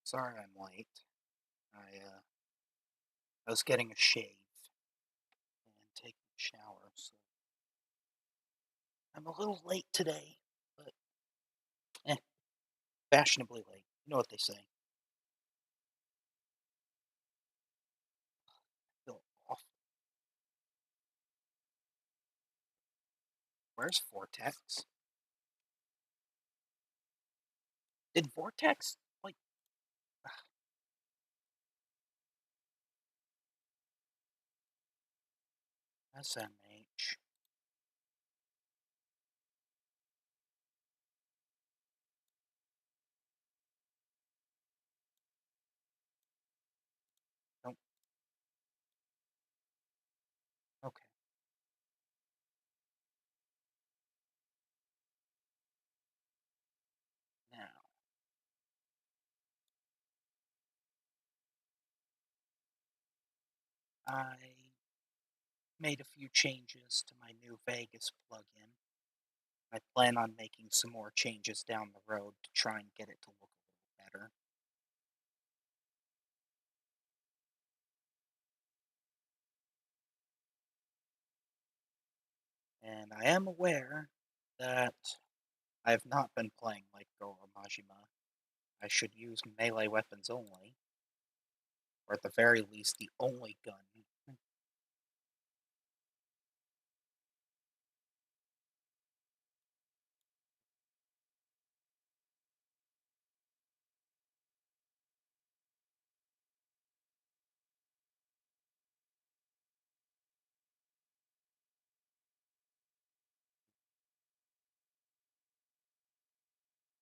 Sorry I'm late. I was getting a shave and taking a shower, so I'm a little late today, but eh, fashionably late. You know what they say. Feel awful. Where's Vortex? Did Vortex like SMH? Don't. Okay. Now I made a few changes to my new Vegas plugin. I plan on making some more changes down the road to try and get it to look a little better. And I am aware that I have not been playing like Goro Majima. I should use melee weapons only, or at the very least, the only gun.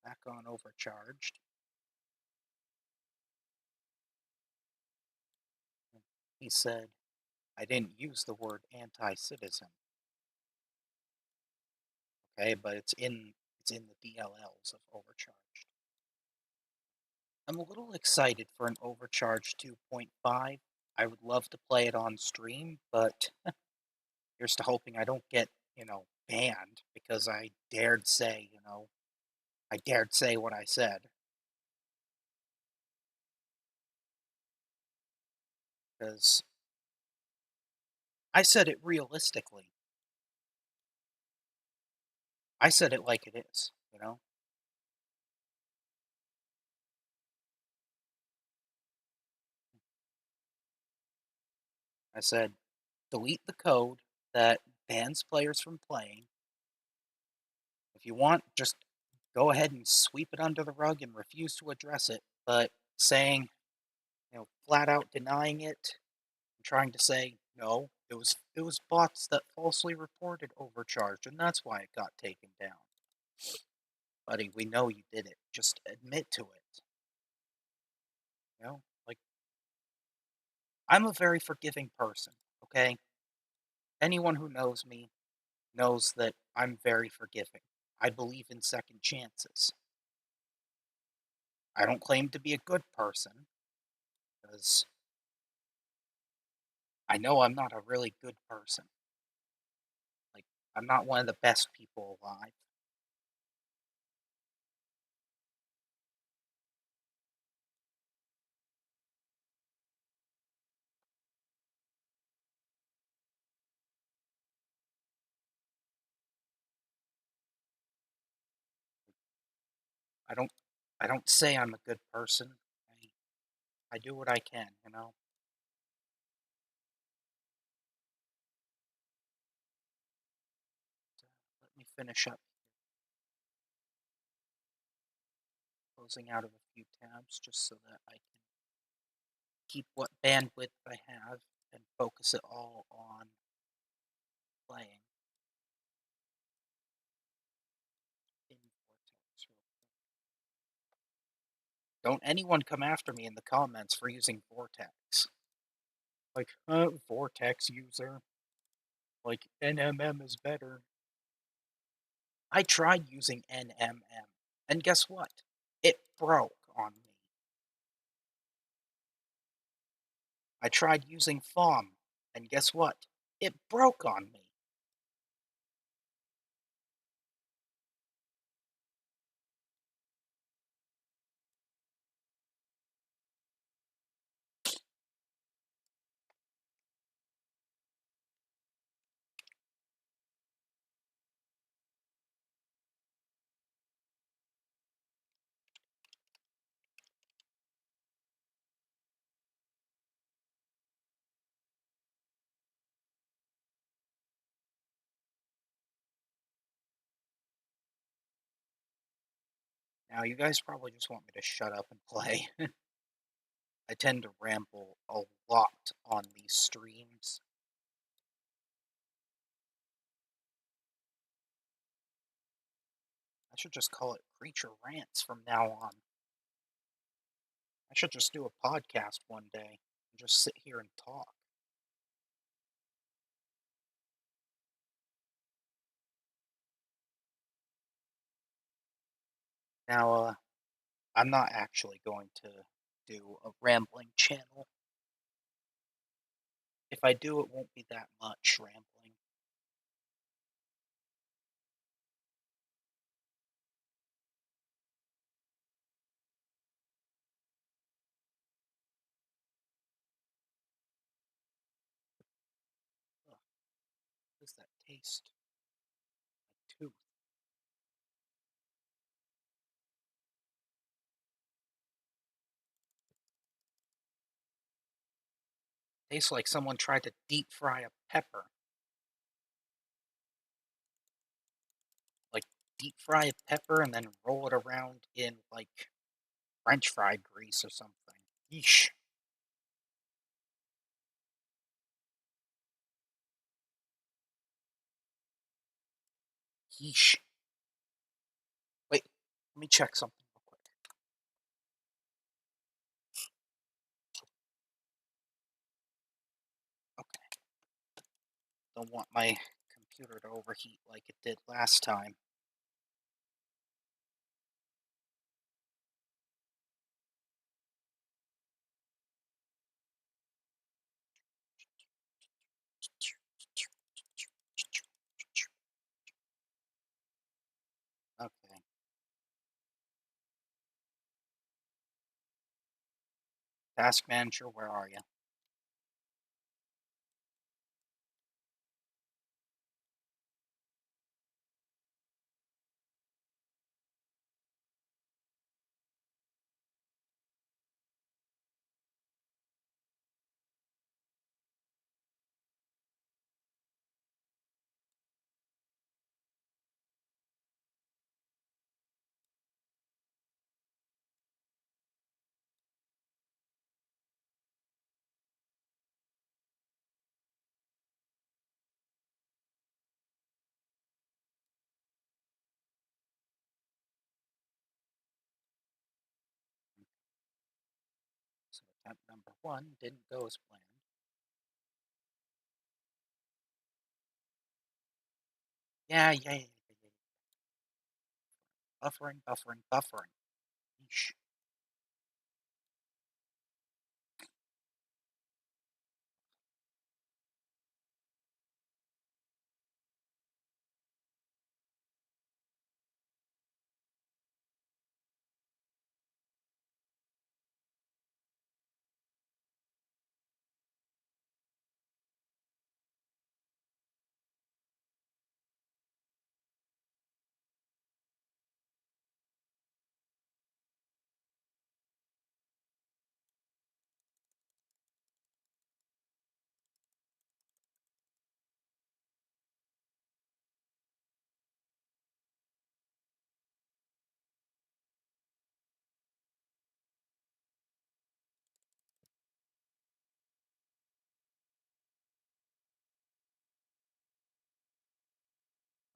Back on overcharged. He said, I didn't use the word anti-citizen, okay, but it's in the DLLs of overcharged. I'm a little excited for an overcharged 2.5. I would love to play it on stream, but here's to hoping I don't get, banned because I dared say what I said. Because I said it realistically. I said it like it is. I said, delete the code that bans players from playing. If you want, just go ahead and sweep it under the rug and refuse to address it. But saying, flat out denying it, and trying to say, no, it was bots that falsely reported overcharge, and that's why it got taken down. Buddy, we know you did it. Just admit to it. Like, I'm a very forgiving person, okay? Anyone who knows me knows that I'm very forgiving. I believe in second chances. I don't claim to be a good person, because I know I'm not a really good person. Like, I'm not one of the best people alive. I don't I don't say I'm a good person. I do what I can. Let me finish up closing out of a few tabs just so that I can keep what bandwidth I have and focus it all on playing in Vortex. Don't anyone come after me in the comments for using Vortex. Like, Vortex user. Like, NMM is better. I tried using NMM, and guess what? It broke on me. I tried using FOM, and guess what? It broke on me. Now, you guys probably just want me to shut up and play. I tend to ramble a lot on these streams. I should just call it Creature Rants from now on. I should just do a podcast one day and just sit here and talk. Now, I'm not actually going to do a rambling channel. If I do, it won't be that much rambling. Ugh, what does that taste? My tooth. Tastes like someone tried to deep fry a pepper. Like, deep fry a pepper and then roll it around in, like, French fry grease or something. Yeesh. Yeesh. Wait, let me check something real quick. Okay. Don't want my computer to overheat like it did last time. Okay. Task manager, where are you? So attempt number 1 didn't go as planned. Yeah. Buffering. Yeesh.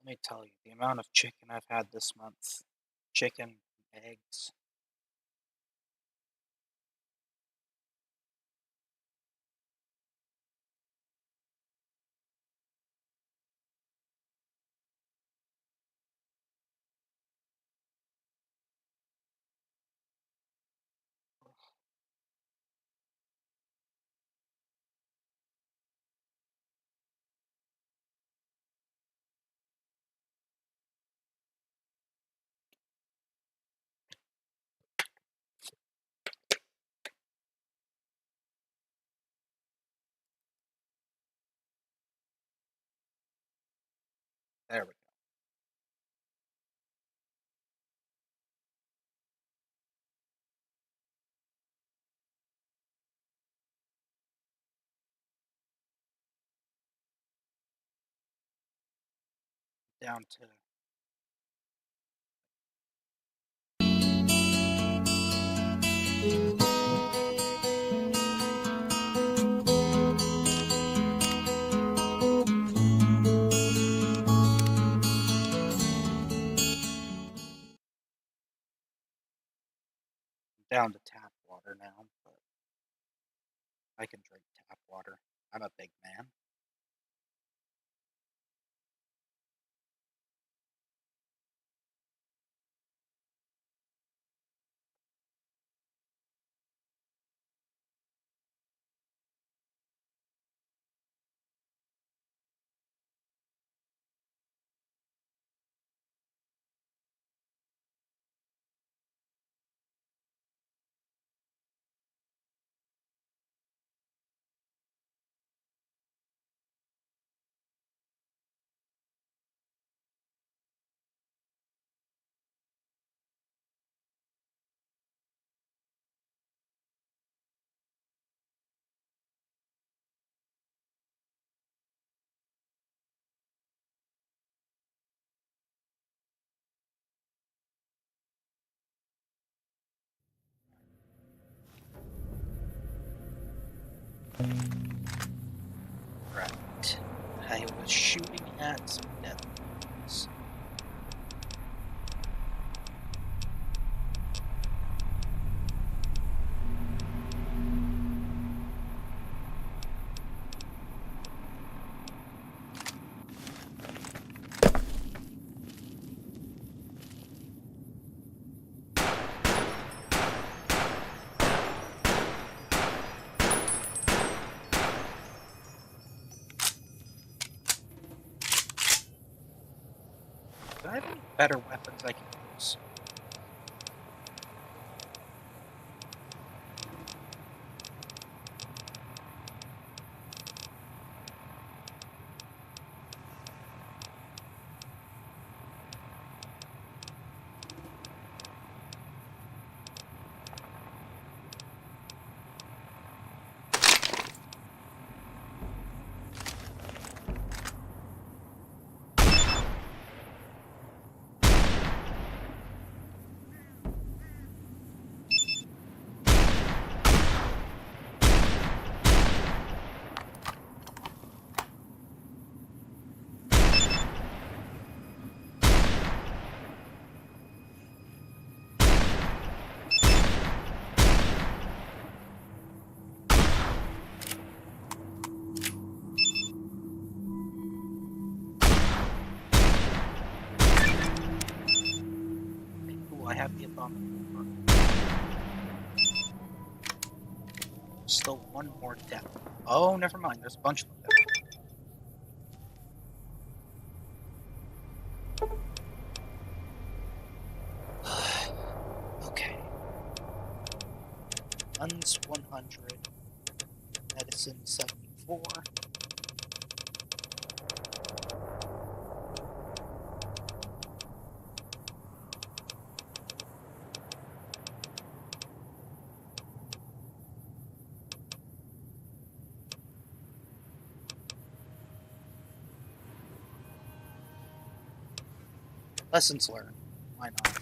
Let me tell you, the amount of chicken I've had this month. Chicken, eggs. There we go. Down to Down to tap water now, but I can drink tap water. I'm a big man. Right. I was shooting at some dead ones. Do I have any better weapons I can use? Ooh, I have the abominable. Still one more death. Oh, never mind. There's a bunch of them. Okay. Guns 100. Medicine 74. Lessons learned. Why not?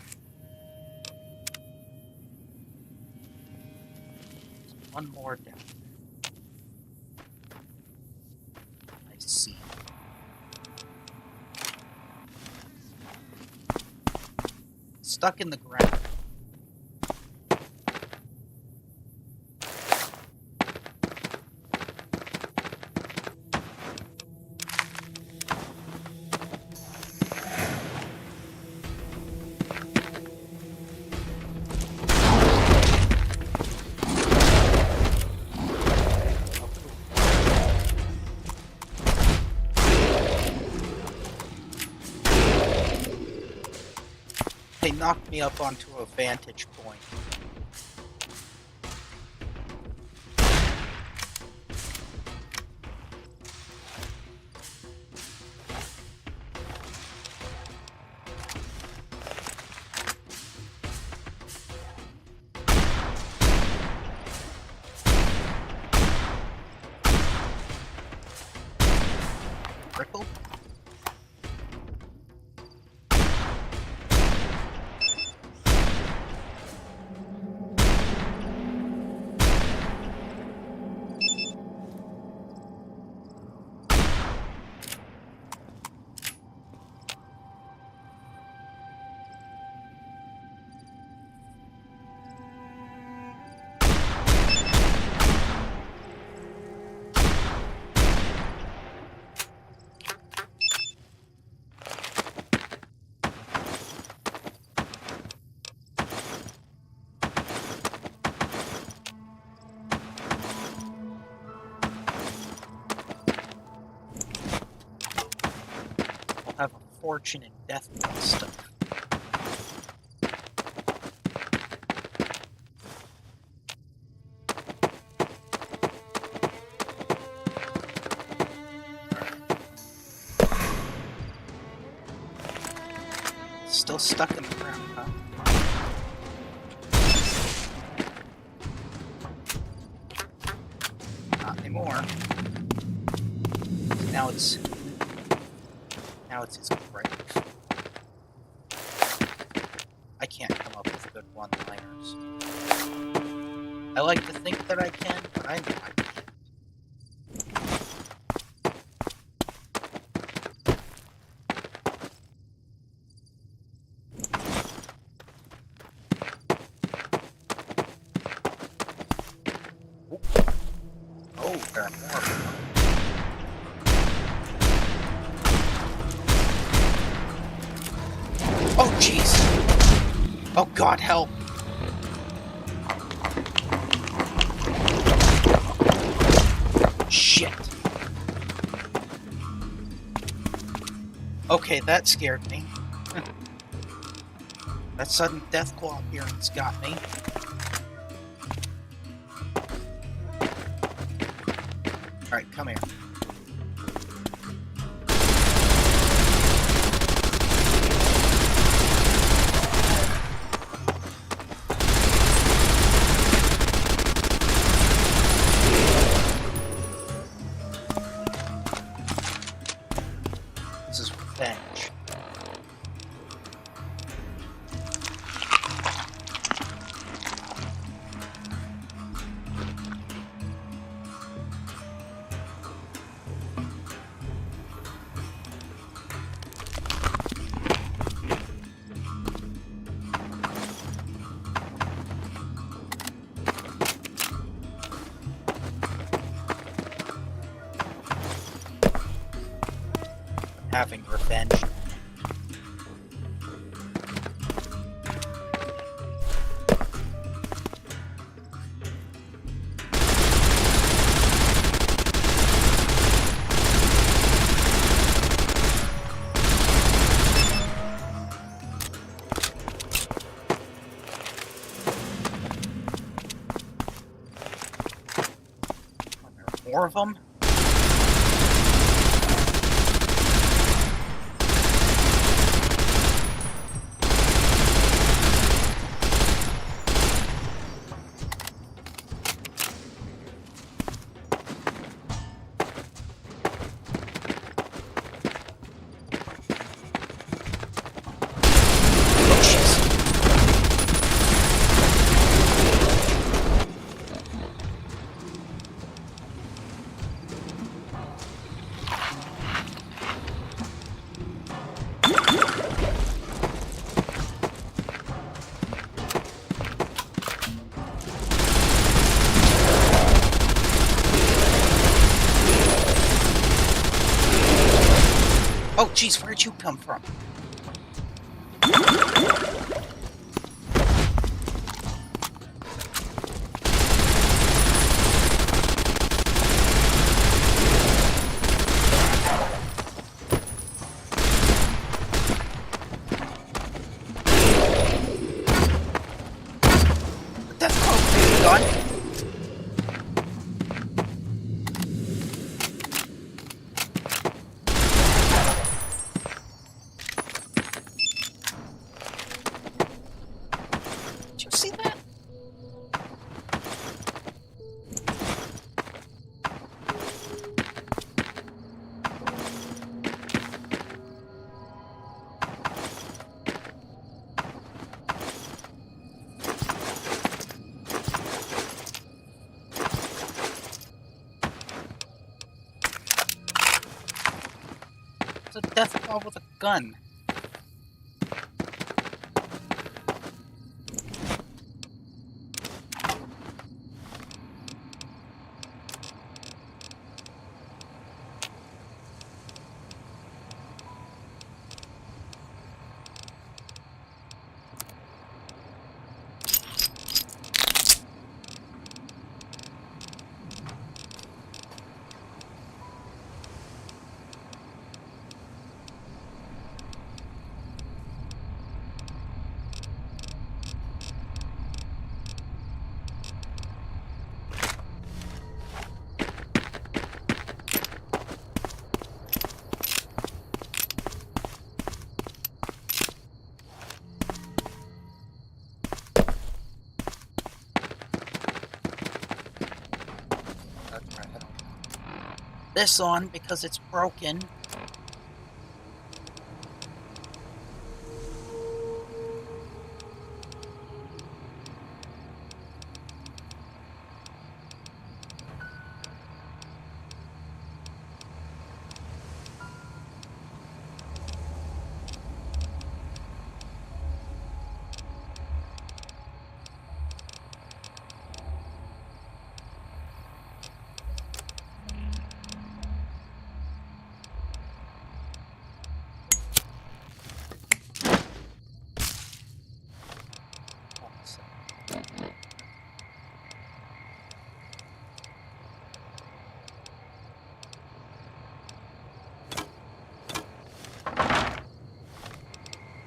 One more down. I see. Stuck in the ground. They knocked me up onto a vantage point. Crippled? fortune in death stuff. Still stuck in the ground, huh? Not anymore. Now it's his grave. I can't come up with good one-liners. I like to think that I can, but I know I can't. Oh, there are more of them. Oh, jeez! Oh, God, help! Shit! Okay, that scared me. That sudden death claw appearance got me. Alright, come here. This is revenge. Having revenge. Are there more of them? Oh, jeez, where'd you come from? That's close, gun. Did you see that? It's a death claw with a gun. this on because it's broken.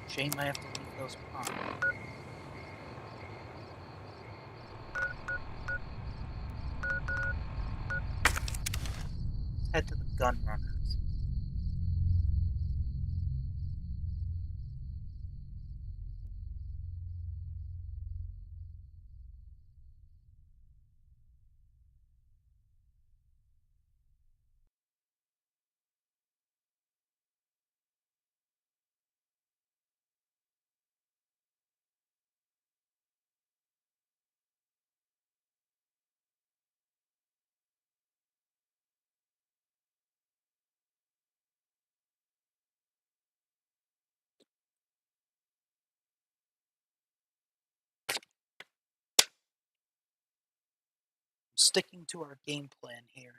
Shame I have to leave those behind. Let's head to the gun runners. I'm sticking to our game plan here.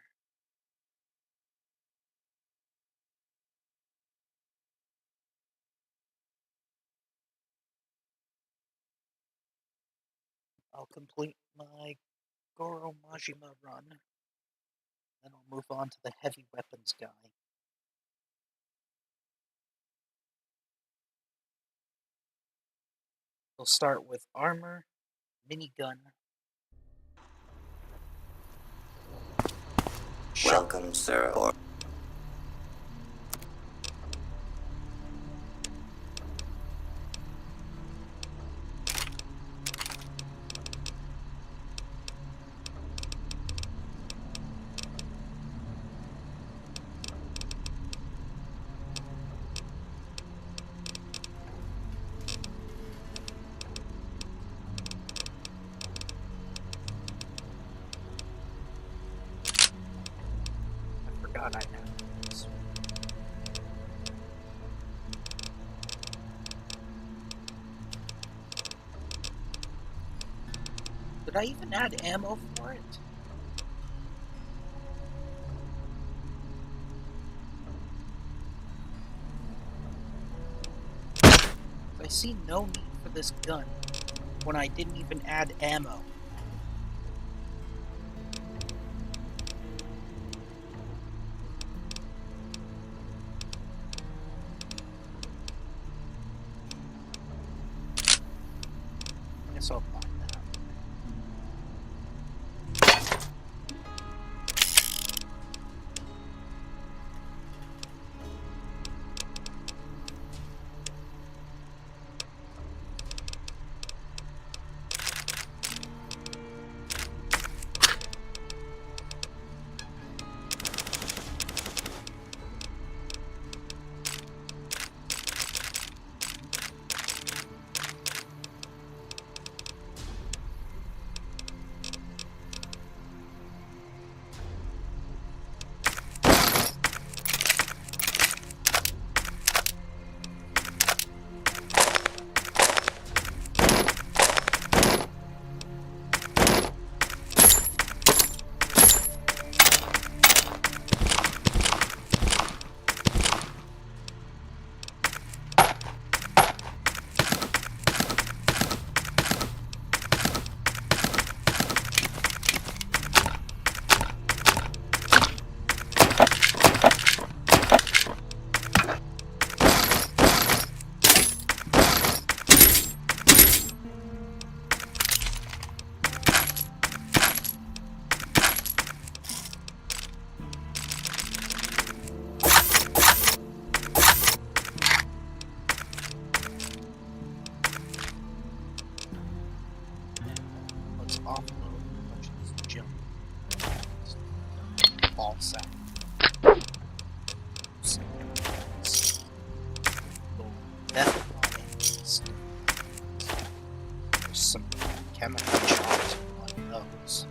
I'll complete my Goro Majima run, then I'll move on to the heavy weapons guy. We'll start with armor, minigun. Welcome, sir. I forgot I had this. Did I even add ammo for it? I see no need for this gun when I didn't even add ammo. Guess I'll buy that. death bombings. There's some chemical charge on those.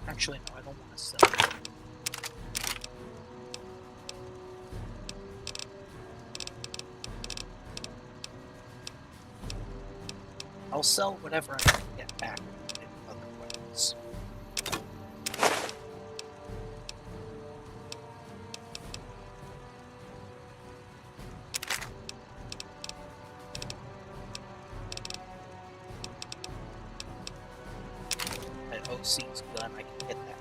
Actually, no, I don't want to sell it. I'll sell whatever I can get back in other ways. That OC's gun, I can get that.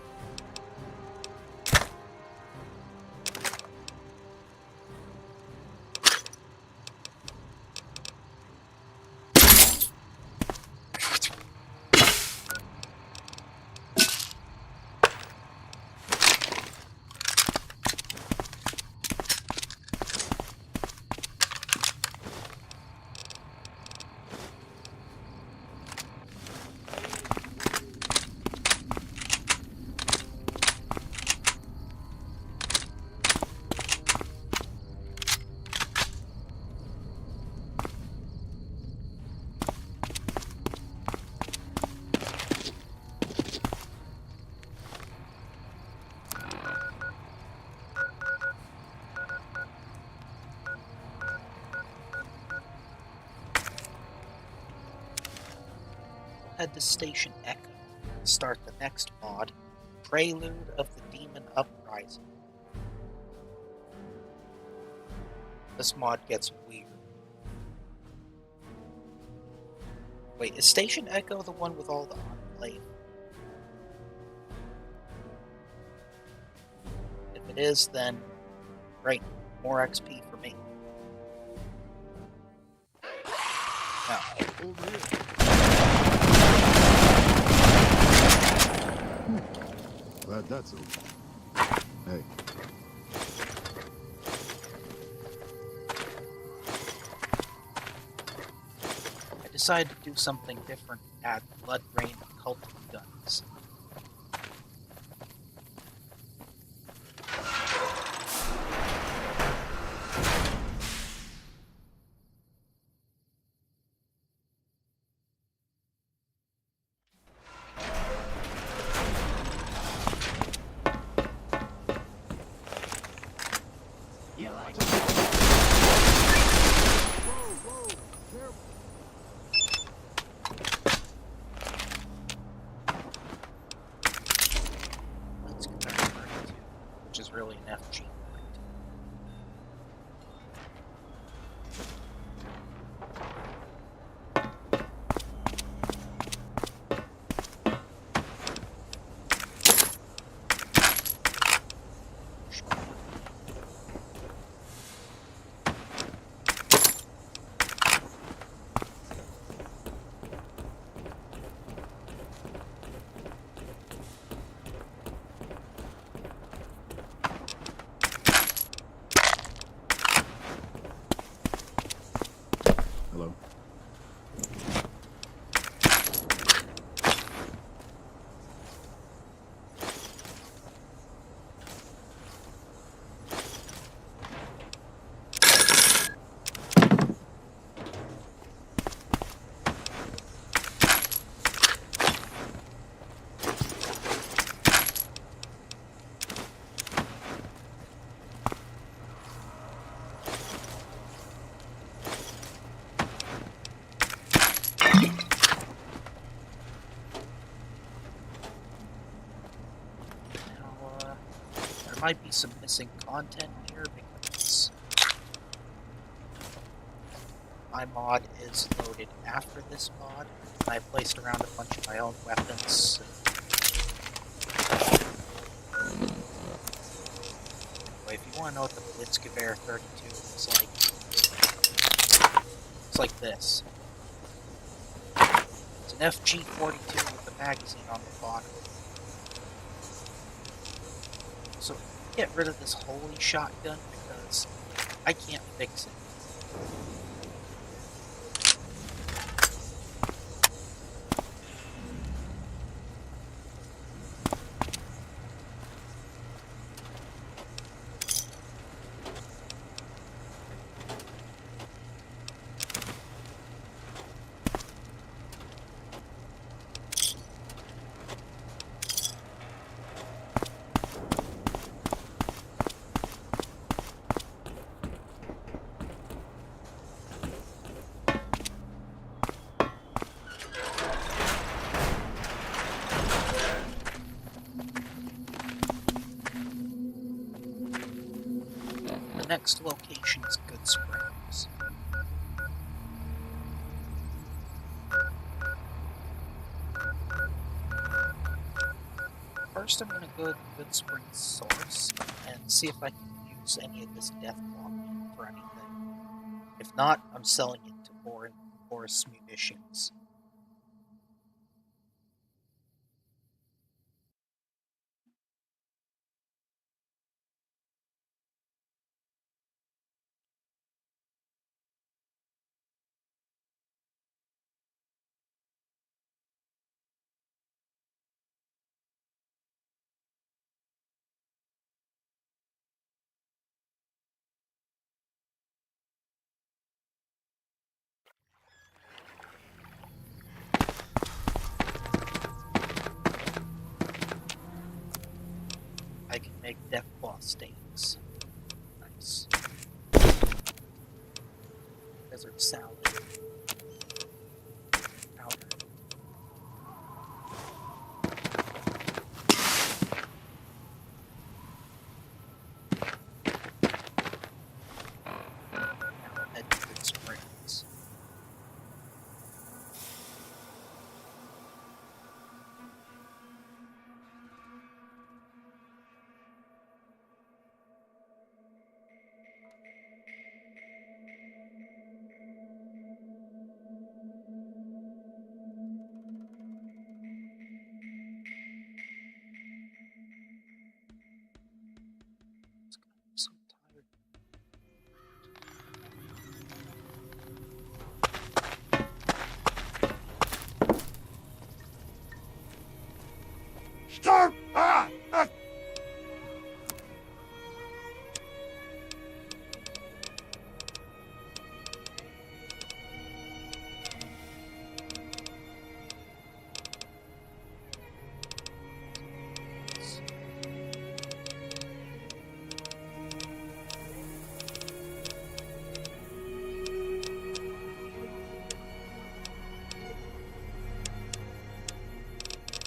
Head to Station Echo. Start the next mod, Prelude of the Demon Uprising. This mod gets weird. Wait, is Station Echo the one with all the enclave? If it is, then great. More XP for me. Now, Glad that's over. Hey. I decided to do something different, add Blood Rain Cult guns. might be some missing content here because my mod is loaded after this mod. I placed around a bunch of my own weapons. Anyway, if you want to know what the Blitzgewehr 32 looks like, it's like this. It's an FG-42 with a magazine on the bottom. So get rid of this holy shotgun because I can't fix it. The next location is Good Springs. First, I'm going to go to Good Springs source and see if I can use any of this death block for anything. If not, I'm selling it to Boris Munitions. I can make Deathclaw steaks. Nice. Desert salad. Powder. Now head to Good Springs. I'm so tired. Stop!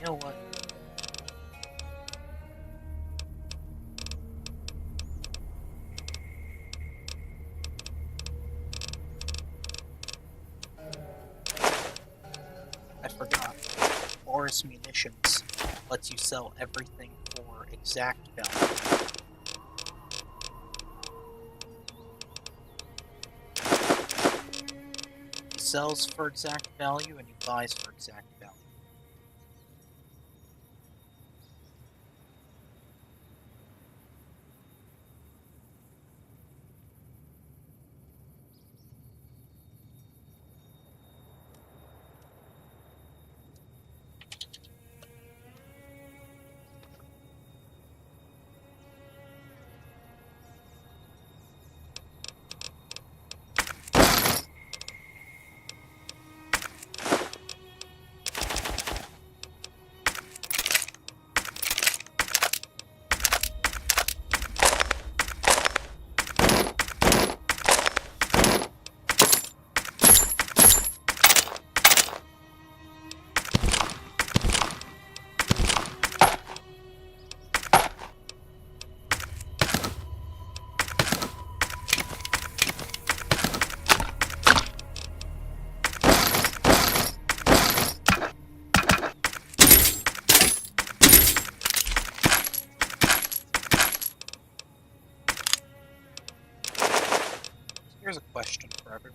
You know what? I forgot. Boris Munitions lets you sell everything for exact value. He sells for exact value and he buys for exact value.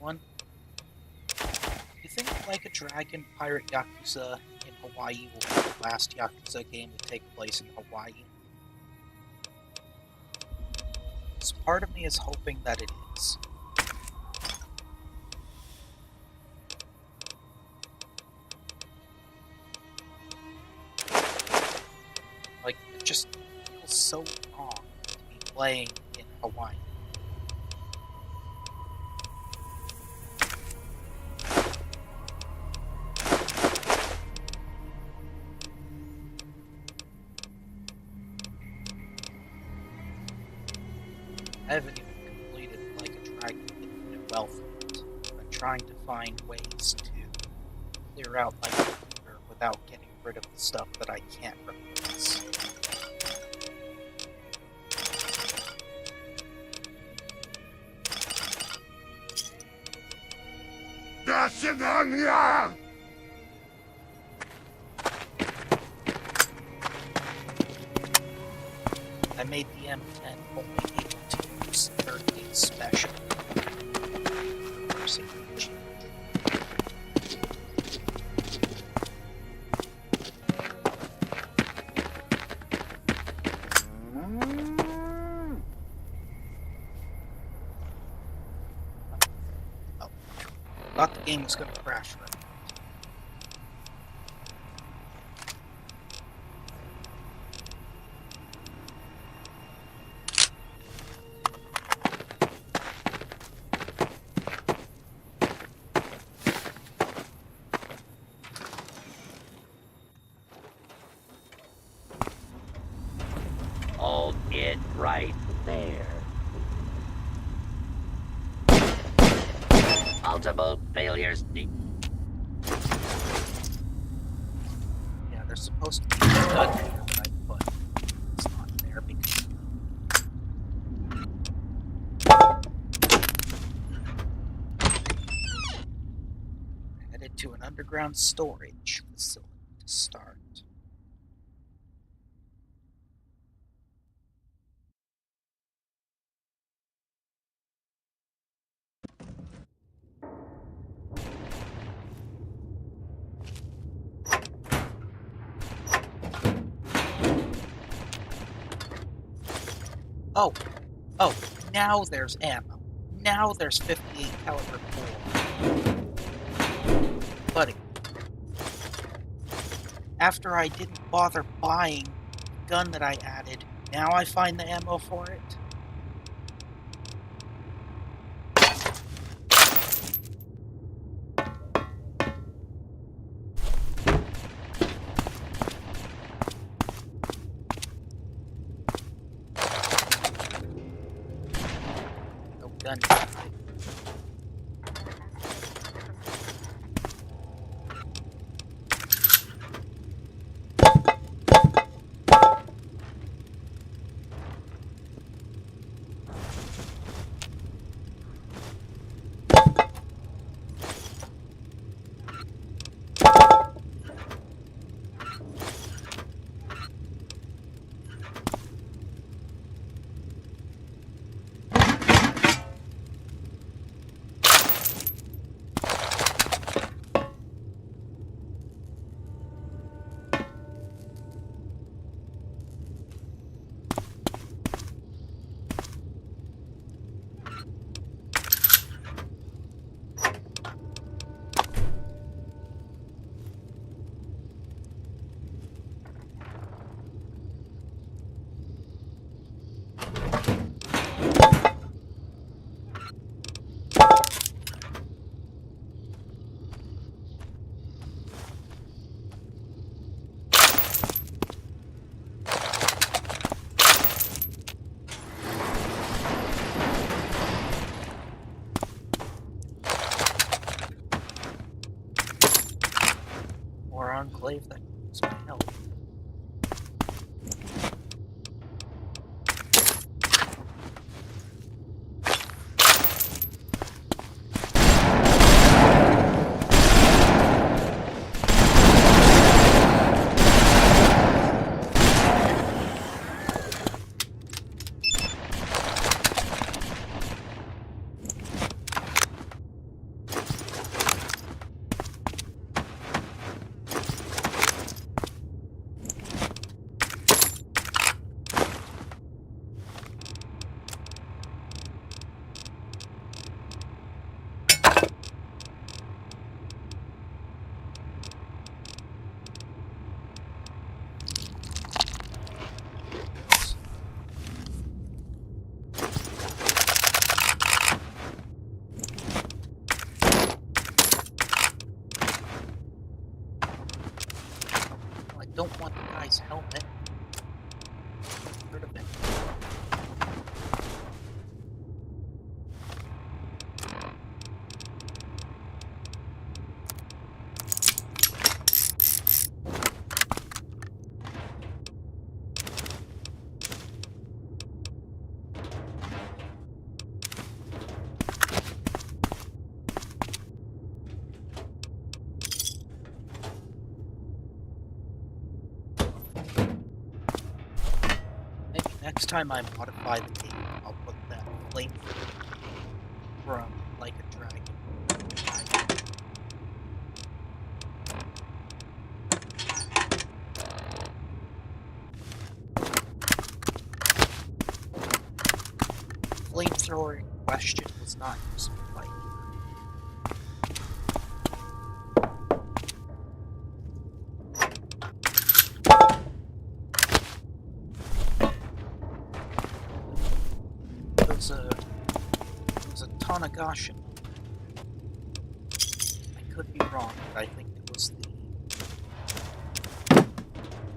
one. You think Like a Dragon Pirate Yakuza in Hawaii will be the last Yakuza game to take place in Hawaii? So part of me is hoping that it is. Like, it just feels so wrong to be playing in Hawaii. I haven't even completed Like a Dragon Infinite Wealth yet. I've been trying to find ways to clear out my computer without getting rid of the stuff that I can't replace. I made the M10 only able to use 38 special. Reversing the change. Oh, thought the game was going to crash for a minute. Hold it right there. Multiple failures. Yeah, there's supposed to be a stud here that I put. It's not there because headed to an underground storage facility to start. Oh, now there's ammo. Now there's 58 caliber bore. Buddy, after I didn't bother buying the gun that I added, now I find the ammo for it? No gun. Or enclave that needs my help. guy's helmet. Get rid of it. Maybe next time I modify the game, I'll put that flame from Like a Dragon. Flamethrower in question was not useful by either. It was a Tanagashi. I could be wrong, but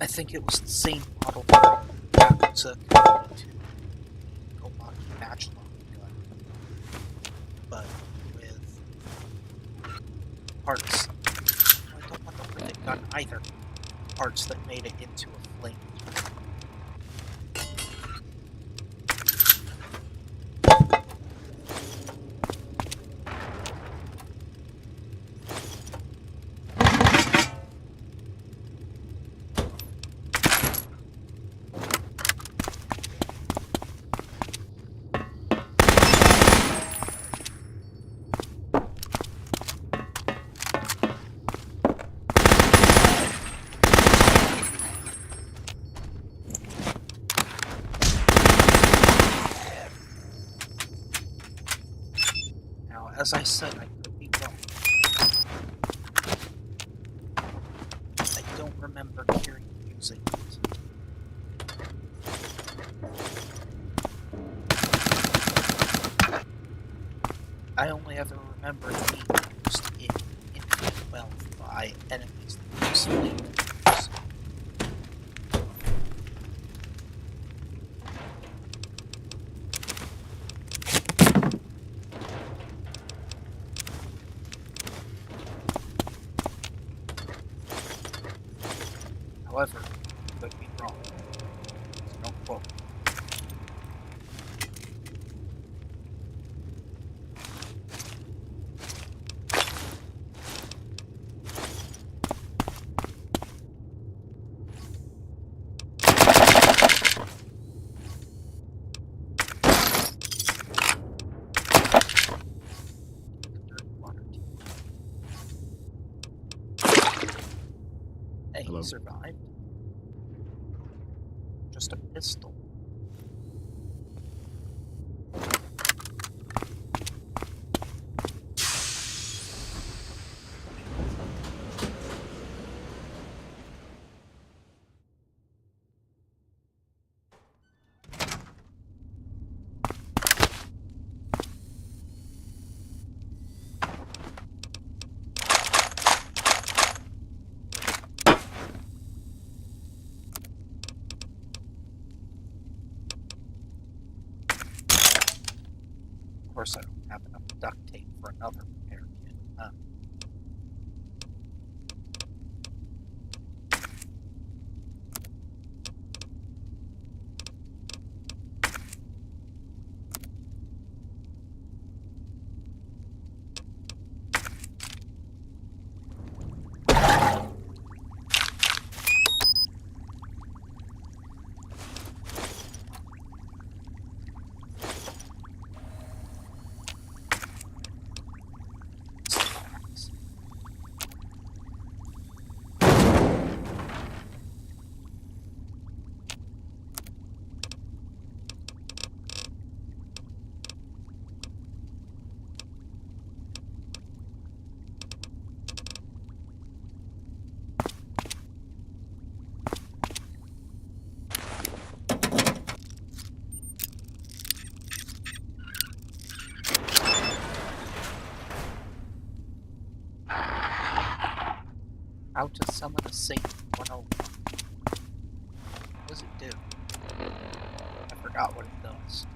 I think it was the same model from Yakuza 2 Gomaki Matchlock gun, but with parts. I don't want the Rivet gun either. Parts that made it into a flame. As I said, I could be wrong. I don't remember Kiri using it. I only ever remember it being used in Infinite Wealth by enemies that use flames. However, could be wrong. So don't quote me. Hey, Hello. he survived. Just a pistol. Of course, I don't have enough duct tape for another repair kit. How to summon a Satan 101. do? I forgot what it does.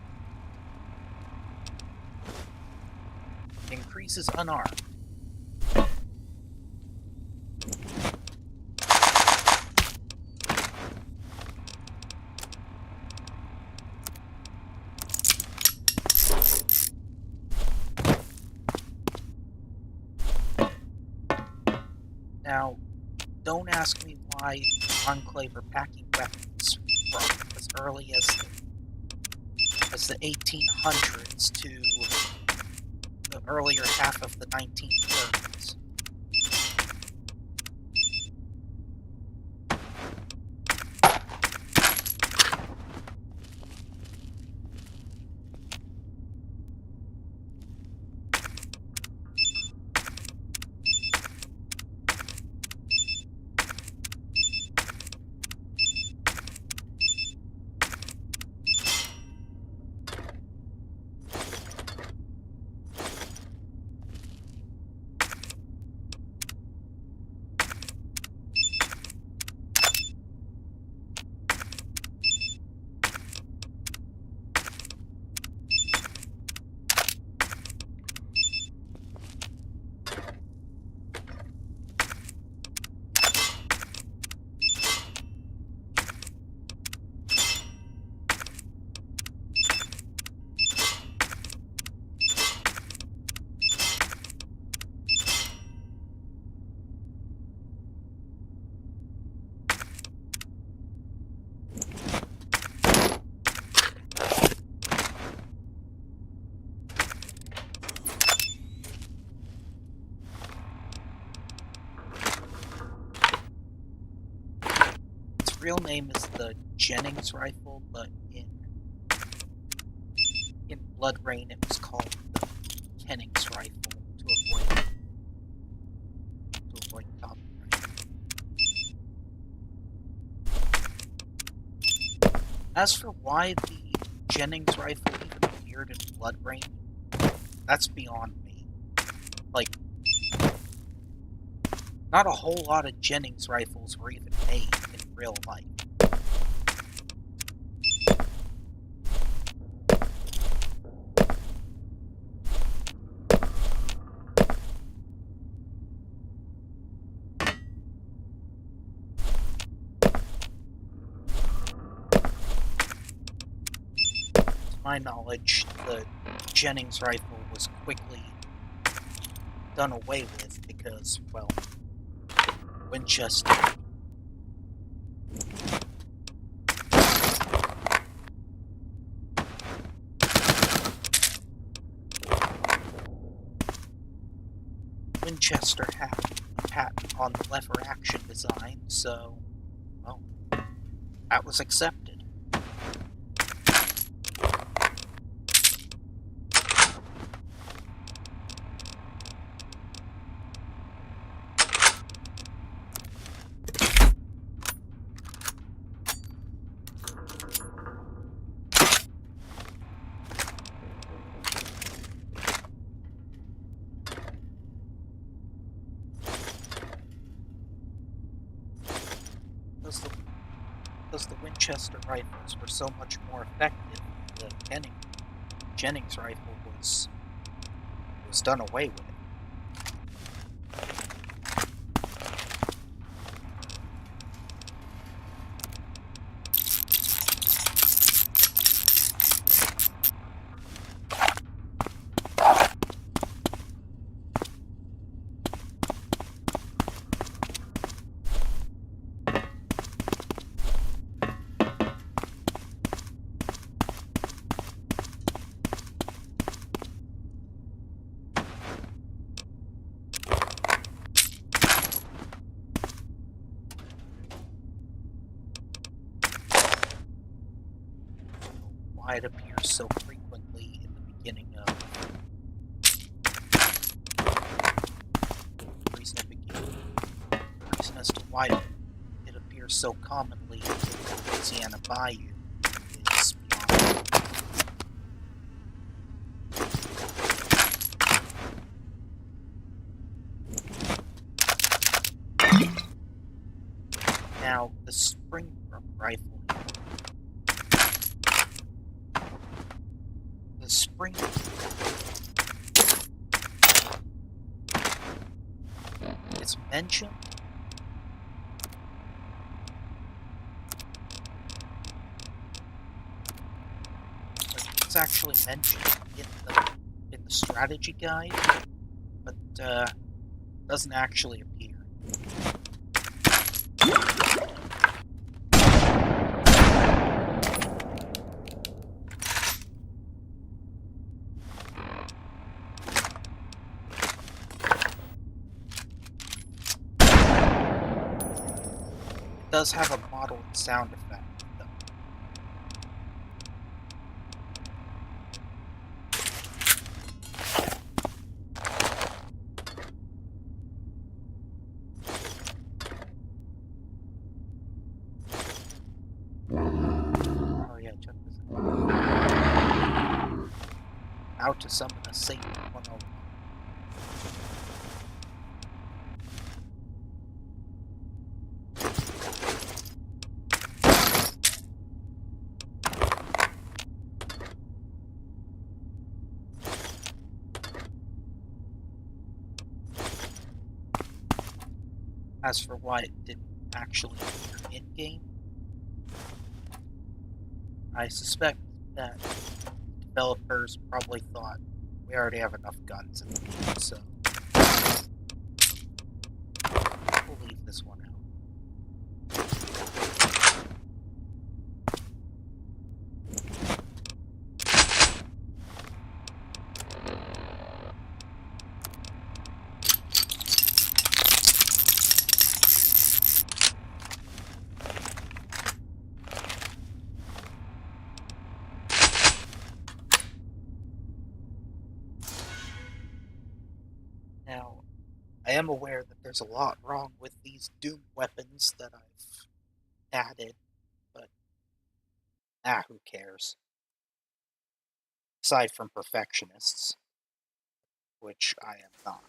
It increases unarmed. Now, don't ask me why the Enclave are packing weapons from as early as the 1800s to the earlier half of the 1930s. Its real name is the Jennings rifle, but in Blood Rain it was called the Kennings rifle to avoid copyright. As for why the Jennings rifle even appeared in Blood Rain, that's beyond me. Like, not a whole lot of Jennings rifles were even made in real life. To my knowledge, the Jennings rifle was quickly done away with because, well, Winchester. Winchester had a patent on the lever action design, so, well, that was accepted. Because the Winchester rifles were so much more effective, the Jennings rifle was done away with. Why it appears so frequently in the beginning of the reason as to why it appears so commonly in the Louisiana Bayou is beyond. Now, the Springbrook rifle bring it's mentioned. It's actually mentioned in the strategy guide, but doesn't actually appear. It does have a modeled sound effect, though. Oh yeah, check this out. How to summon a Satan 101. As for why it didn't actually appear in-game, I suspect that developers probably thought we already have enough guns in the game, so we'll leave this one out. Now, I am aware that there's a lot wrong with these Doom weapons that I've added, but who cares? Aside from perfectionists, which I am not.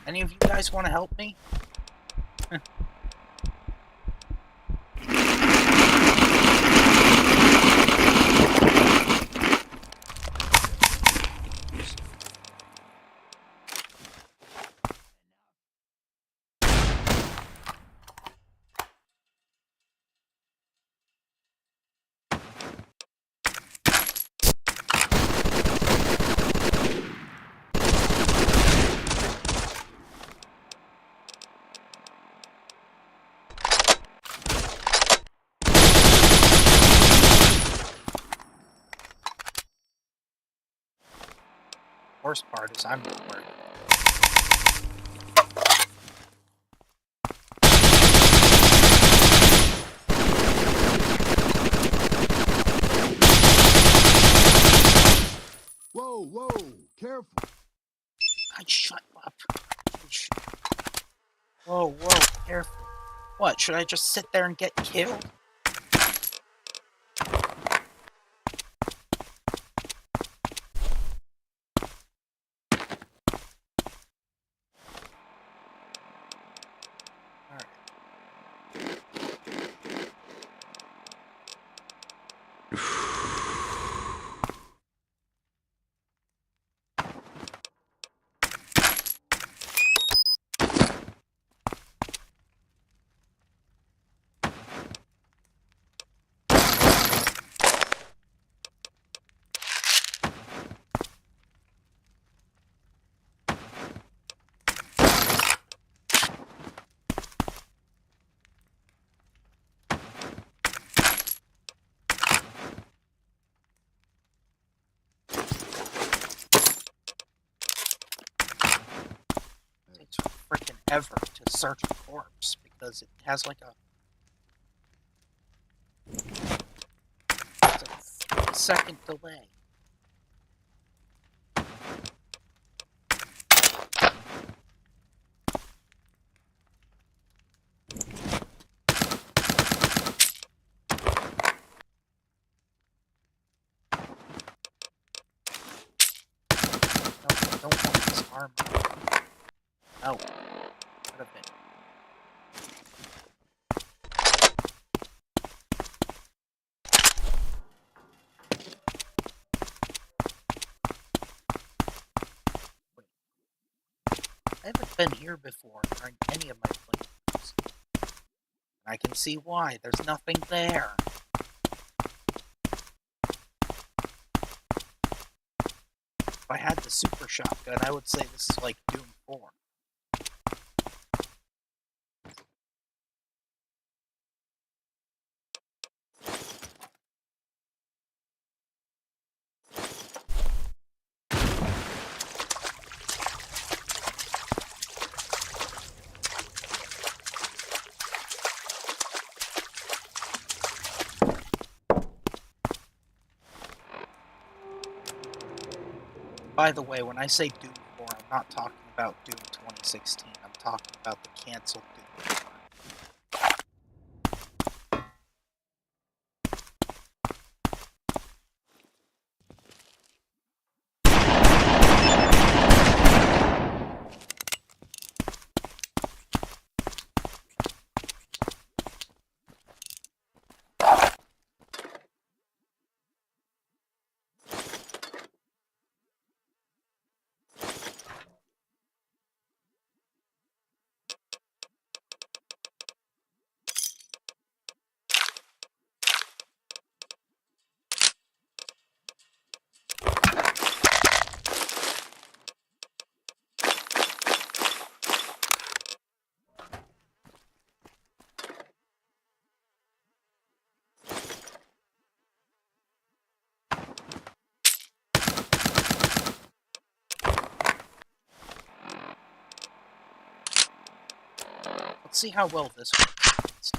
Any of you guys want to help me? Worst part is I'm not worried. Whoa, whoa, careful. Shut up. Whoa, careful. What, should I just sit there and get killed? Takes freaking ever to search a corpse because it has like a 3-second delay. No, I don't want this armor. No. Could have been. Wait. I haven't been here before during any of my playthroughs. I can see why. There's nothing there. If I had the super shotgun, I would say this is like Doom 4. By the way, when I say Doom 4, I'm not talking about Doom 2016. I'm talking about the canceled Doom 4. Let's see how well this works.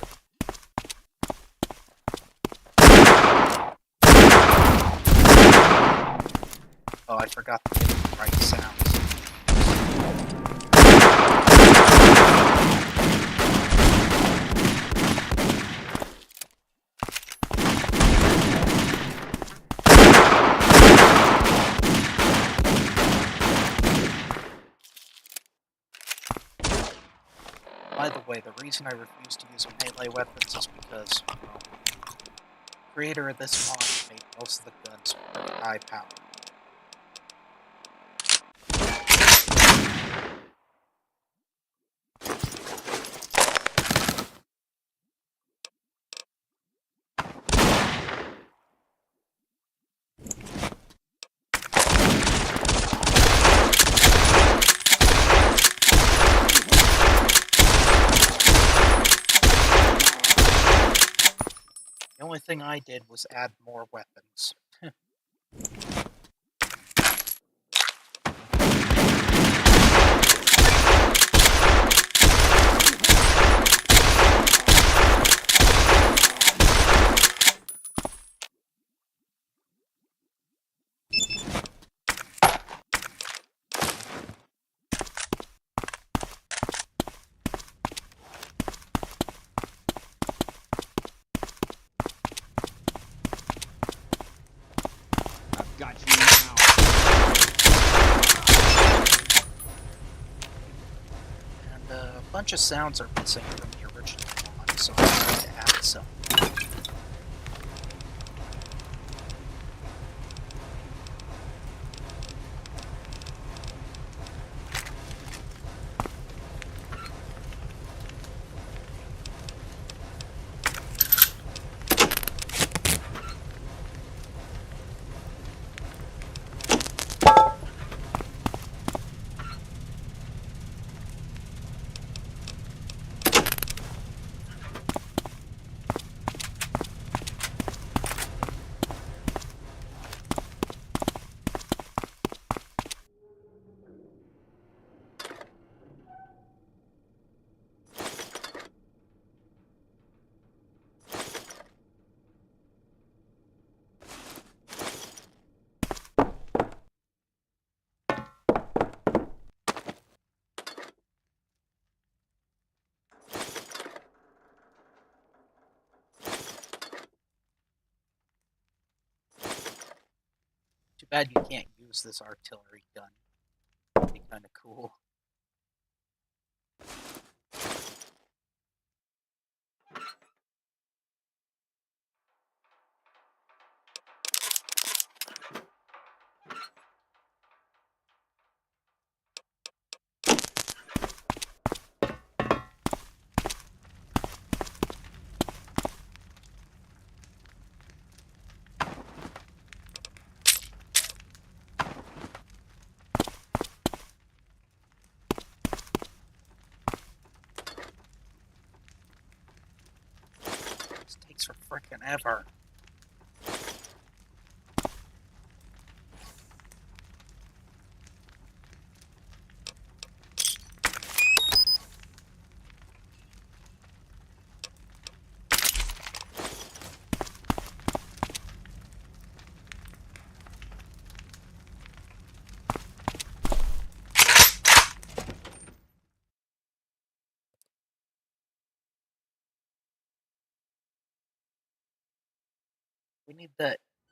Oh, I forgot to get the right sounds. By the way, the reason I refuse to use melee weapons is because, well, the creator of this mod made most of the guns pretty high power. The only thing I did was add more weapons. Got you now. And a bunch of sounds are missing from the original mod, so I tried to add some. bad you can't use this artillery gun. It'd be kind of cool. This takes for frickin' ever.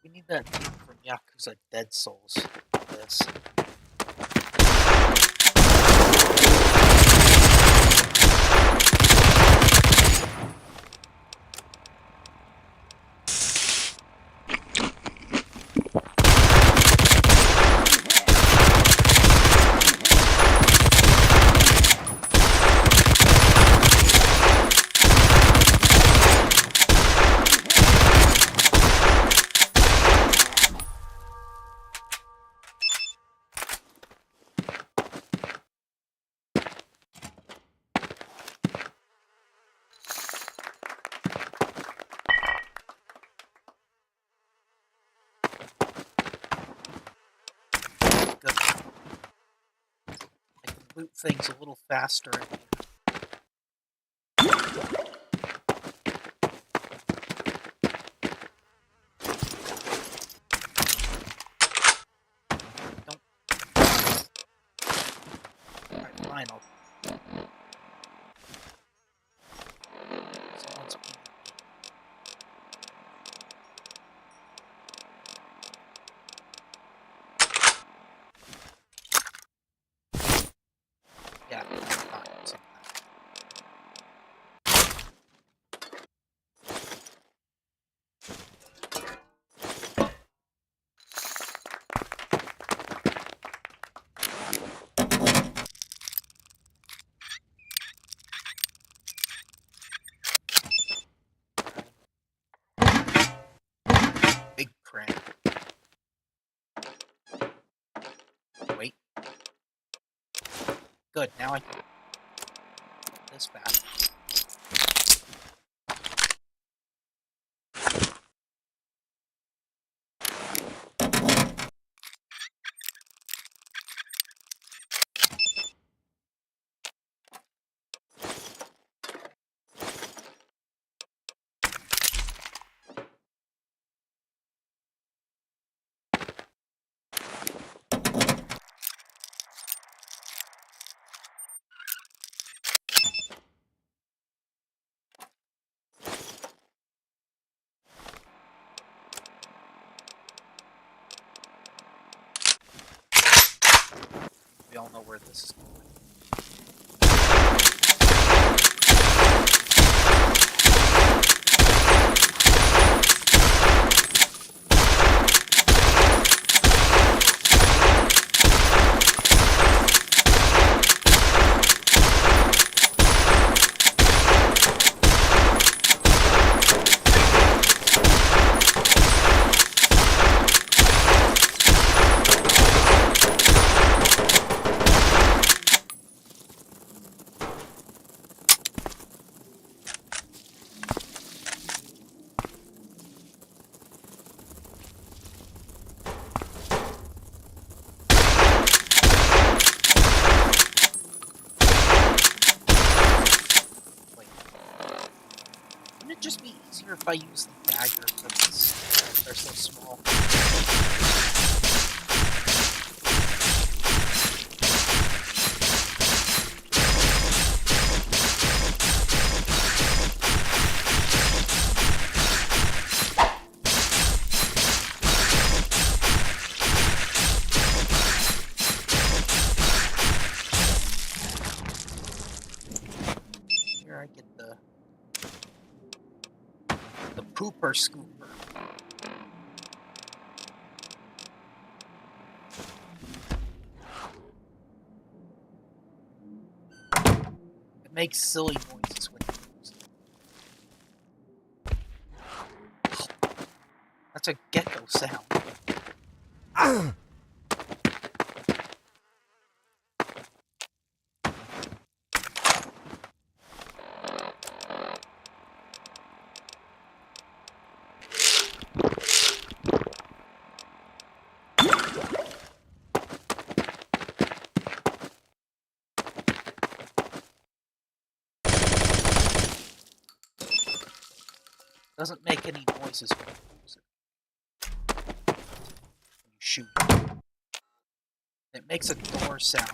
We need that dude from Yakuza Dead Souls for this. Good. I can loot things a little faster. Don't. Alright, fine. Someone's being... Yeah, I'm not using that. Big crank. Wait. Good, now I can put this back. We all know where this is going. Wouldn't it just be easier if I use the daggers since they're so small? Super Scooper. It makes silly noises when you use it. That's a gecko sound. Doesn't make any noises when you use it. When you shoot it. It makes a door sound.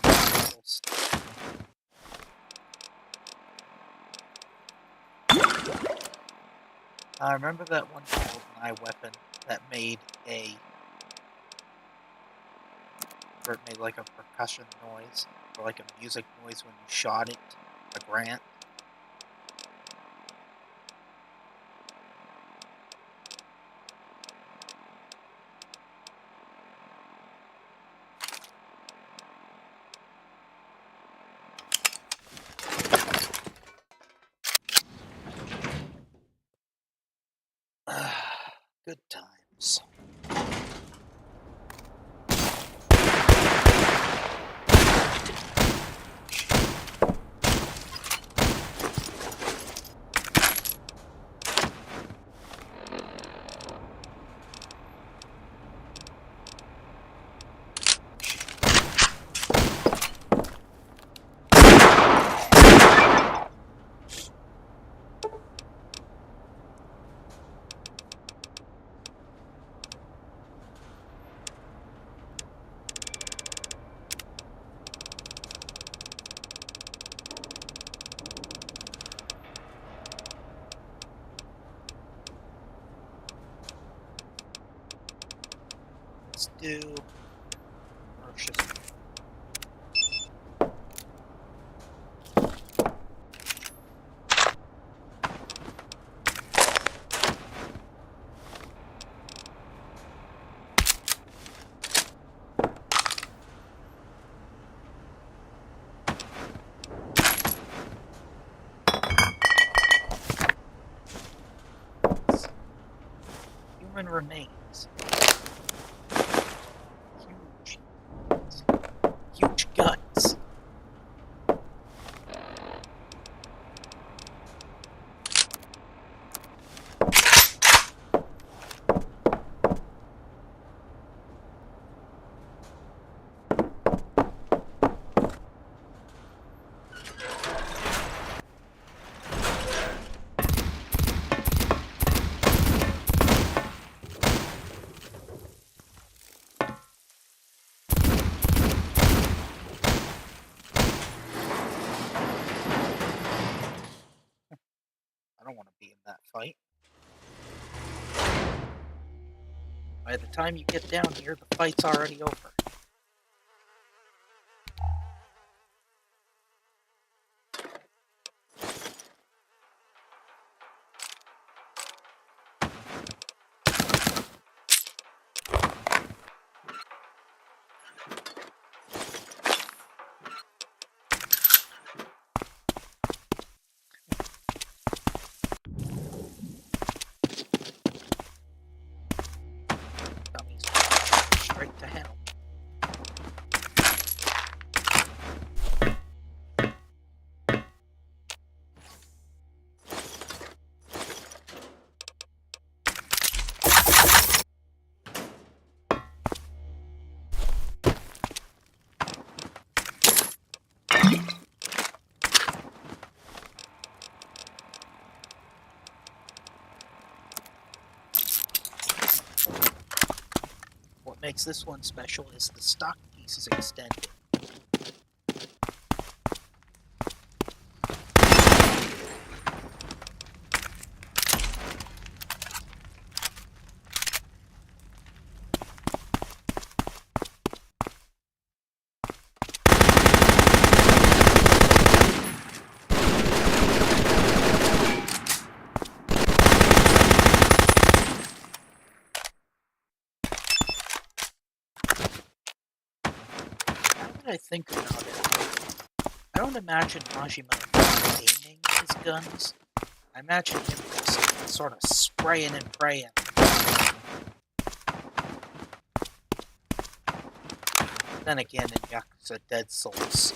I remember that one GoldenEye weapon that made like a percussion noise, or like a music noise when you shot it, a Grant. Good times. Let's do Mercious. Human remains. Huge guts. I don't want to be in that fight. By the time you get down here, the fight's already over. Dummies straight to hell. What makes this one special is the stock piece is extended. that I think about it, I don't imagine Majima aiming his guns. I imagine him just sort of spraying and praying. Then again, in Yakuza Dead Souls,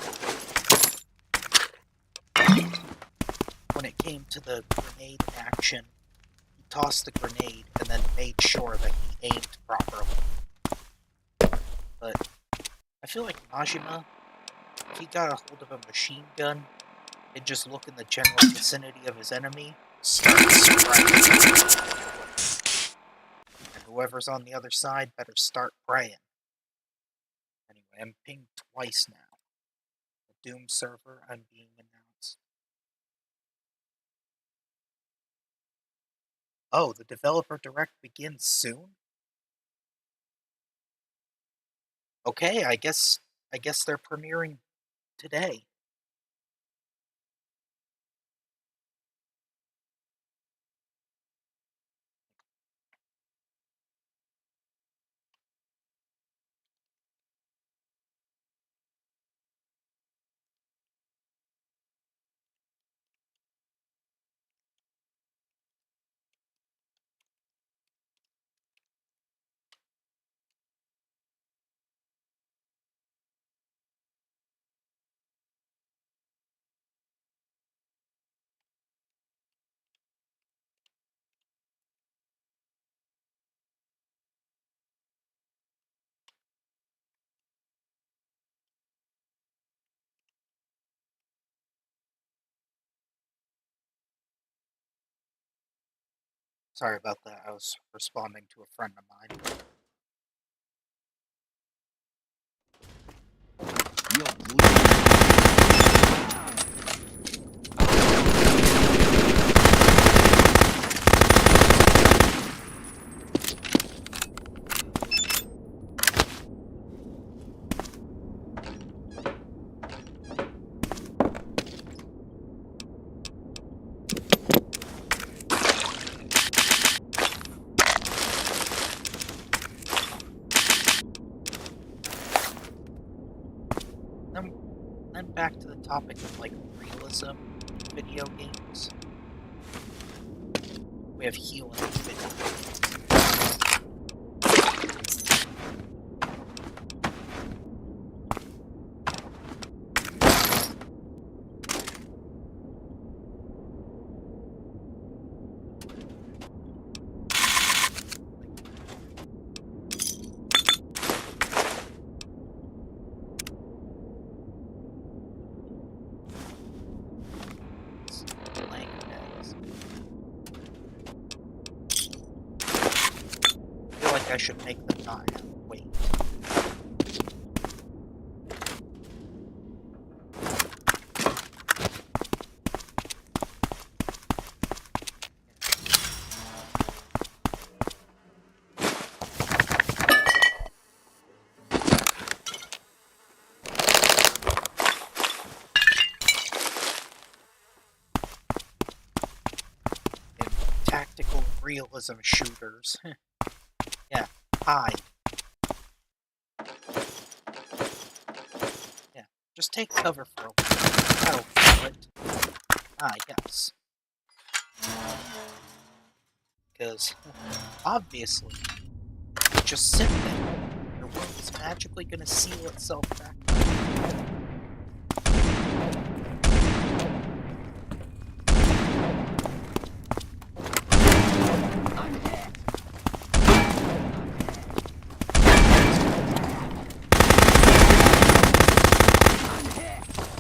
when it came to the grenade action, he tossed the grenade and then made sure that he aimed properly. But I feel like Majima, if he got a hold of a machine gun, he'd just look in the general vicinity of his enemy, start spraying. And whoever's on the other side better start praying. Anyway, I'm pinged twice now. The Doom server, I'm being announced. Oh, the developer direct begins soon? Okay, I guess they're premiering today. Sorry about that, I was responding to a friend of mine. Then back to the topic of, like, realism in video games. We have healing in video games. Playing games. I feel like I should make them not have weight. Tactical realism shooters. Yeah, hide. Yeah, just take cover for a while. That'll kill it. I guess. Because, obviously, if you just sit there, your wound is magically gonna seal itself back.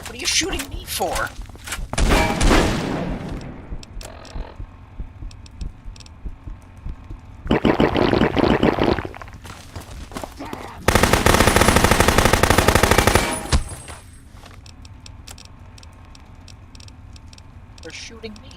What are you shooting me for? They're shooting me.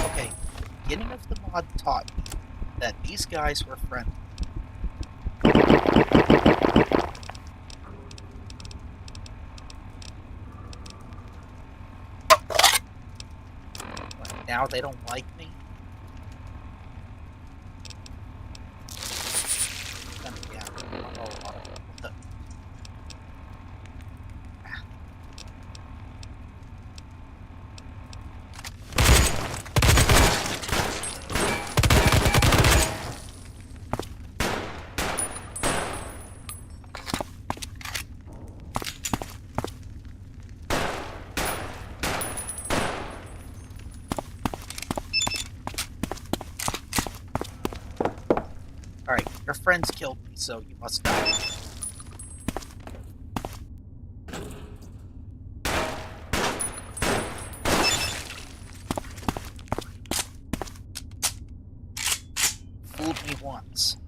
Okay, beginning of the month. God taught me that these guys were friendly. But now they don't like me. Then again, I don't know a lot of people that. Alright, your friends killed me, so you must die. Fooled me once.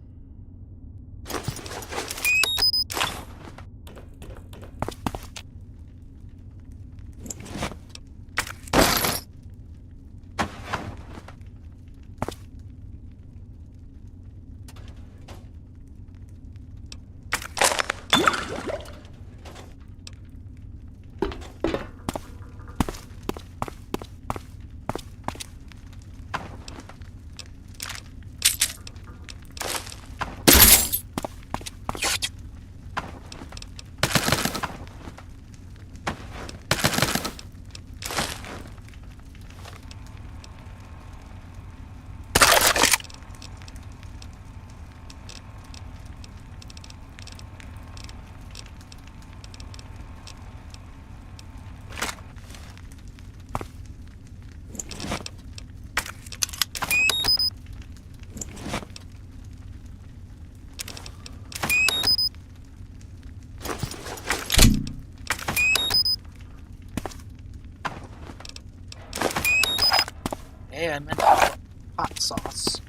Hey, I meant hot sauce.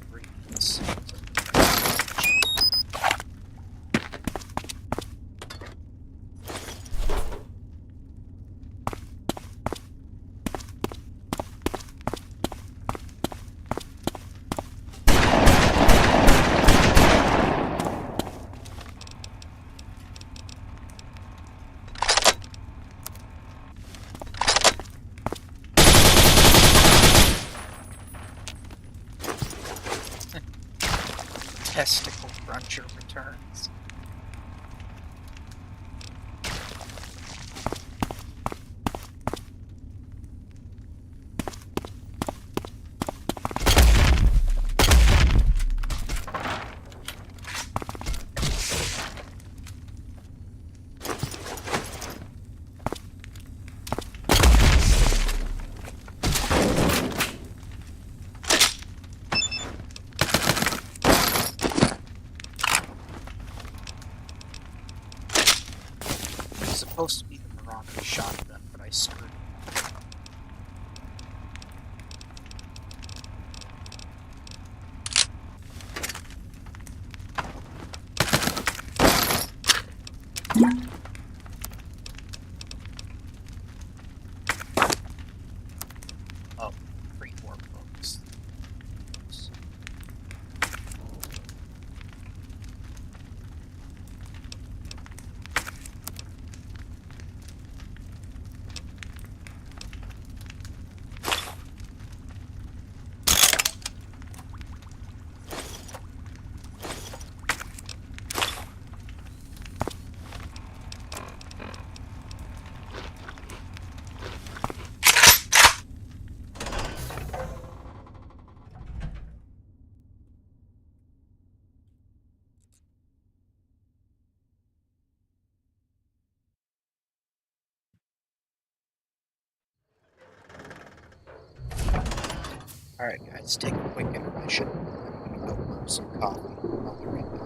Ingredients. Testicle cruncher returns. It's supposed to be the Marauder shotgun, but I screwed it up. Oh, pre-war books. Alright guys, take a quick intermission. I'm gonna go brew some coffee. I'll be right back.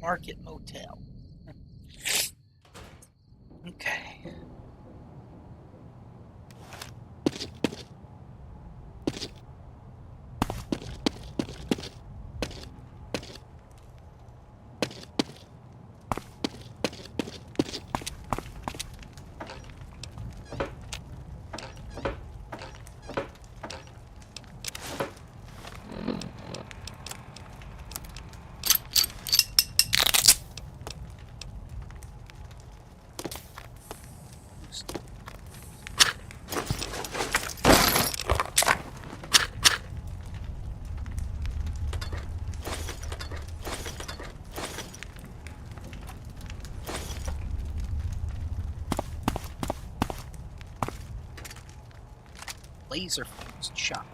Market Motel. Okay. Laser fused shot.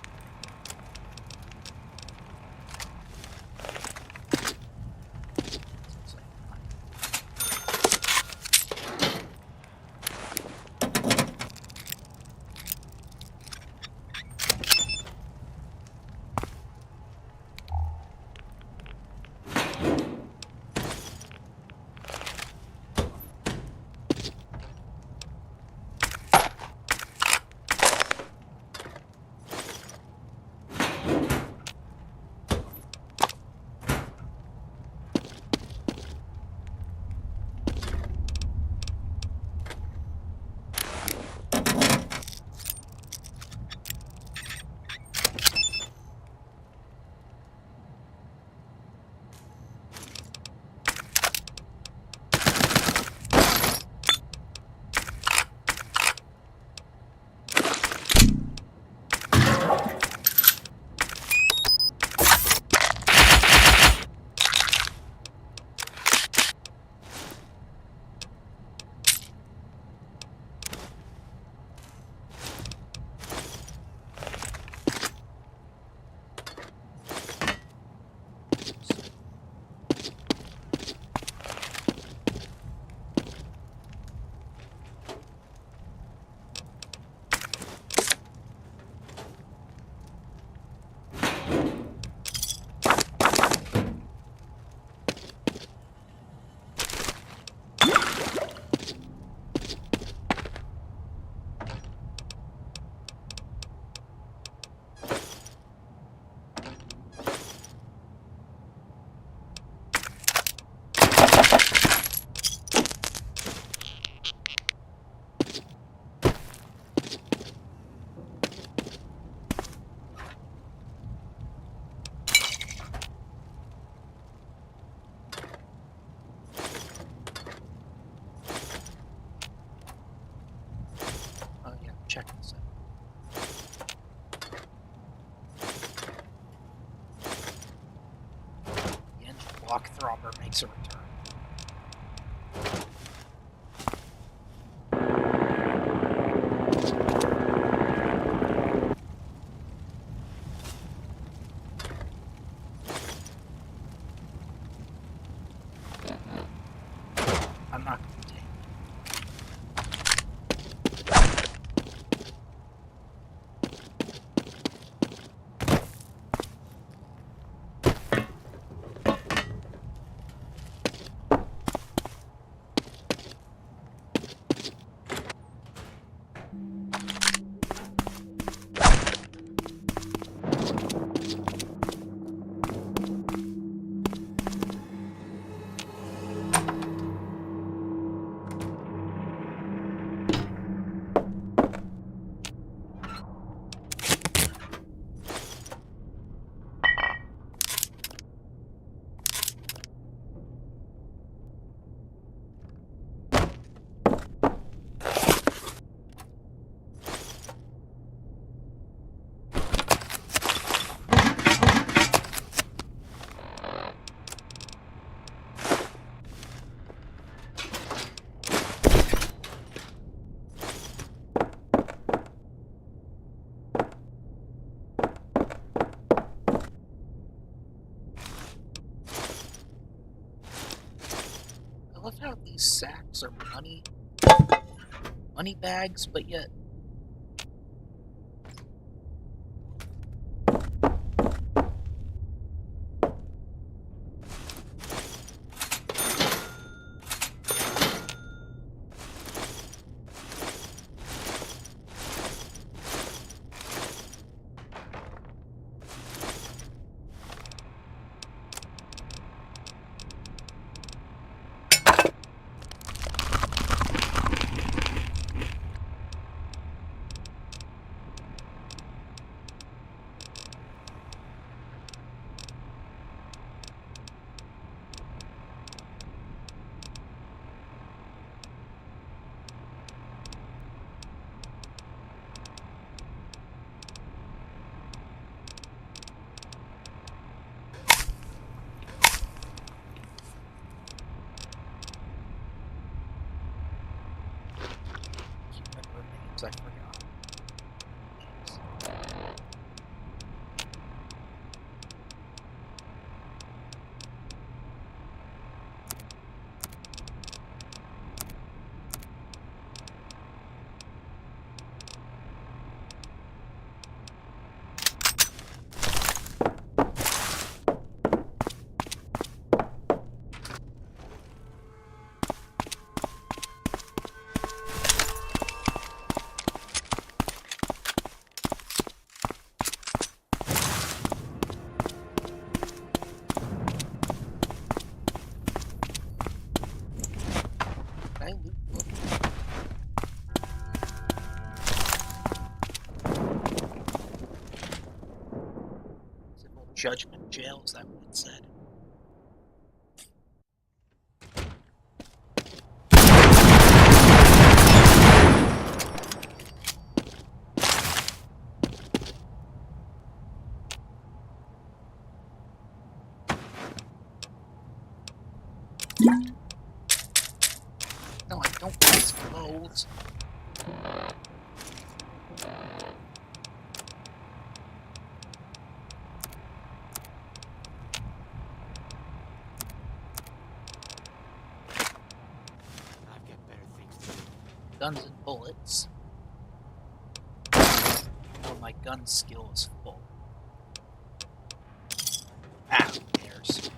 Oh yeah, check this out. The engine block throbber makes a return. I'm not going to take it. I love how these sacks are money bags, but yet Judgment jail, is that what it said? No, I don't want his clothes. I've got better things to do. Guns and bullets. Oh, my gun skill is full. Ah, who cares?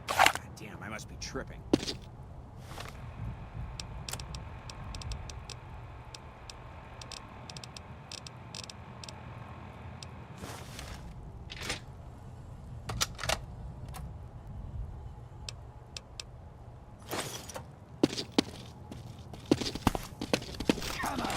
God damn, I must be tripping. Come on!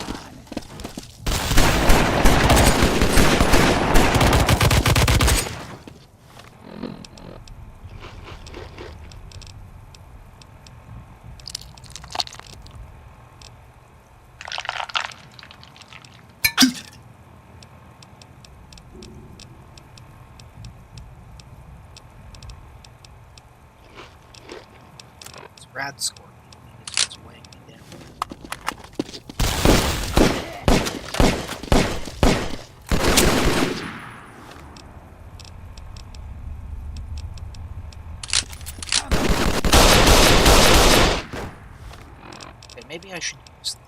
This rad scorpion is what's weighing me down. Okay, maybe I should use the...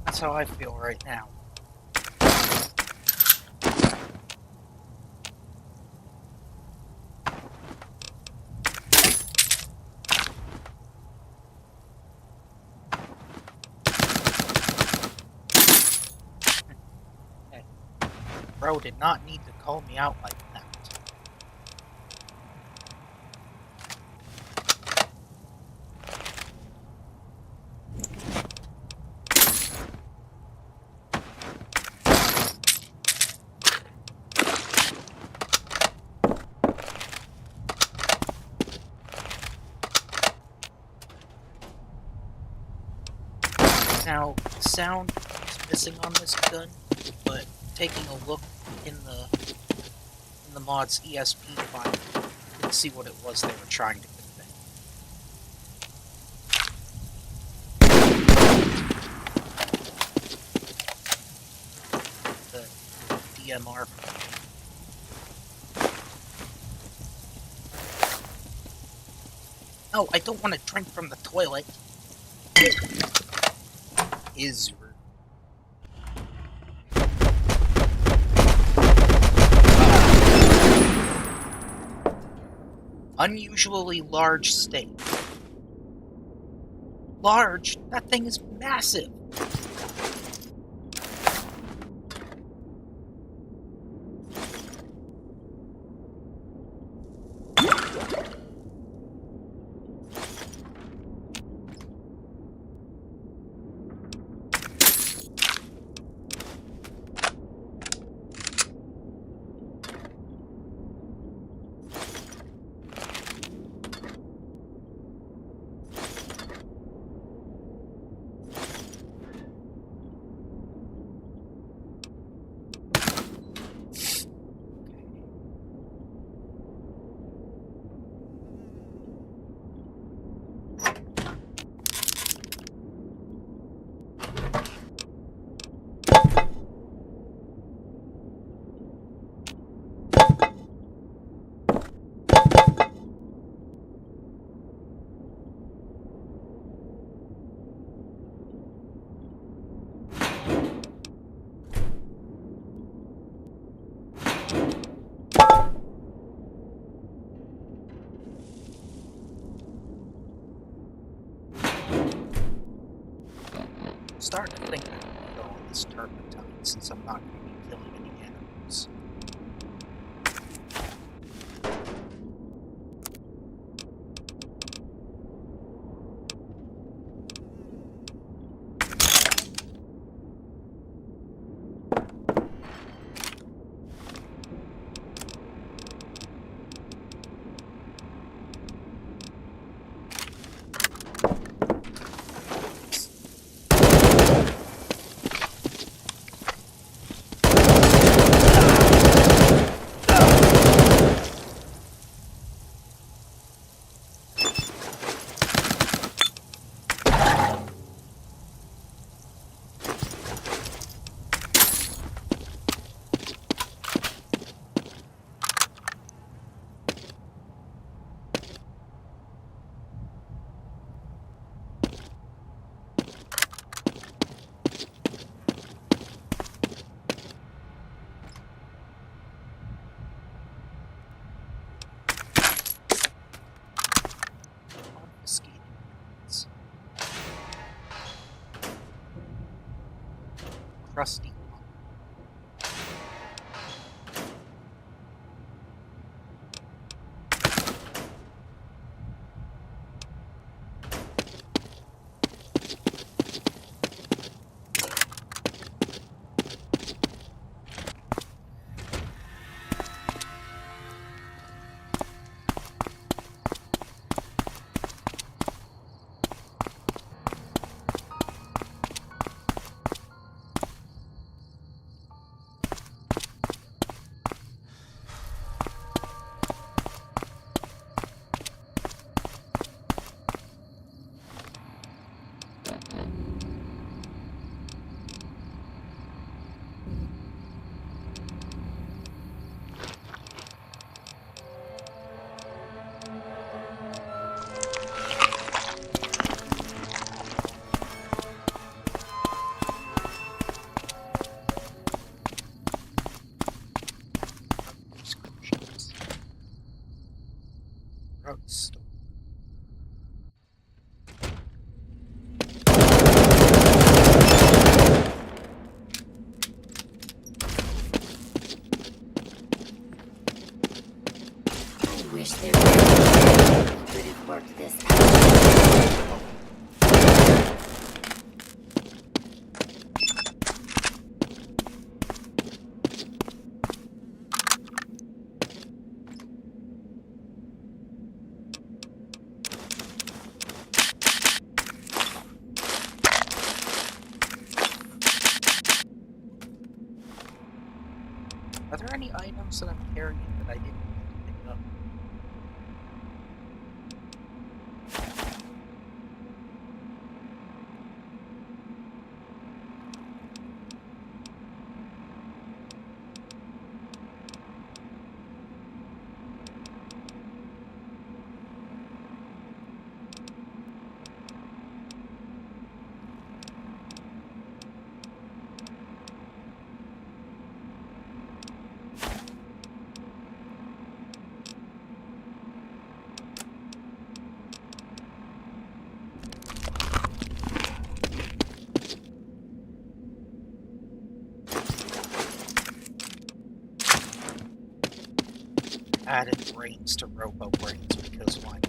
That's how I feel right now. Hey, bro did not need to call me out like that. Now, sound is missing on this gun, but taking a look in the mod's ESP file, you can see what it was they were trying to convey. The DMR. No, I don't want to drink from the toilet. Is rude. Unusually large steak. Large? That thing is massive. starting to think I need all this turpentine since I'm not going to be killing any animals. Confiscated goods. Crusty lumber. Prescriptions. Drugstore. I wish there were who could have worked this out. Are there any items that I'm carrying that I didn't pick up? Added brains to Robo Brains because why not?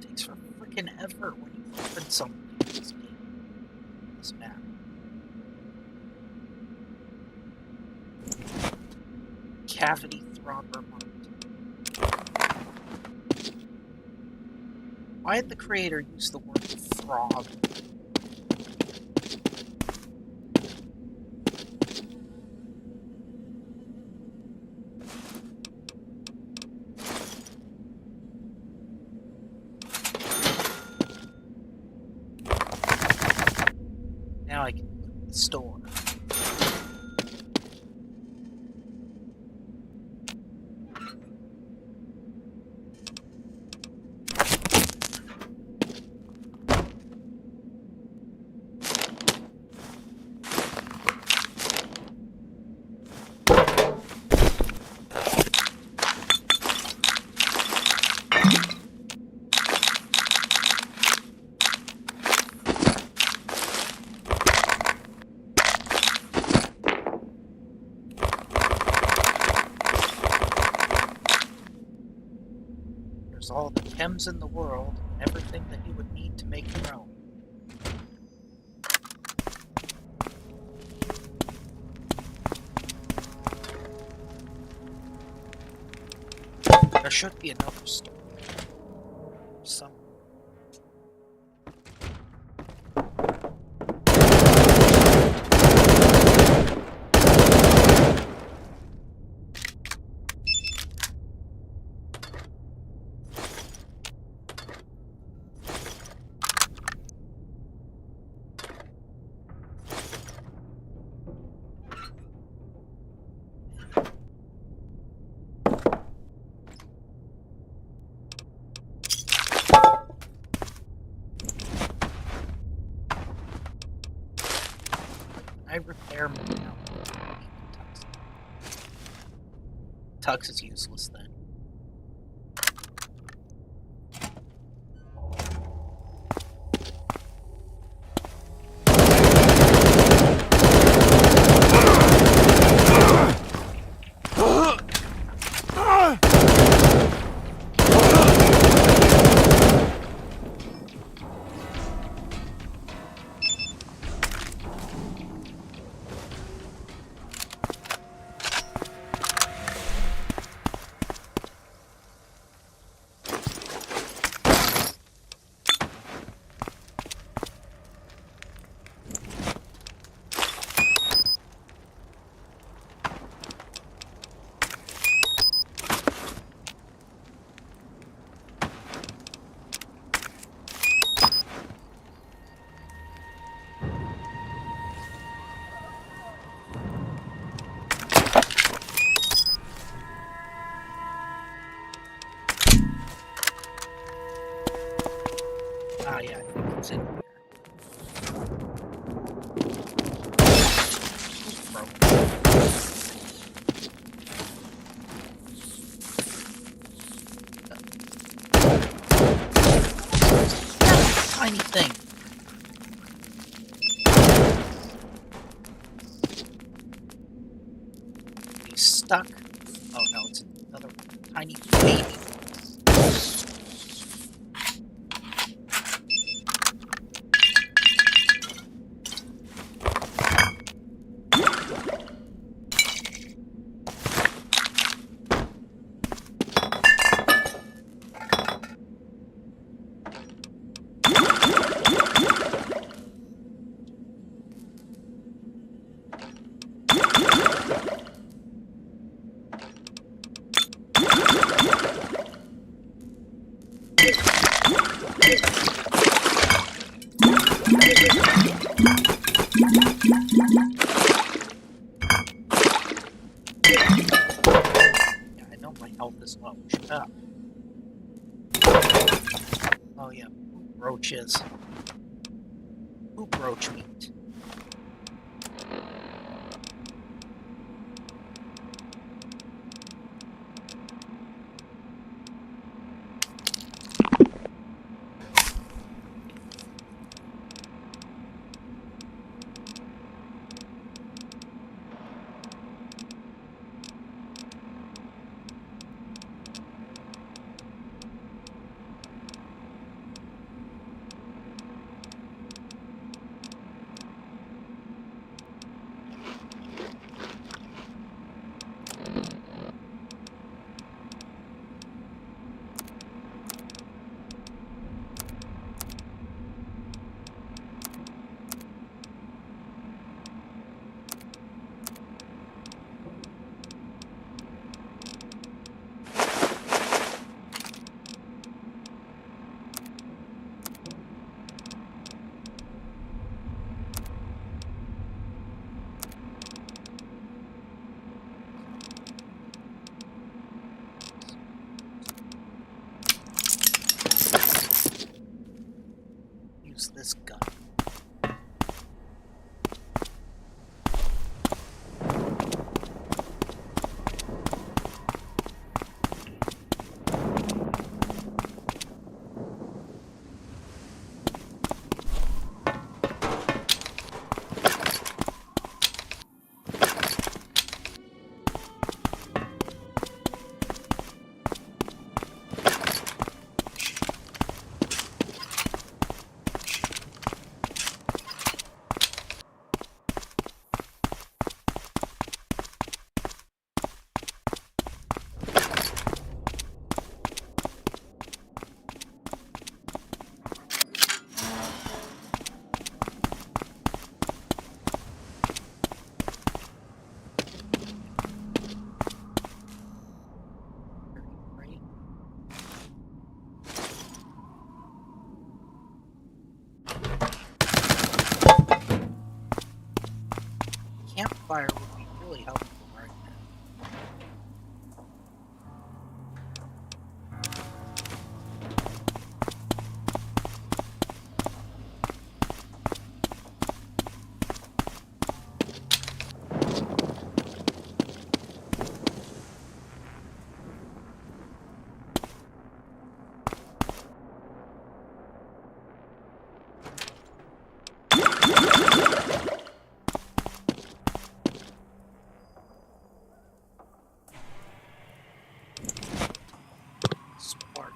Takes for freaking ever when you open something in this game. This map. Cavity Throbber Mart. Why did the creator use the word throb? now I can loot the store. There's all the chems in the world, and everything that you would need to make your own. There should be another store. Some. I repair my now. Tux is useless then. Ah, yeah, I think it's in here. Tiny thing. He's stuck. Oh no, it's another tiny baby. Yeah, I know my health is low. Shut up. Oh yeah, poop roaches. Poop roach meat. use this gun. Right? Campfire would be really helpful right now. Spark.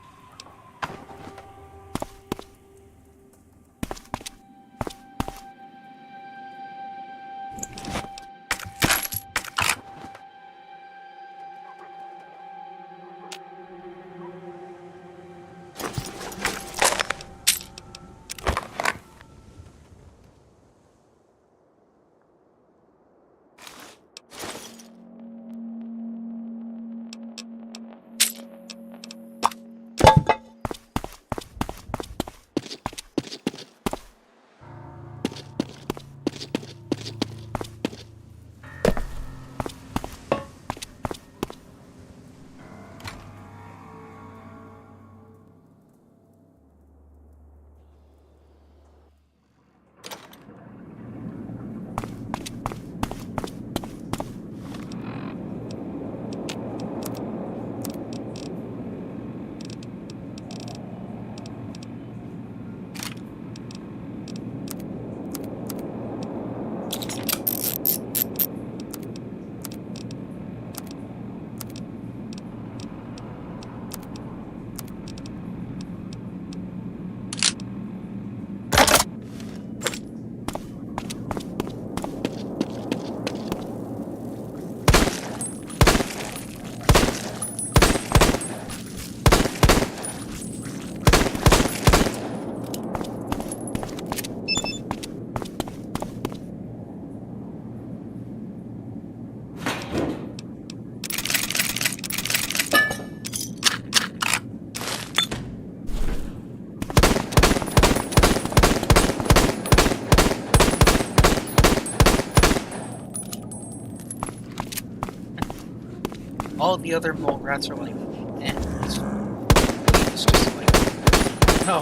All the other mole rats are like, eh, it's just like, no.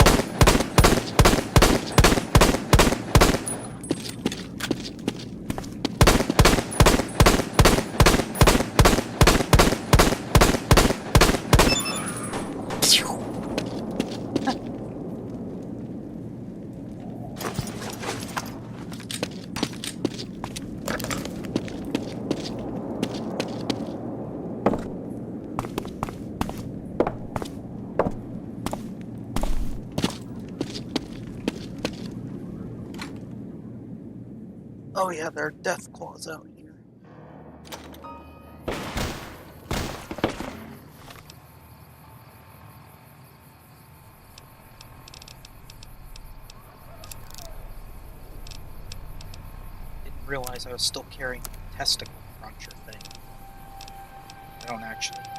Oh yeah, there are death claws out here. Didn't realize I was still carrying the testicle cruncher thing. I don't actually need it.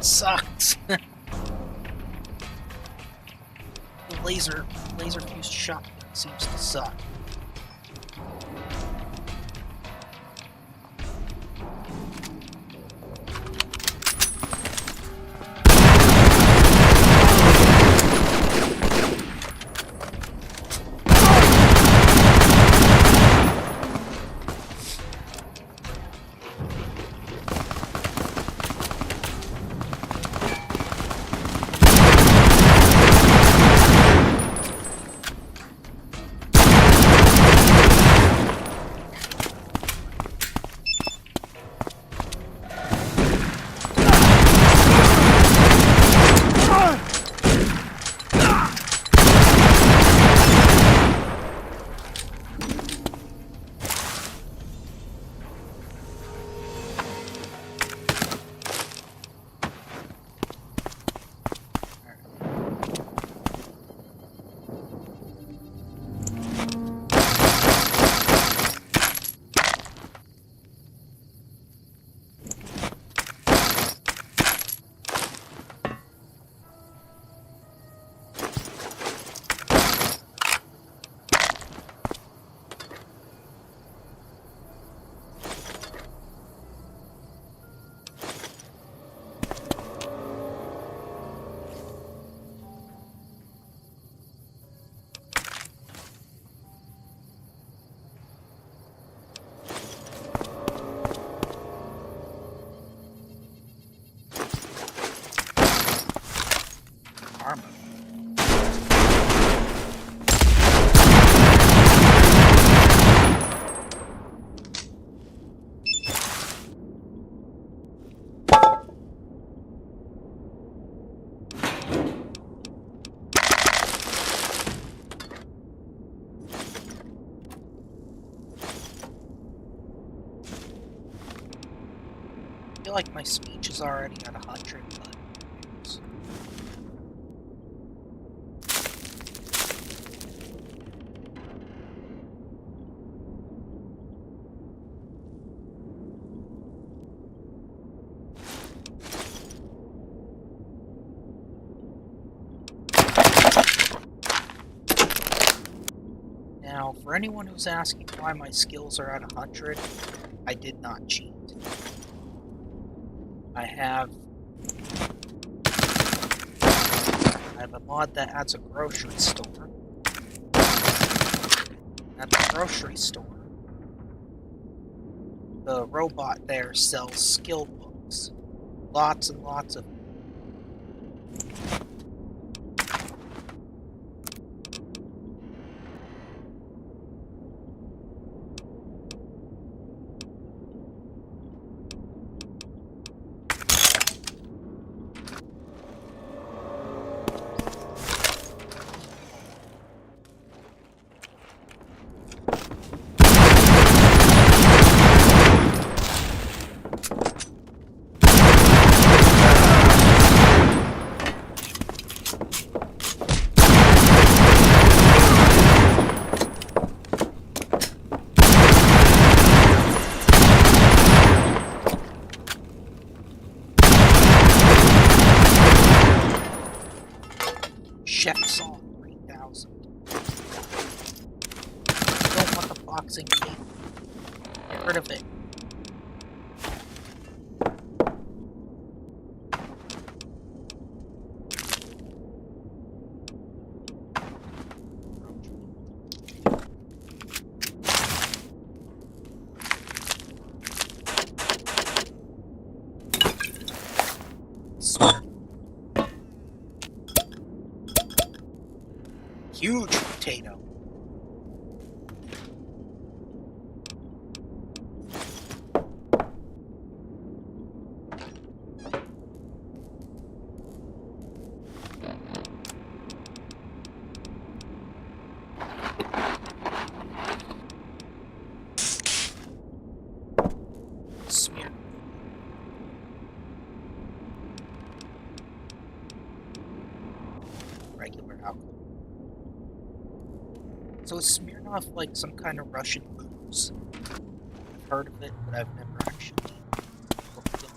sucks. The laser fused shotgun seems to suck. Armor. I feel like my speech is already at 100, but now, for anyone who's asking why my skills are at 100, I did not cheat. I have a mod that adds a grocery store. At the grocery store, the robot there sells skill books. Lots and lots of them. Chef's on 3000. Don't want the boxing tape. Get rid of it. Huge potato. Smear. Regular alcohol. So is Smirnoff like some kind of Russian booze? I've heard of it, but I've never actually looked into it.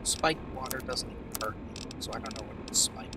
Spiked water doesn't even hurt me, so I don't know what it's spiked.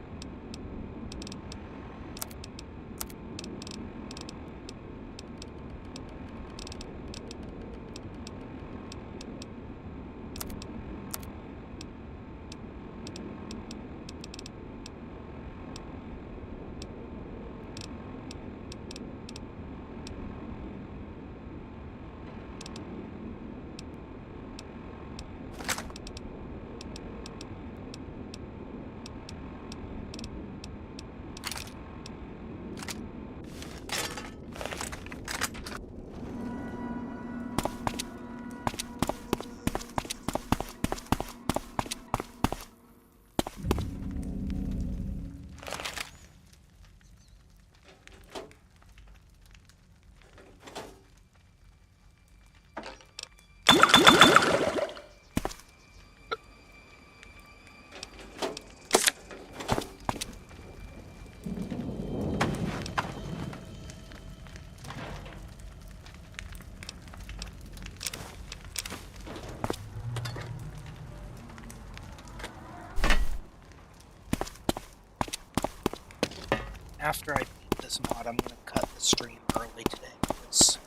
After I beat this mod, I'm going to cut the stream early today because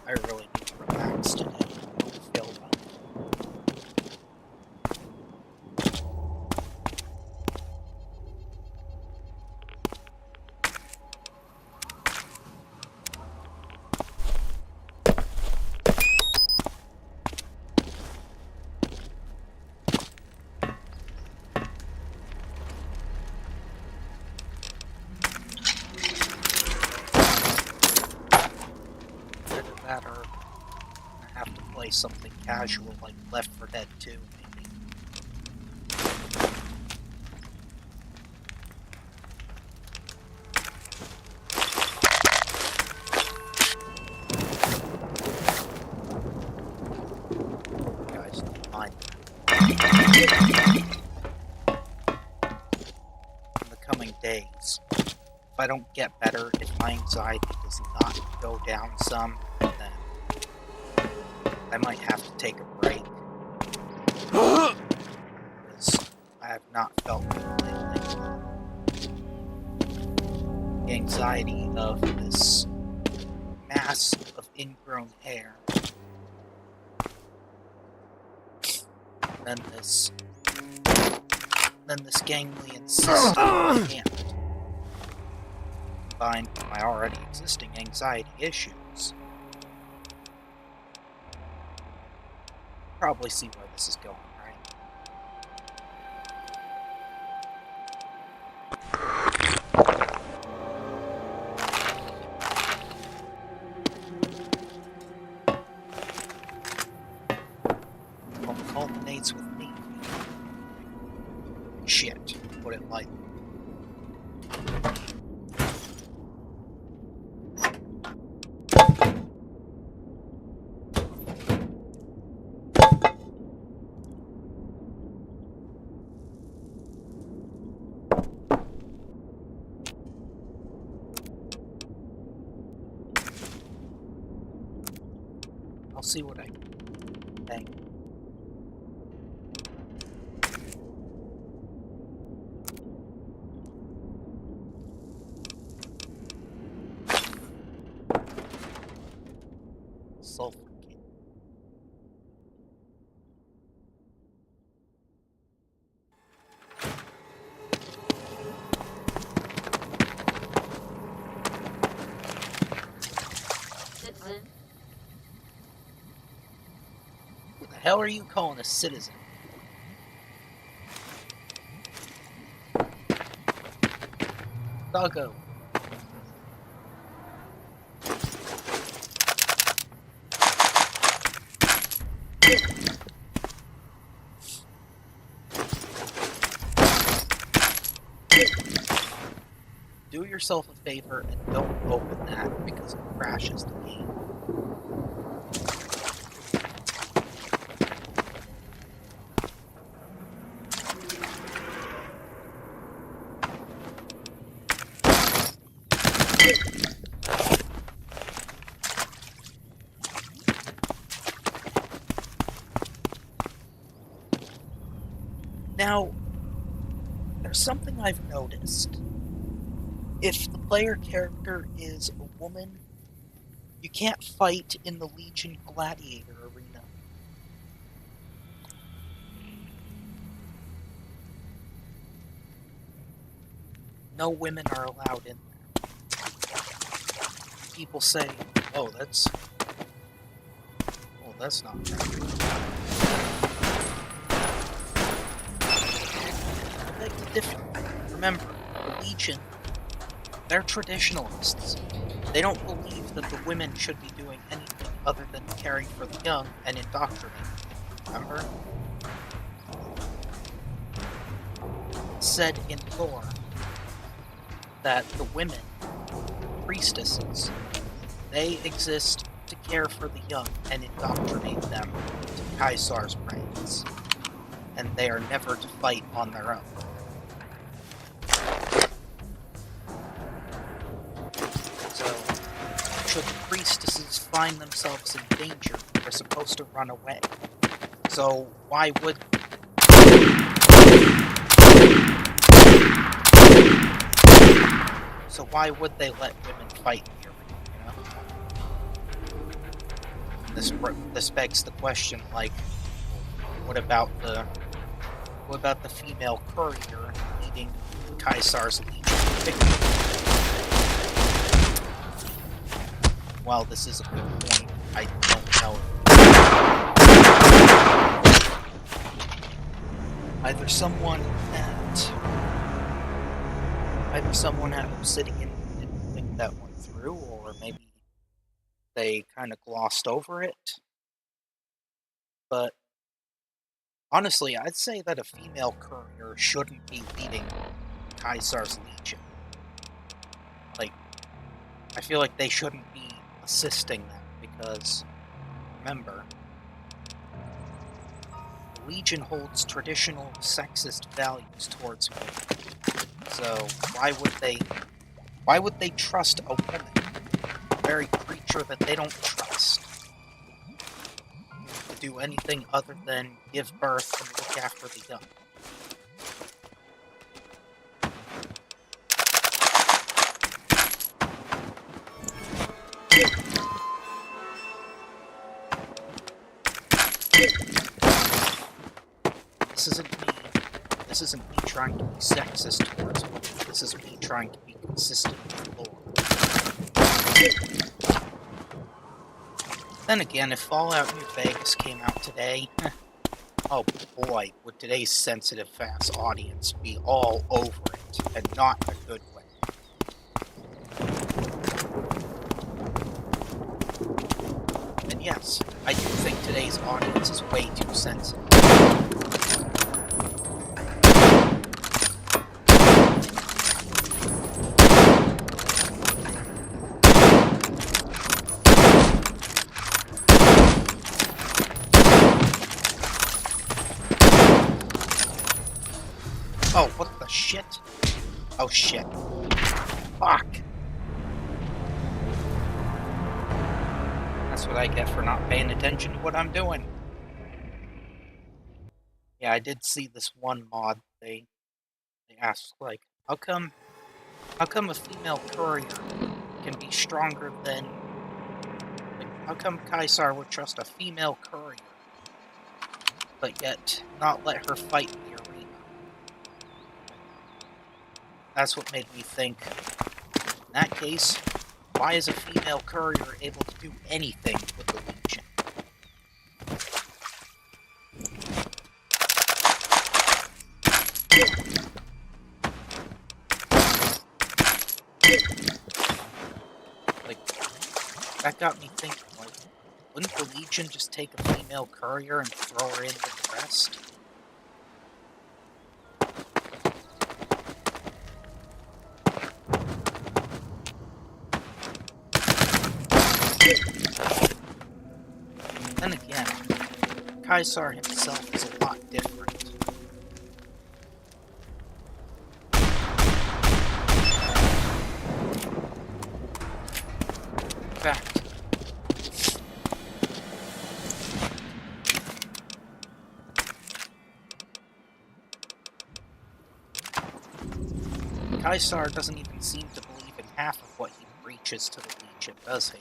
I really need to relax today. I don't feel well. Either that or I have to play something casual like Left 4 Dead 2, maybe. Guys, don't mind that. In the coming days, if I don't get better, if my anxiety does not go down some, then I might have to take a break. Because I have not felt good lately. The anxiety of this mass of ingrown hair. Then this ganglion cyst in my hand. Combined with my already existing anxiety issues. Probably see where this is going, right? All culminates with me. Shit, put it lightly. I'll see what I can do. Thank you. Sulfur kit. Citizen. Who the hell are you calling a citizen? Doggo. yourself a favor and don't open that because it crashes the game. Now, there's something I've noticed. If the player character is a woman, you can't fight in the Legion Gladiator arena. No women are allowed in there. People say, oh, that's not right. I beg to differ. Remember, the Legion, they're traditionalists. They don't believe that the women should be doing anything other than caring for the young and indoctrinating. Remember? It's said in lore that the women, priestesses, they exist to care for the young and indoctrinate them to Caesar's plans, and they are never to fight on their own. So, should the priestesses find themselves in danger, they're supposed to run away. So why would they let women fight in the arena, you know? This begs the question, like, what about the female courier leading Caesar's legion victory? While this is a good point, I don't know. Either someone at Obsidian didn't think that one through, or maybe they kind of glossed over it. But honestly, I'd say that a female courier shouldn't be leading Caesar's legion. Like, I feel like they shouldn't be assisting them, because, remember, the Legion holds traditional sexist values towards women. So why would they trust a woman, the very creature that they don't trust, to do anything other than give birth and look after the young? This isn't me trying to be sexist towards women. This is me trying to be consistent with lore. Then again, if Fallout New Vegas came out today, oh boy, would today's sensitive fast audience be all over it, and not in a good way. And yes, I do think today's audience is way too sensitive. Oh, what the shit? Oh shit. Fuck. That's what I get for not paying attention to what I'm doing. Yeah, I did see this one mod. They asked, like, how come a female courier can be stronger than... Like, how come Caesar would trust a female courier, but yet not let her fight in the arena? That's what made me think, in that case, why is a female courier able to do anything with the Legion? Like, that got me thinking, like, wouldn't the Legion just take a female courier and throw her in with the rest? Then again, Kaisar himself is a lot different. In fact, Kaisar doesn't even seem to believe in half of what he preaches to the Legion, does he?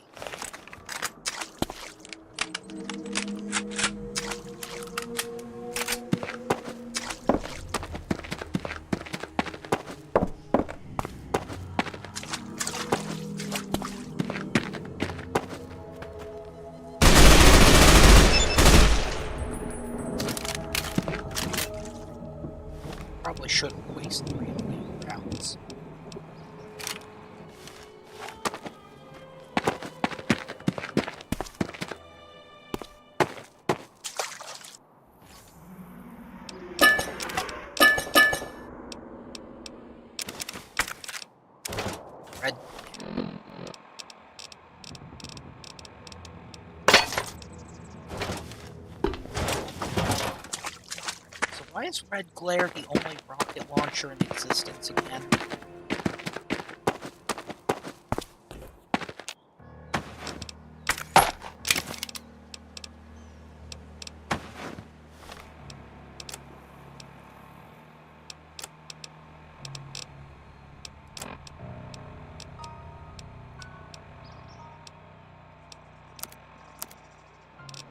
Probably shouldn't waste 3 remaining rounds. Red. So why is Red Glare the only rocket launcher in existence again?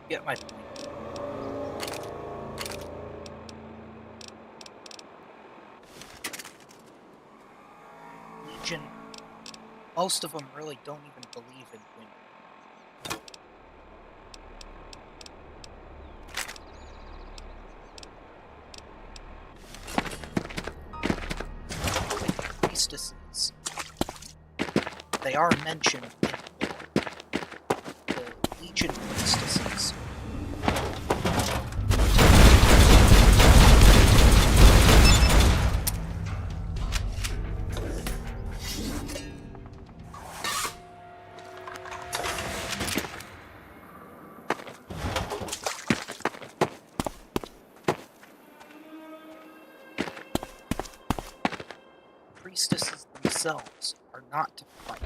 Get my point. Legion, most of them really don't even believe in winning. Priestesses, they are mentioned in lore. The Legion priestesses. Priestesses themselves are not to fight.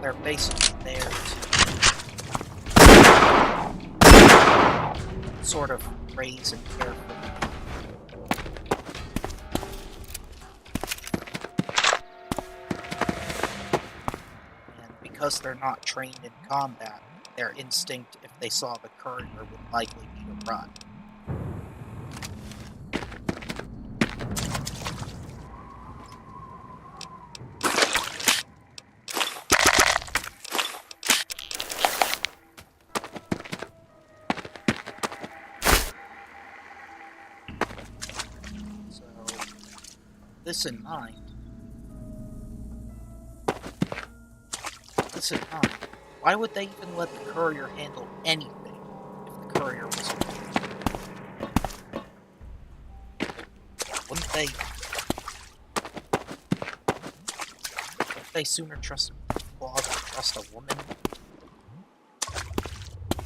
They're basically there to sort of raise and care for them. And because they're not trained in combat, their instinct, if they saw the courier, would likely be to run. So, this in mind, why would they even let the courier handle anything if the courier was wouldn't they sooner trust a claw than trust a woman?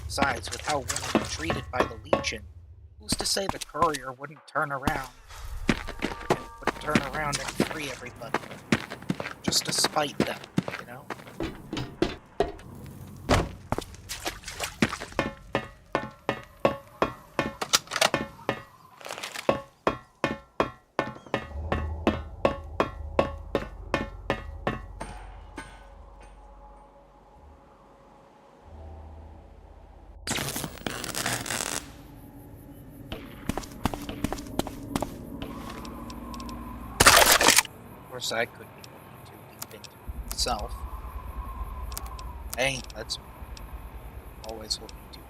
Besides, with how women are treated by the Legion, who's to say the courier wouldn't turn around and free everybody just to spite them, you know? Of course, I could be looking too deep into it myself. Hey, that's always looking too deep.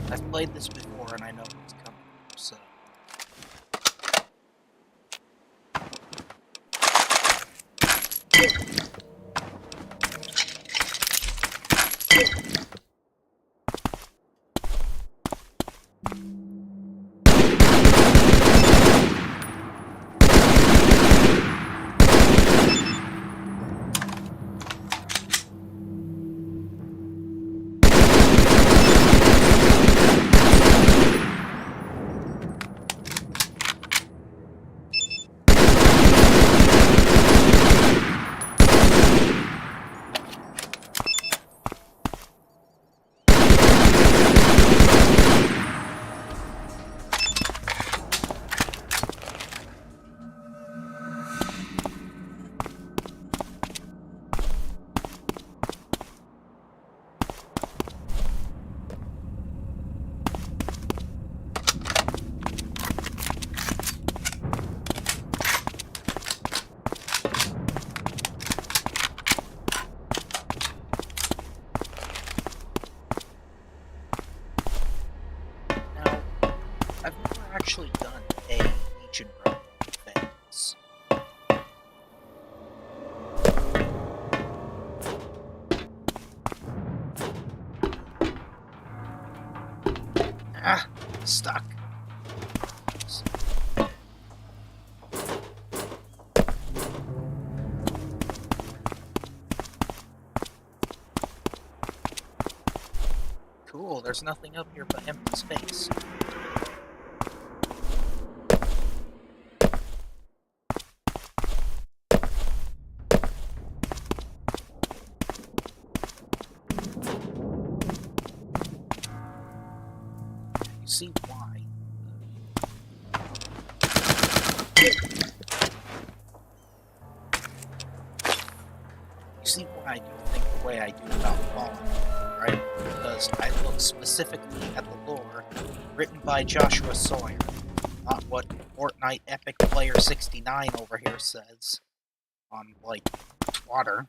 I've played this before and I know what's coming, so... Now, I've never actually done a Legion run with Vandals. Ah, stuck. Cool, there's nothing up here but empty space. You see why. You see why I do think the way I do about Fallen, right? Because I look specifically at the lore written by Joshua Sawyer, not what Fortnite Epic Player 69 over here says on, like, Twitter.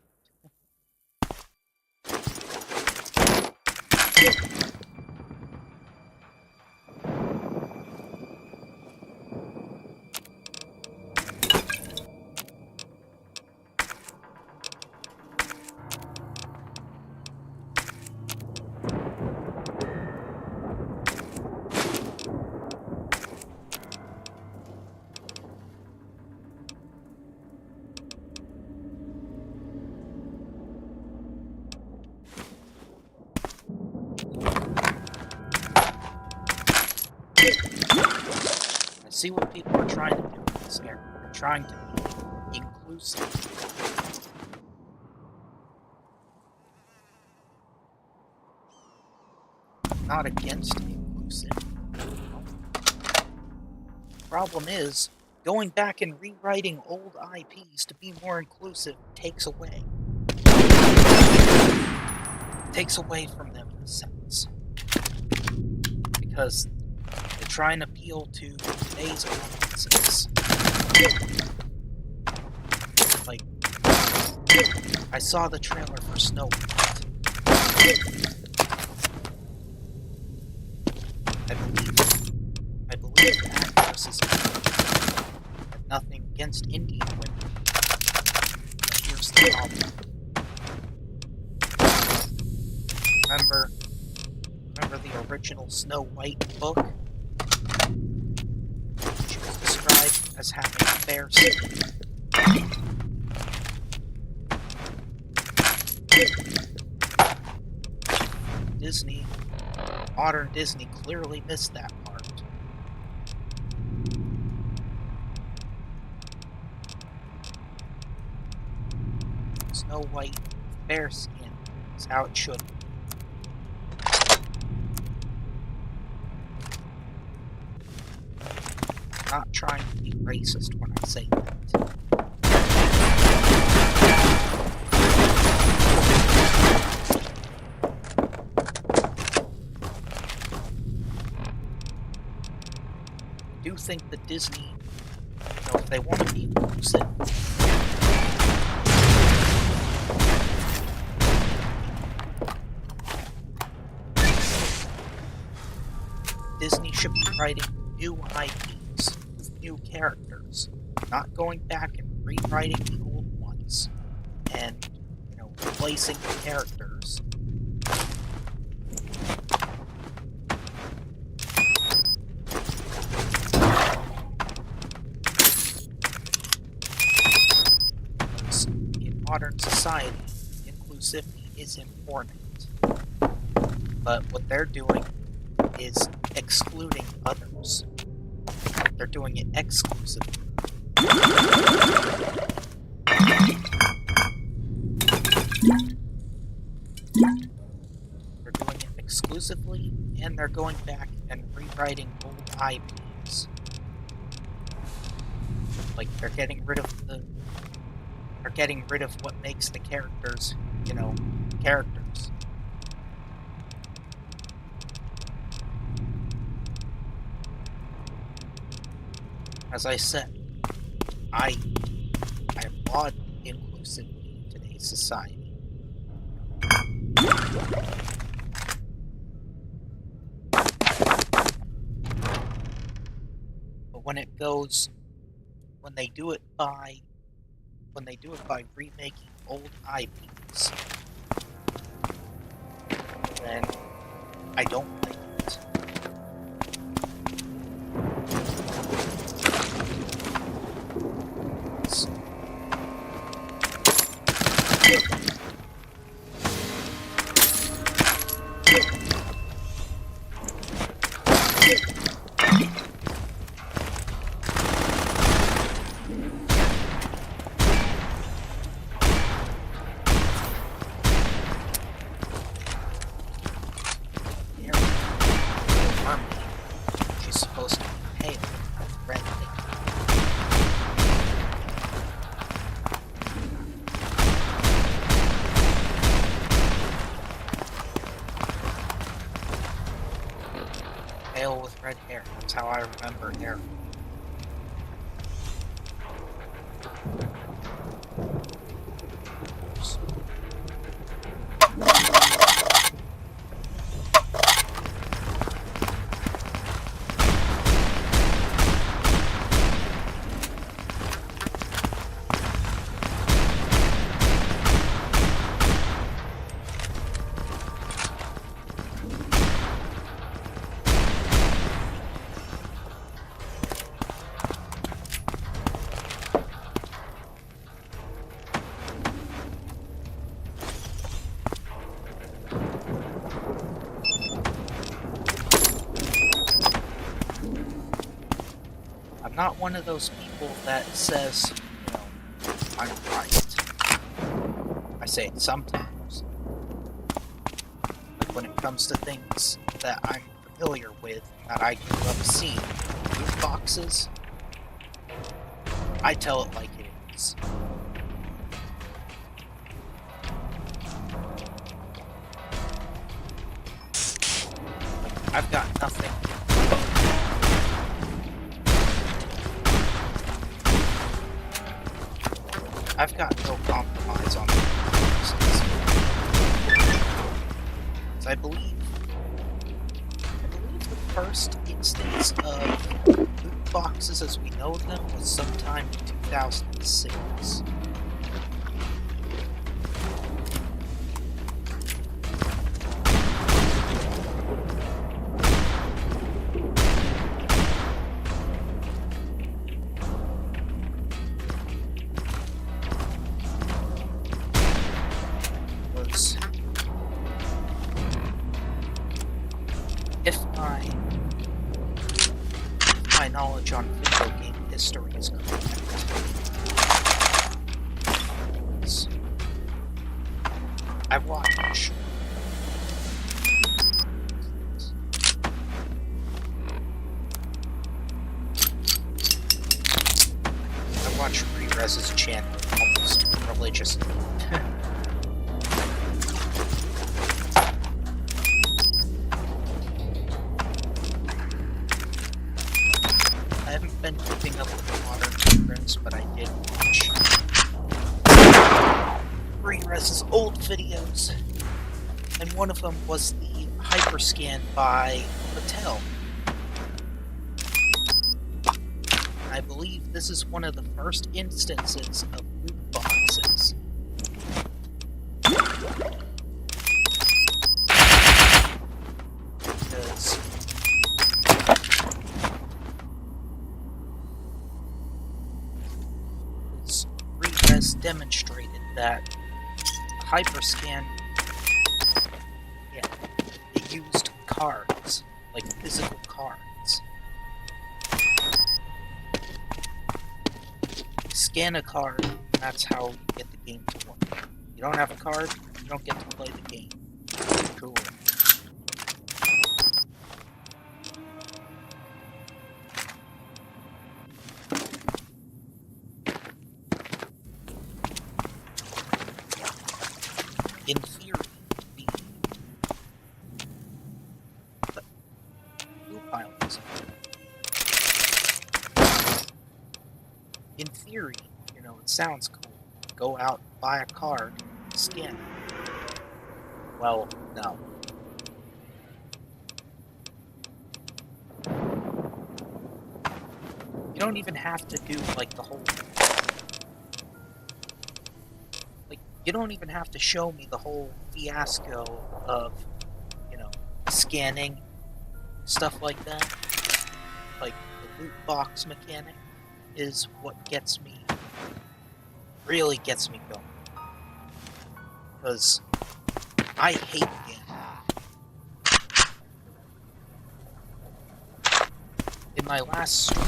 I see what people are trying to do in this area. They're trying to be inclusive. Not against inclusive. Problem is, going back and rewriting old IPs to be more inclusive takes away. Takes away from them in a sense. Because they try and appeal to today's audiences. Like, I saw the trailer for Snow White. I believe the actress is Indian. I have nothing against Indian women. But here's the problem. Remember the original Snow White book? She was described as having fair skin. Disney, modern Disney, clearly missed that part. Snow White, fair skin, is how it should be. not trying to be racist when I say that. I do think that Disney, if they want to be inclusive, Disney should be writing new IPs with new characters, not going back and rewriting the old ones and, replacing the characters. Because in modern society, inclusivity is important. But what they're doing is excluding others. They're doing it exclusively. They're doing it exclusively, and they're going back and rewriting old IPs. Like, they're getting rid of what makes the characters, characters. As I said, I applaud inclusivity in today's society. But when they do it by remaking old IPs, then I don't like it. She's supposed to be pale with red hair. Pale with red hair. That's how I remember hair. I'm not one of those people that says, I'm right. I say it sometimes. Like when it comes to things that I'm familiar with, that I grew up seeing, loot boxes, I tell it like it is. I've got nothing. I've got no compromise on the boxes. I believe the first instance of loot boxes as we know them was sometime in 2006. If my knowledge on video game history is correct, I watch watch Rez's channel almost religiously. I haven't been keeping up with modern programs, but I did watch Rez's old videos, and one of them was the hyperscan by Patel. I believe this is one of the first instances of loot boxes. Because Rez demonstrated that hyperscan, it used cards, like physical cards. Scan a card, and that's how you get the game to work. You don't have a card, you don't get to play the game. Cool. In theory, the blue pile is in theory, you know, it sounds cool. Go out, buy a card, scan it. Well, no. You don't even have to do, like, the whole... Like, you don't even have to show me the whole fiasco of, you know, scanning, stuff like that. Like, the loot box mechanic is what gets me... really gets me going. Because I hate gambling. In my last stream,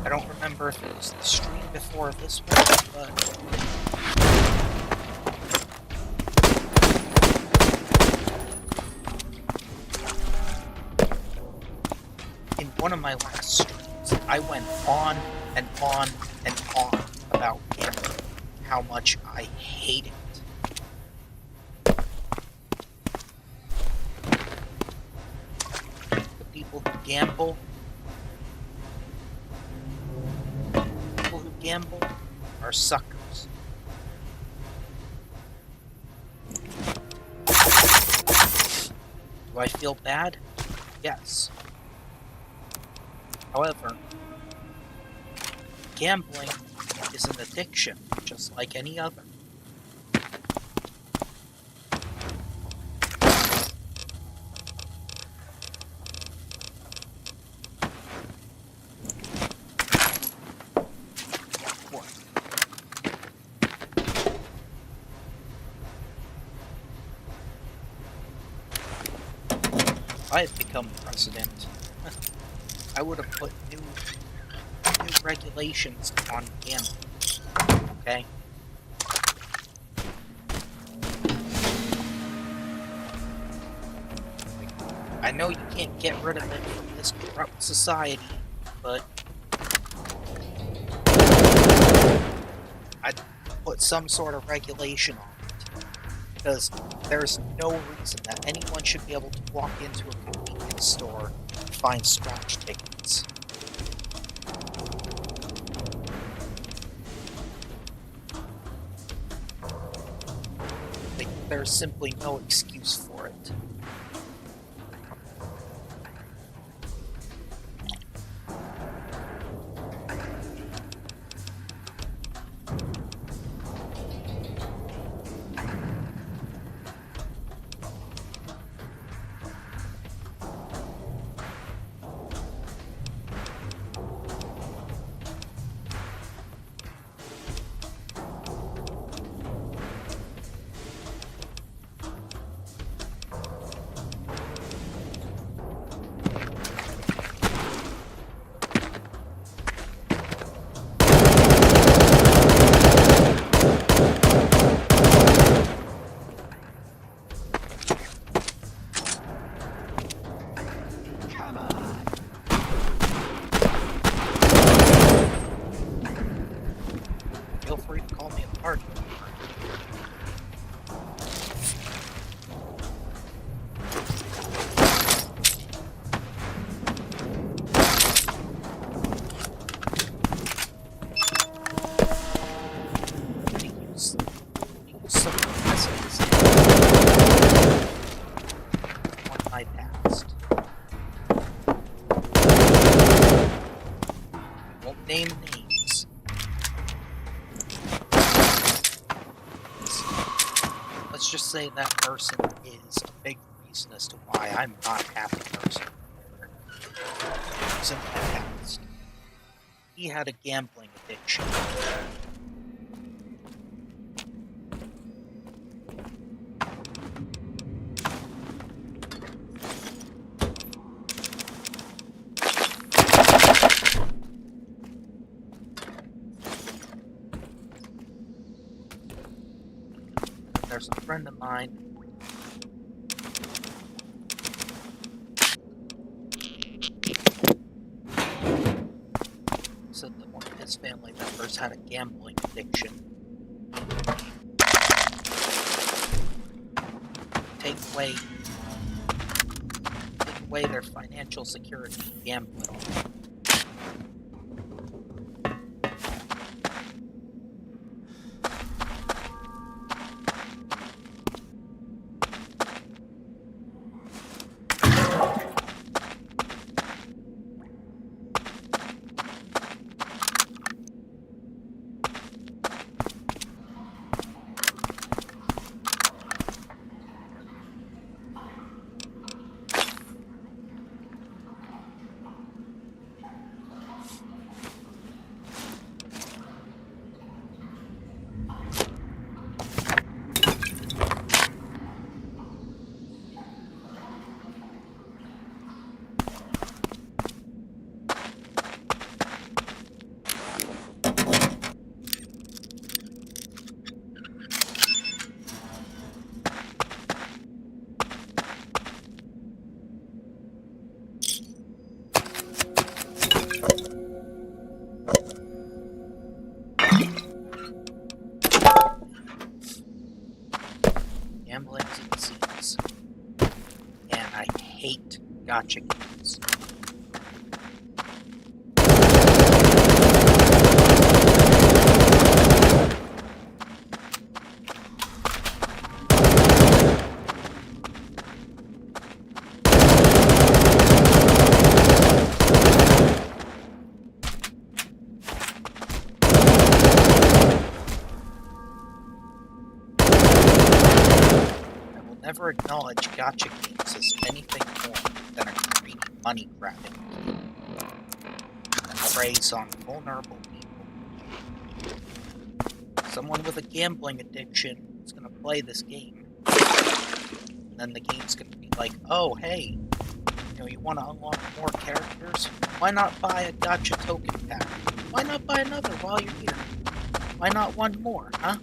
I don't remember if it was the stream before this one, but in one of my last streams, I went on and on and on about gambling, how much I hate it. The people who gamble are suckers. Do I feel bad? Yes. However, gambling is an addiction, just like any other. What? If I had become president, I would have put new regulations on gambling. Okay? I know you can't get rid of it from this corrupt society, but I'd put some sort of regulation on it. Because there's no reason that anyone should be able to walk into a convenience store and find scratch tickets. Like, there's simply no excuse for it. name names. Let's just say that person is a big reason as to why I'm not a happy person. He's in my past. He had a gambling addiction. There's a friend of mine said that one of his family members had a gambling addiction. Take away their financial security gambling. Gambling's a disease, and I hate gotcha games. Never acknowledge gotcha games as anything more than a greedy money grabbing that preys on vulnerable people. Someone with a gambling addiction is going to play this game, and then the game's going to be like, oh, hey, you want to unlock more characters? Why not buy a gotcha token pack? Why not buy another while you're here? Why not one more, huh?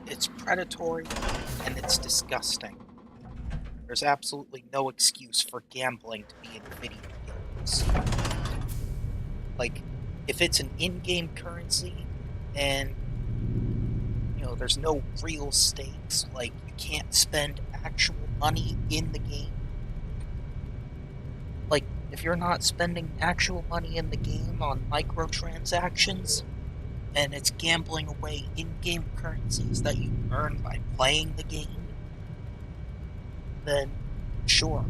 It's predatory, and it's disgusting. There's absolutely no excuse for gambling to be in video games. Like, if it's an in-game currency, and, there's no real stakes, like, you can't spend actual money in the game. Like, if you're not spending actual money in the game on microtransactions, and it's gambling away in-game currencies that you earn by playing the game, then sure,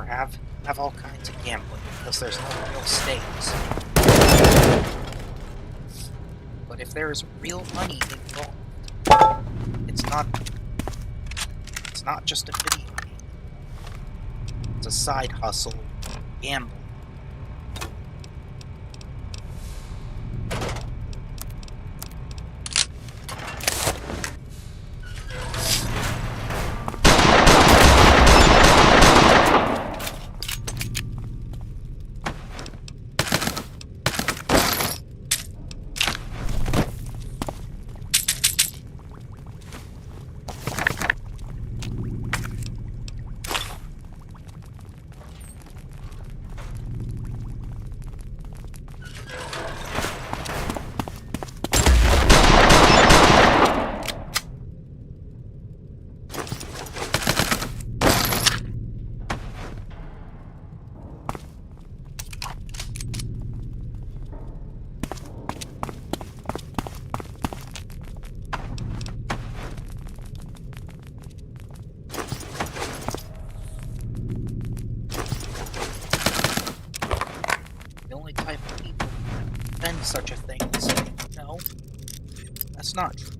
have all kinds of gambling, because there's no real stakes. But if there is real money involved, it's not just a video game. It's a side hustle, gambling. such a thing and say, no, that's not true.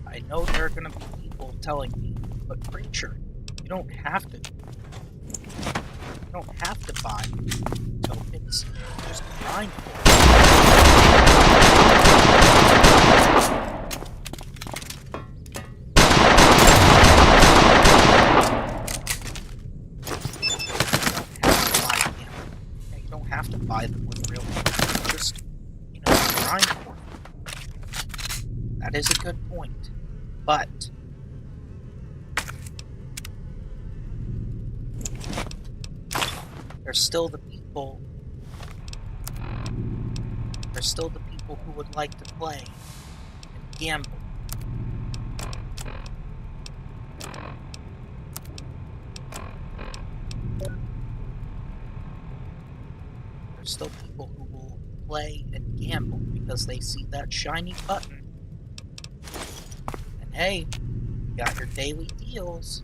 I know there are going to be people telling me, but Preacher, you don't have to buy tokens, just grind for it. You don't have to buy them with real money, just, grind for it. That is a good point, but there's still the people who would like to play and gamble. There's still people who will play and gamble because they see that shiny button. And hey, you got your daily deals.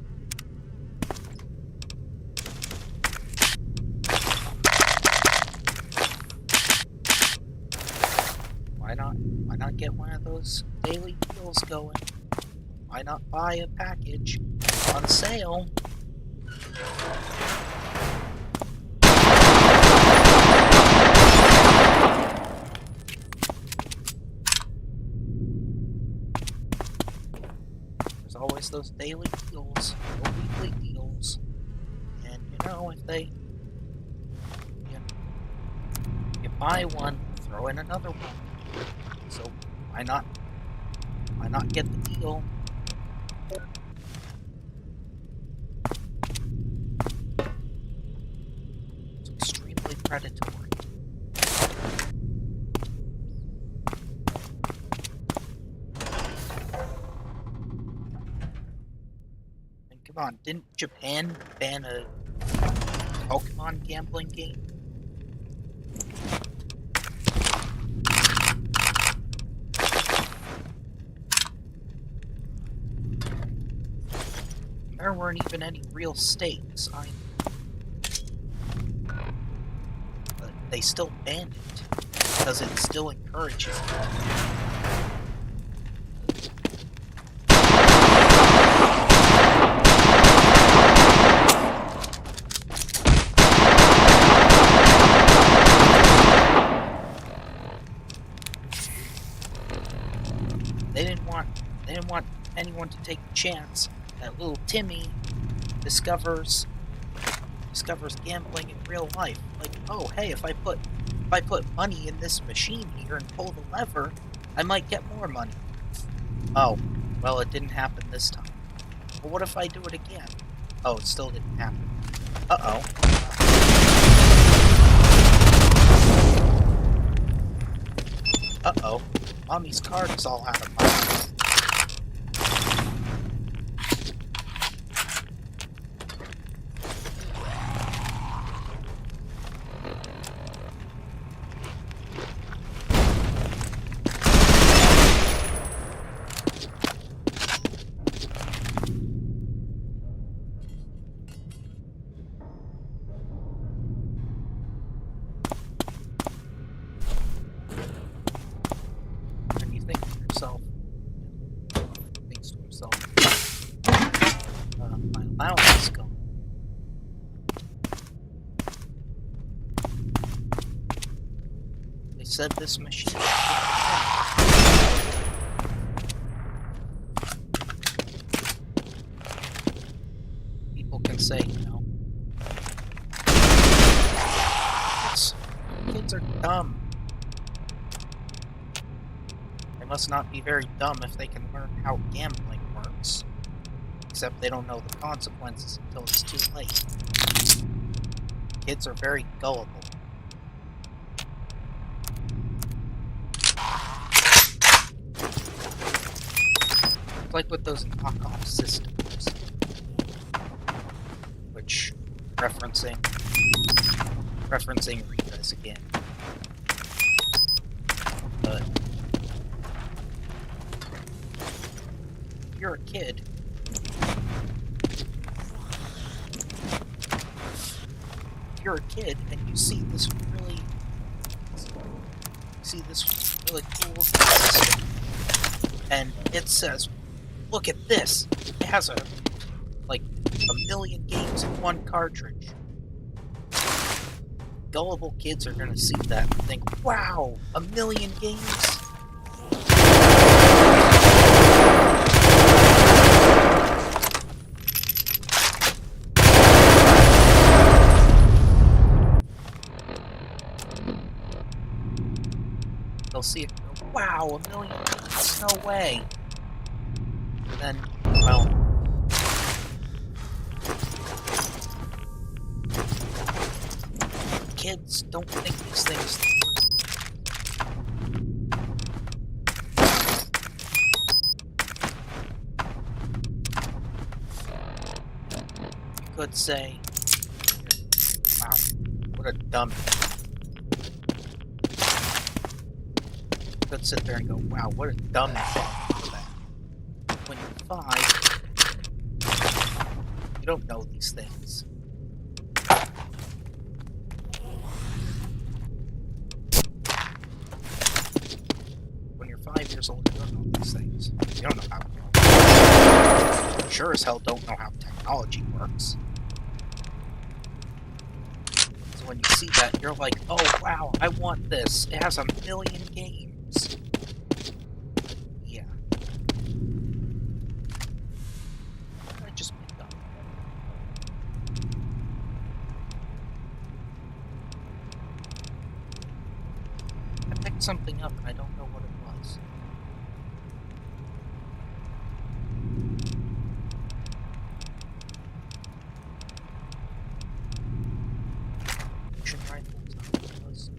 Why not get one of those daily deals going? Why not buy a package on sale? There's always those daily deals, or weekly deals, and if you buy one, throw in another one. So why not get the deal? It's extremely predatory. And come on, didn't Japan ban a Pokemon gambling game? There weren't even any real stakes. But they still banned it because it still encourages it. They didn't want anyone to take the chance that little Timmy discovers gambling in real life. Like, oh hey, if I put money in this machine here and pull the lever, I might get more money. Oh, well, it didn't happen this time. But what if I do it again? Oh, it still didn't happen. Uh-oh. Uh-oh. Mommy's card is all out of money. Thinks to himself, my allowance is gone. They said this machine. People can say, kids are dumb. They must not be very dumb if they can learn how gambling works. Except they don't know the consequences until it's too late. Kids are very gullible. It's like with those knockoff systems. Which, referencing Ritas again. you're a kid, and you see this really cool system, and it says, "Look at this! It has a million games in one cartridge." Gullible kids are gonna see that and think, "Wow, a million games!" They'll see it and go, "Wow, a million games! No way!" And then, well, kids don't think these things through. You could say, "Wow, what a dummy." You could sit there and go, "Wow, what a dummy for that." When you're 5, you don't know these things. When you're 5 years old, you don't know these things. You don't know how to do it. You sure as hell don't know how technology works. So when you see that, you're like, "Oh wow, I want this. It has a million games." Yeah. I just picked up. I picked something up and I don't know what it was. Action rifles, I don't know what it was.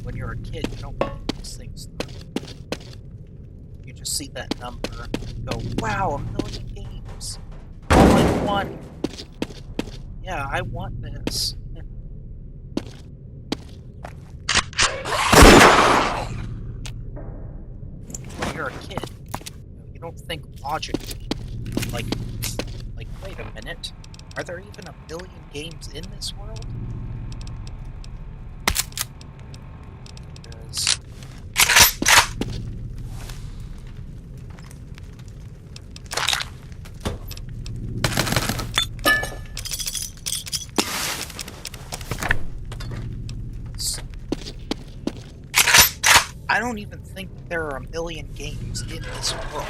When you're a kid, you don't think these things through. You just see that number and go, "Wow, a million games! All in one! Yeah, I want this." When you're a kid, you don't think logically. Like, wait a minute. Are there even a million games in this world? Because I don't even think there are a million games in this world.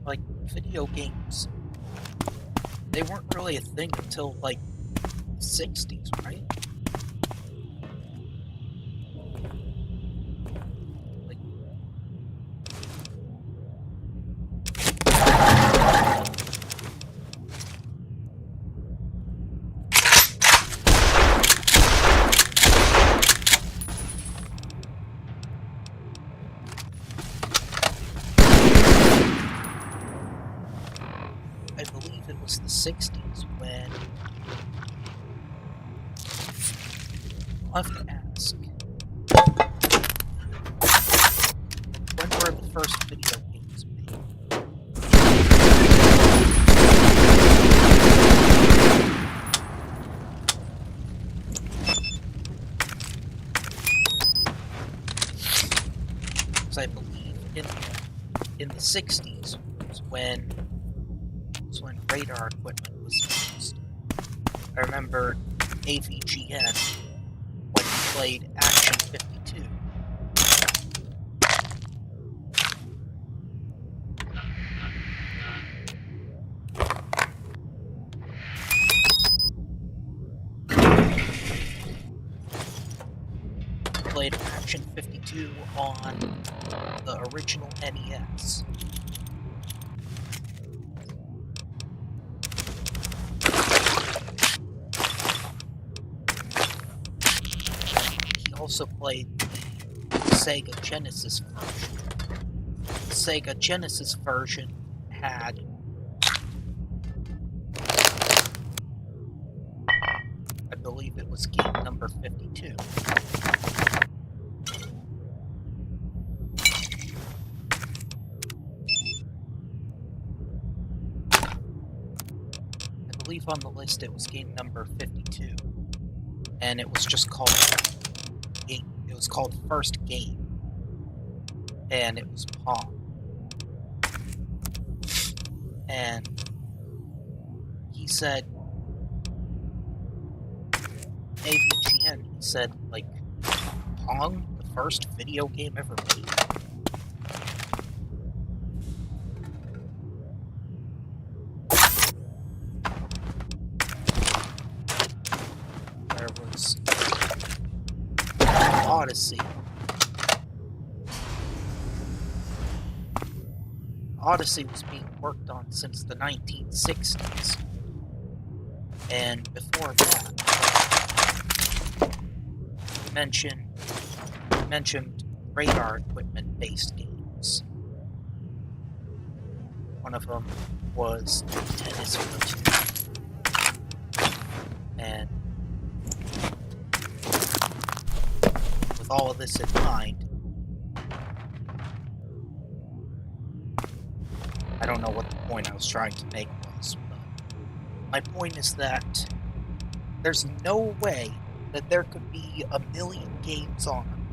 Like, video games, they weren't really a thing until, like, the 60s, right? Like, I believe it was the 60s when... I'll have to ask. When were the first video games made? Because I believe in the 60s was when radar equipment was used. I remember AVGN when he played Action 52. Played Action 52 on the original NES. also played the Sega Genesis version. The Sega Genesis version had I believe it was game number 52. I believe on the list it was game number 52. And it was just called game. It was called First Game. And it was Pong. And he said AVGN, he said, like, Pong, the first video game ever made. There was Odyssey. Odyssey was being worked on since the 1960s. And before that, you mentioned radar equipment-based games. One of them was Tennis for Two. And with all of this in mind, I don't know what the point I was trying to make was, but my point is that there's no way that there could be a million games on them.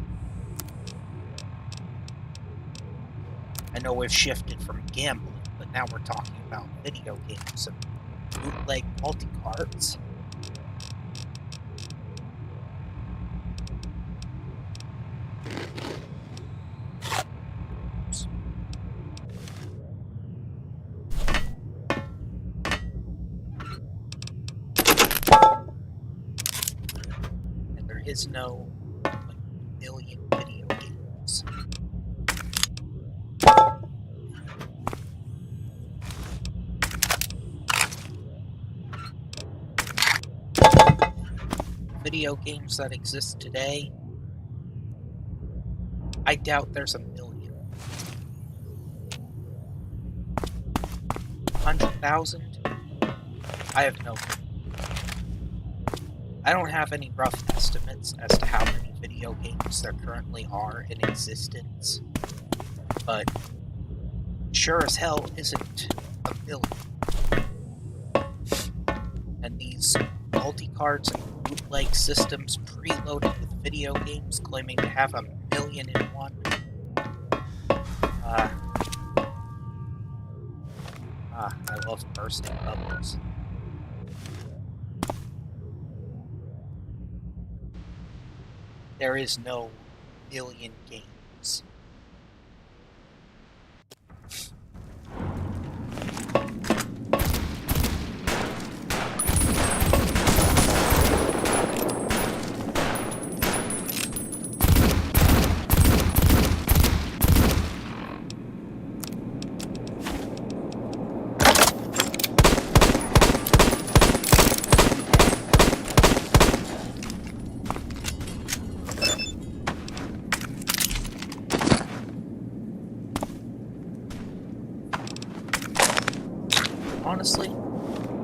I know we've shifted from gambling, but now we're talking about video games and bootleg multi-carts. And there is no million video games. Video games that exist today, I doubt there's a million. 100,000? I have no clue. I don't have any rough estimates as to how many video games there currently are in existence, but sure as hell isn't a million. And these multi-carts and bootleg systems preloaded with video games claiming to have a million in one. I love bursting bubbles. There is no million games. Honestly,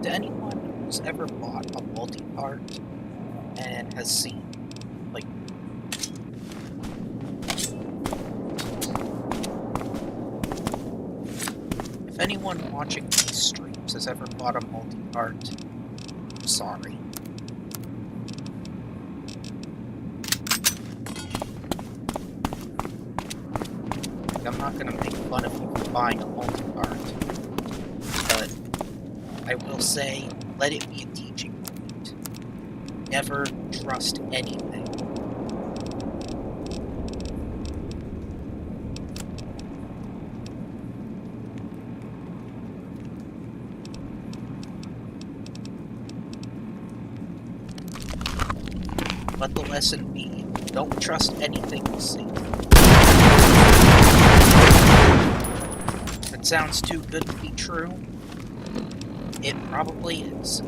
to anyone who's ever bought a multi-part and has seen, like, if anyone watching these streams has ever bought a multi-part, I'm sorry. Like, I'm not gonna make fun of you for buying a multi-part, but I will say, let it be a teaching moment. Never trust anything. Let the lesson be, don't trust anything you see. If it sounds too good to be true, it probably is.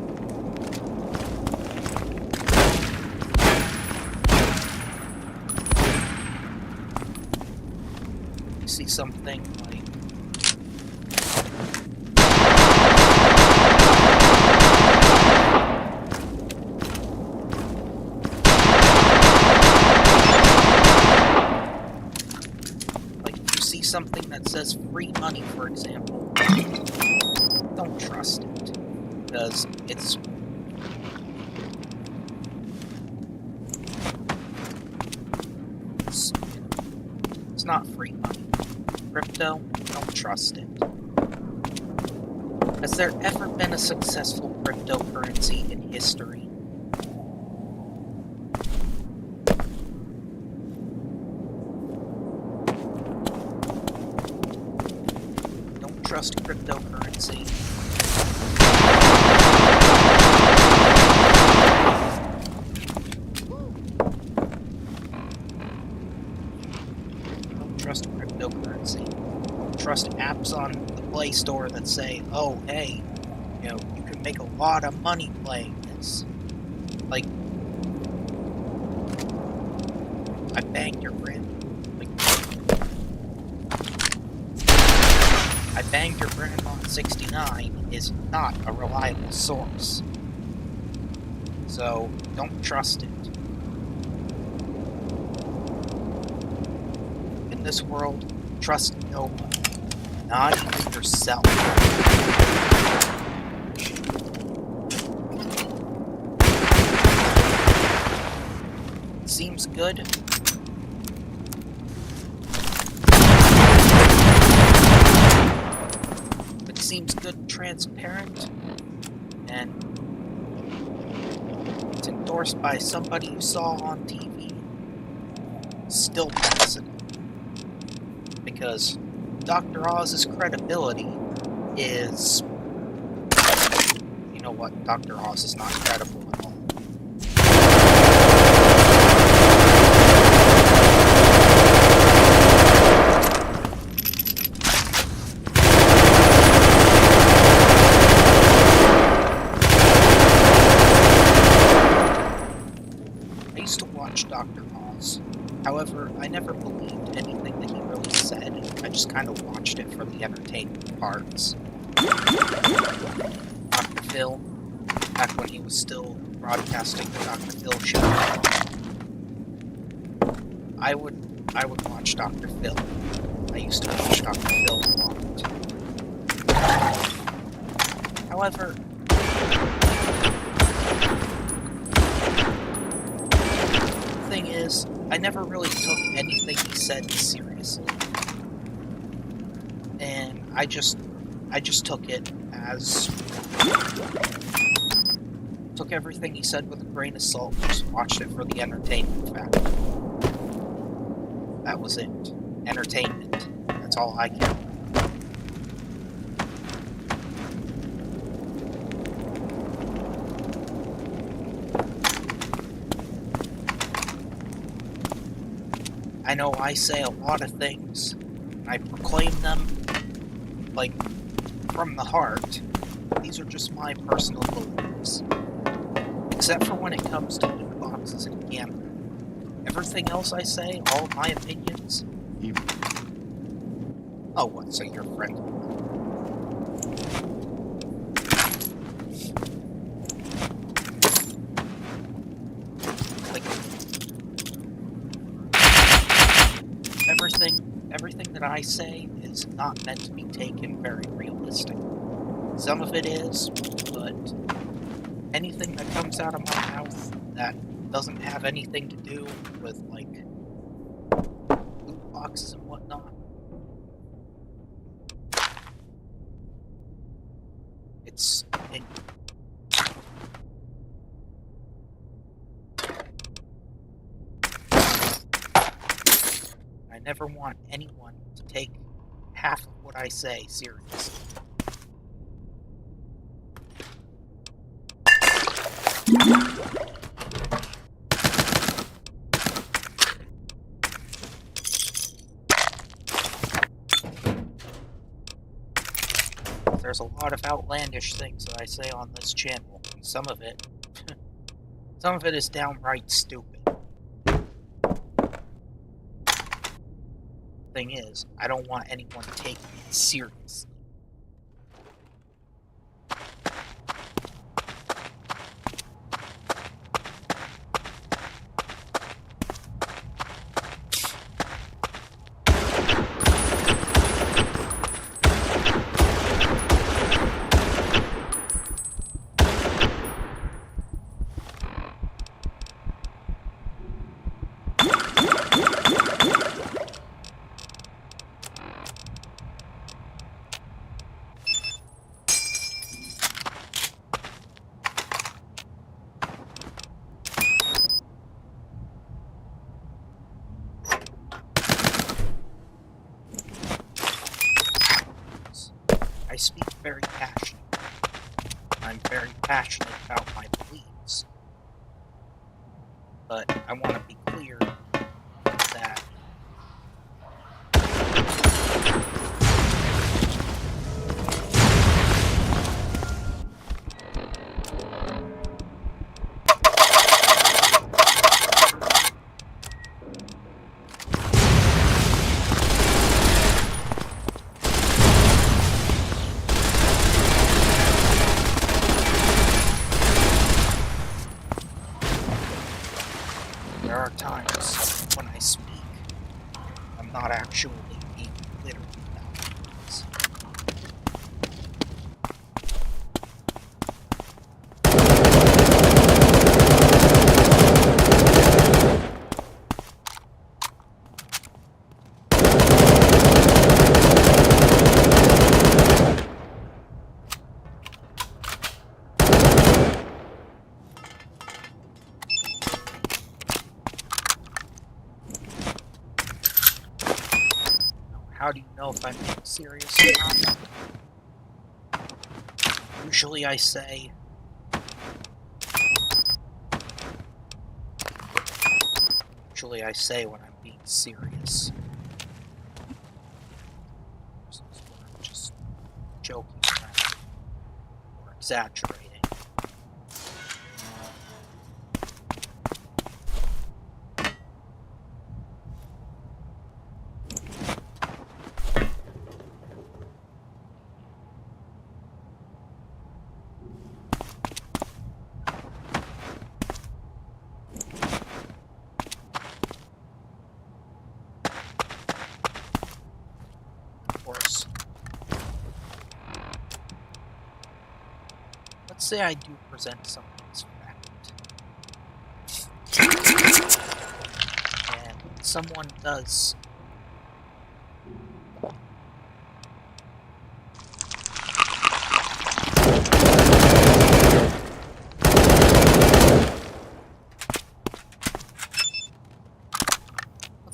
see something like if you see something that says free money, for example, don't trust it, because it's not free money. Crypto, don't trust it. Has there ever been a successful cryptocurrency in history? Don't trust cryptocurrency. Trust cryptocurrency. Don't trust apps on the Play Store that say, "Oh, hey, you can make a lot of money playing this." Like, I banged your grandma. I banged your grandma at 69 is not a reliable source. So don't trust it. In this world, trust no one, not even yourself. Seems good. If it seems good and transparent, and it's endorsed by somebody you saw on TV, still pass it. Because Dr. Oz's credibility is... You know what? Dr. Oz is not credible at all. I used to watch Dr. Oz. However, I never believed anything that he really said. I just kind of watched it for the entertainment parts. Dr. Phil, back when he was still broadcasting the Dr. Phil show, I would watch Dr. Phil. I used to watch Dr. Phil a lot. However, the thing is, I never really took anything he said seriously. And I just took it as... took everything he said with a grain of salt, just watched it for the entertainment factor. That was it. Entertainment. That's all I cared about. I know I say a lot of things, and I proclaim them, like, from the heart. These are just my personal beliefs. Except for when it comes to loot boxes and gambling. Everything else I say, all my opinions... Oh, what, so you're a friend? Like... Everything that I say is not meant to be taken very realistic. Some of it is, but anything that comes out of my mouth that doesn't have anything to do with, like, loot boxes and whatnot, it's... I never want anyone to take half of what I say seriously. There's a lot of outlandish things that I say on this channel, and some of it is downright stupid. thing is, I don't want anyone taking it seriously. I speak very passionately. I'm very passionate about my beliefs. But I want to be clear that there are times when I speak, I'm not actually being literal about things. How do you know if I'm being serious or not? Usually I say, when I'm being serious. When I'm just joking around or exaggerating. Of course, let's say I do present something as fact, and someone does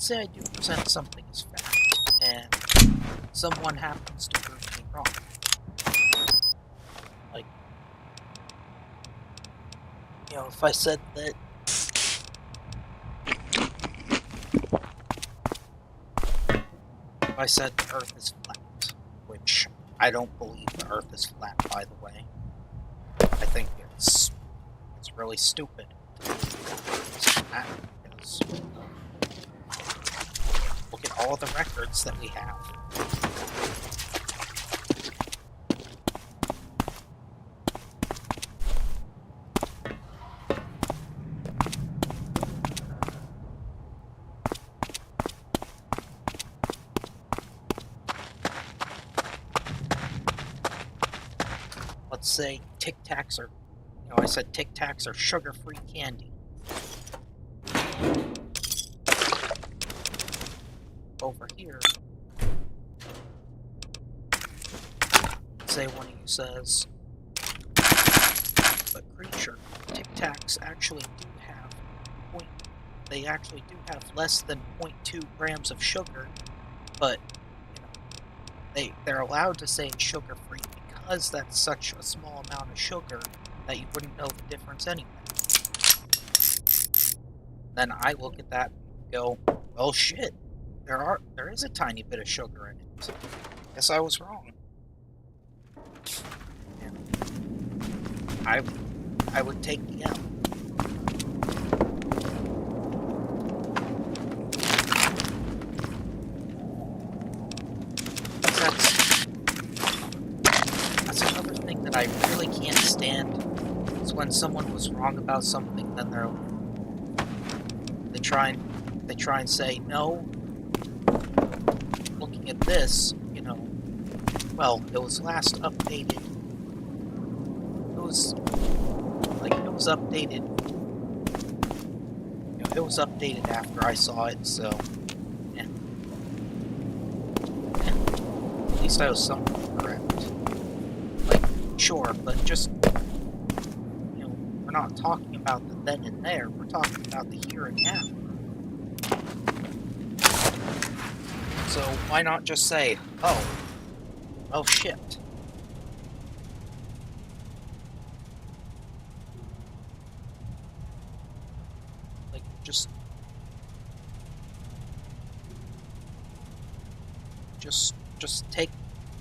say I do present something as fact, and someone happens to prove me wrong. Like, if I said that the Earth is flat, which I don't believe the Earth is flat, by the way. I think it's really stupid to that, because look at all the records that we have. Let's say Tic Tacs are, I said Tic Tacs are sugar-free candy. Over here, say one of you says, but creature, Tic Tacs actually do have less than 0.2 grams of sugar, but they're allowed to say it's sugar-free because that's such a small amount of sugar that you wouldn't know the difference anyway. Then I look at that and go, well, shit, there is a tiny bit of sugar in it. Guess I was wrong. And I would take the L. when someone was wrong about something, then they try and say, no, looking at this, well, it was last updated. It was updated. It was updated after I saw it, so yeah. At least I was somewhat correct. Sure, but just we're not talking about the then and there. We're talking about the here and now. So why not just say, oh shit.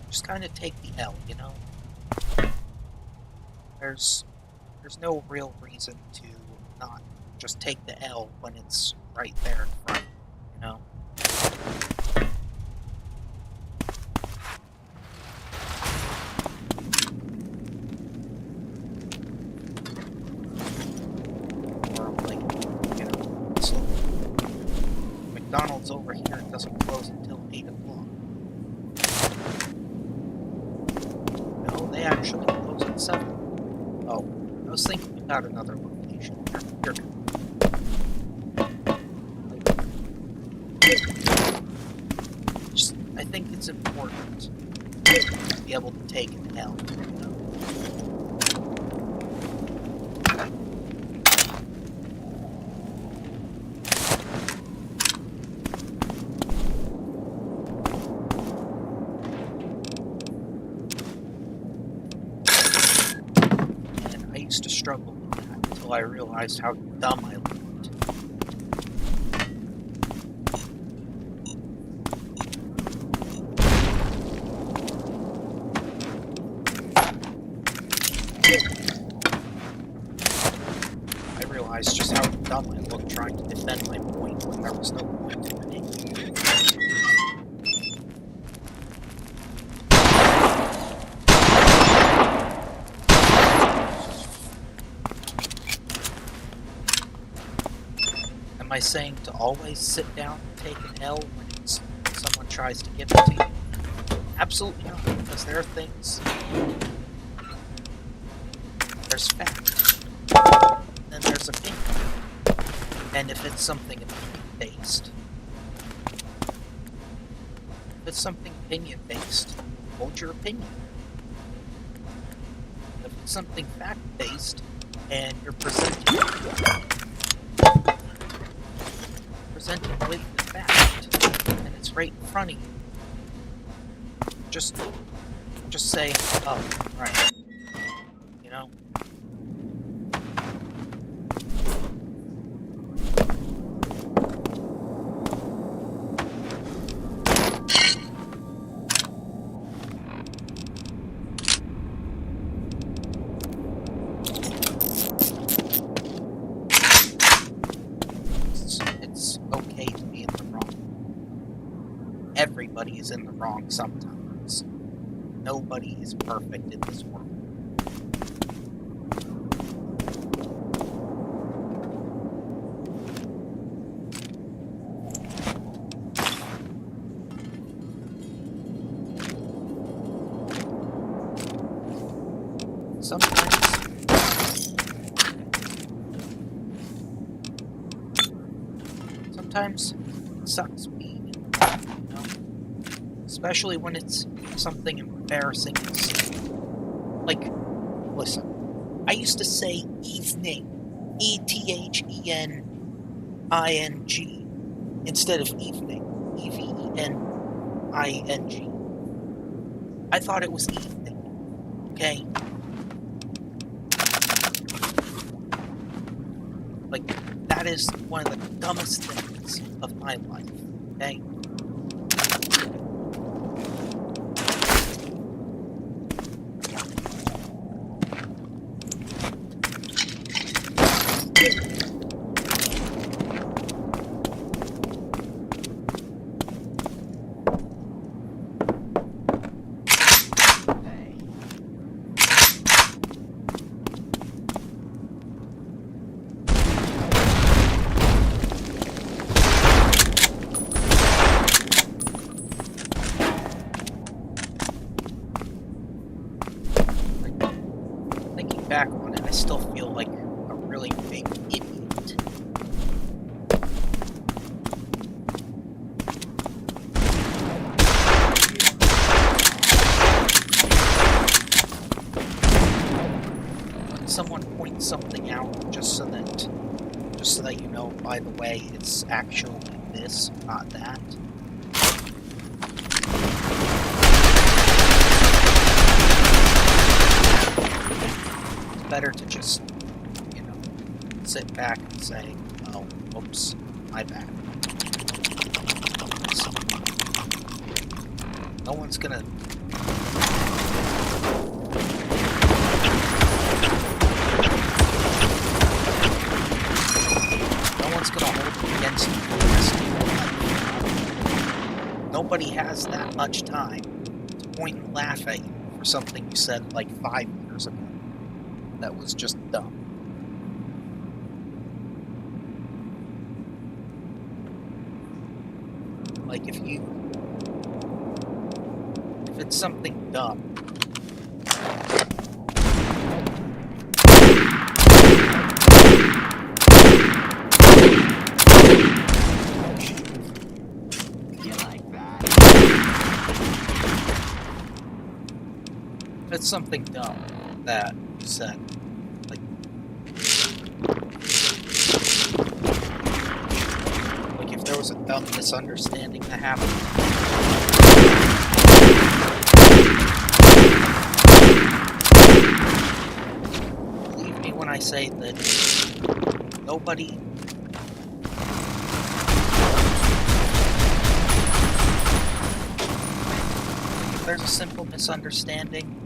Just kind of take the L, There's no real reason to not just take the L when it's right there in front, Or so McDonald's over here doesn't close until 8 o'clock. No, they actually close at 7. Oh, I was thinking about another location. Here. I think it's important to be able to take an L. And I used to struggle with that until I realized how dumb I looked. Just how dumb I looked trying to defend my point when there was no point in it. Am I saying to always sit down and take an L when someone tries to give it to you? Absolutely not, because there are things. There's fact. And there's opinion. And if it's something opinion-based, hold your opinion. If it's something fact-based, and you're presenting blatant fact, and it's right in front of you, just say, oh, right, Everybody is in the wrong sometimes. Nobody is perfect in this world. Sometimes it sucks being, especially when it's something embarrassing. Like, listen, I used to say evening, E-T-H-E-N-I-N-G, instead of evening, E-V-E-N-I-N-G. I thought it was evening, okay? Like, that is one of the dumbest things of my life, okay? someone point something out just so that you know, by the way, it's actually this, not that. It's better to just, you know, sit back and say, oh, whoops, my bad. So, no one's gonna... No one's gonna hold it against you for the rest of your life. Nobody has that much time to point and laugh at you for something you said like 5 years ago that was just dumb. Like if it's something dumb, You like that? if it's something dumb that you said, like if there was a dumb misunderstanding that happened, believe me when I say that nobody... If there's a simple misunderstanding,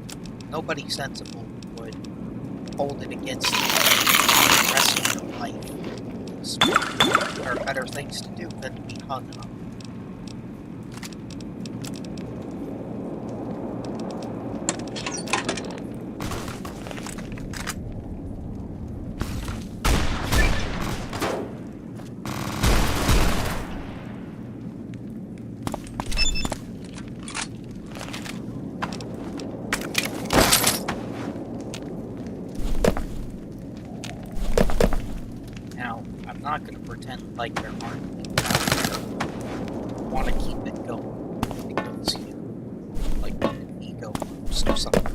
nobody sensible would hold it against you for the rest of your life. There are better things to do than to be hung up. Now, I'm not going to pretend like there aren't people out there who want to keep it going because you, like, an ego boost or something.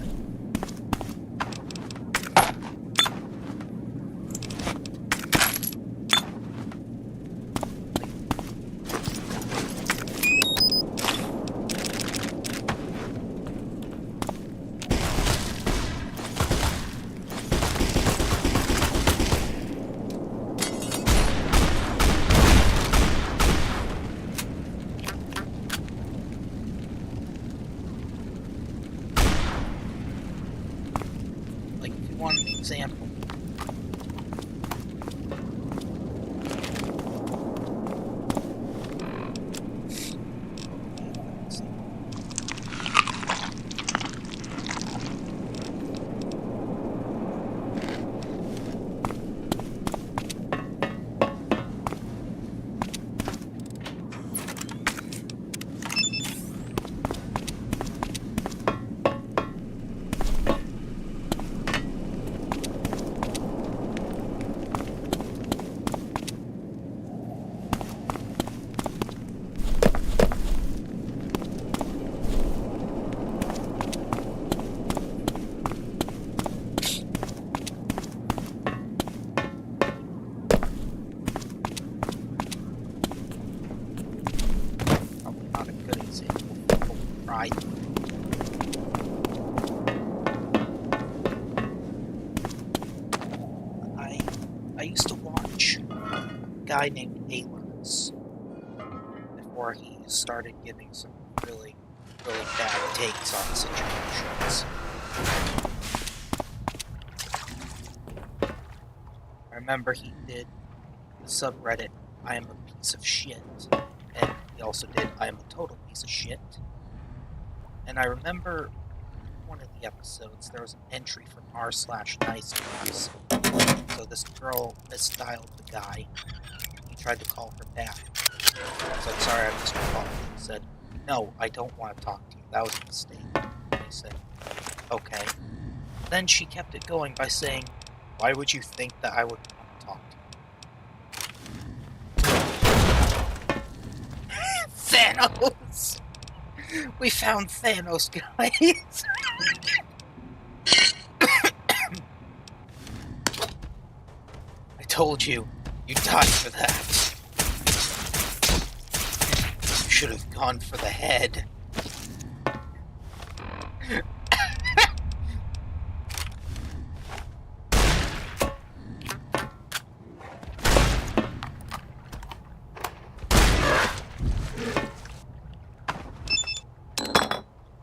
Like, if you want an example, probably not a good example for people who try. I used to watch a guy named Aylers before he started giving some really, really bad takes on situations. I remember he did the subreddit I am a piece of shit, and he also did I am a total piece of shit. And I remember one of the episodes there was an entry from r/nice. So this girl misdialed the guy. He tried to call her back. I was like, sorry, I missed your call. He said, no, I don't want to talk to you. That was a mistake. He said, okay. Then she kept it going by saying, why would you think that I would want to talk to you? Thanos! We found Thanos, guys! told you, you died for that. You should have gone for the head.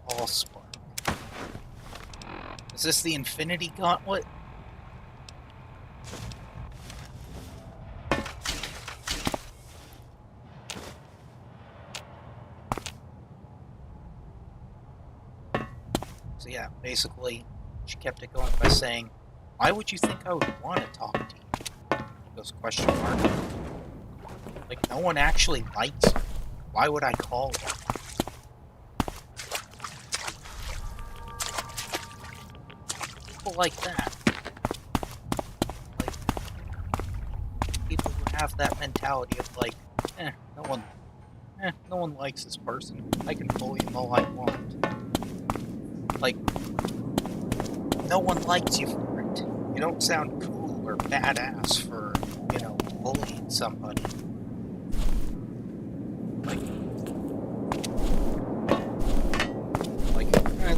All spark. Is this the Infinity Gauntlet? So yeah, basically, she kept it going by saying, "Why would you think I would want to talk to you?" Goes question mark. Like, no one actually likes you. Why would I call you? People like that. Like, people who have that mentality of like, no one likes this person. I can bully him all I want. Like, no one likes you for it. You don't sound cool or badass for, bullying somebody.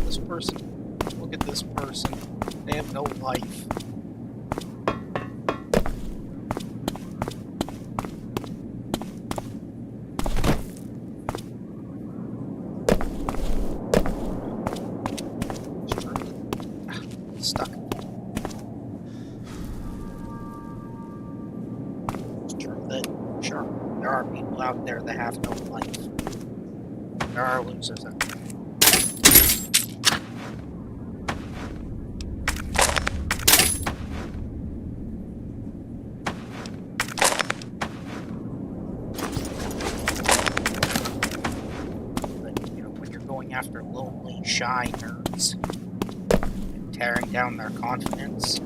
This person, look at this person. They have no life. Stuck. It's true that, sure, there are people out there that have no life. There are losers out there. After lonely, shy nerds and tearing down their confidence,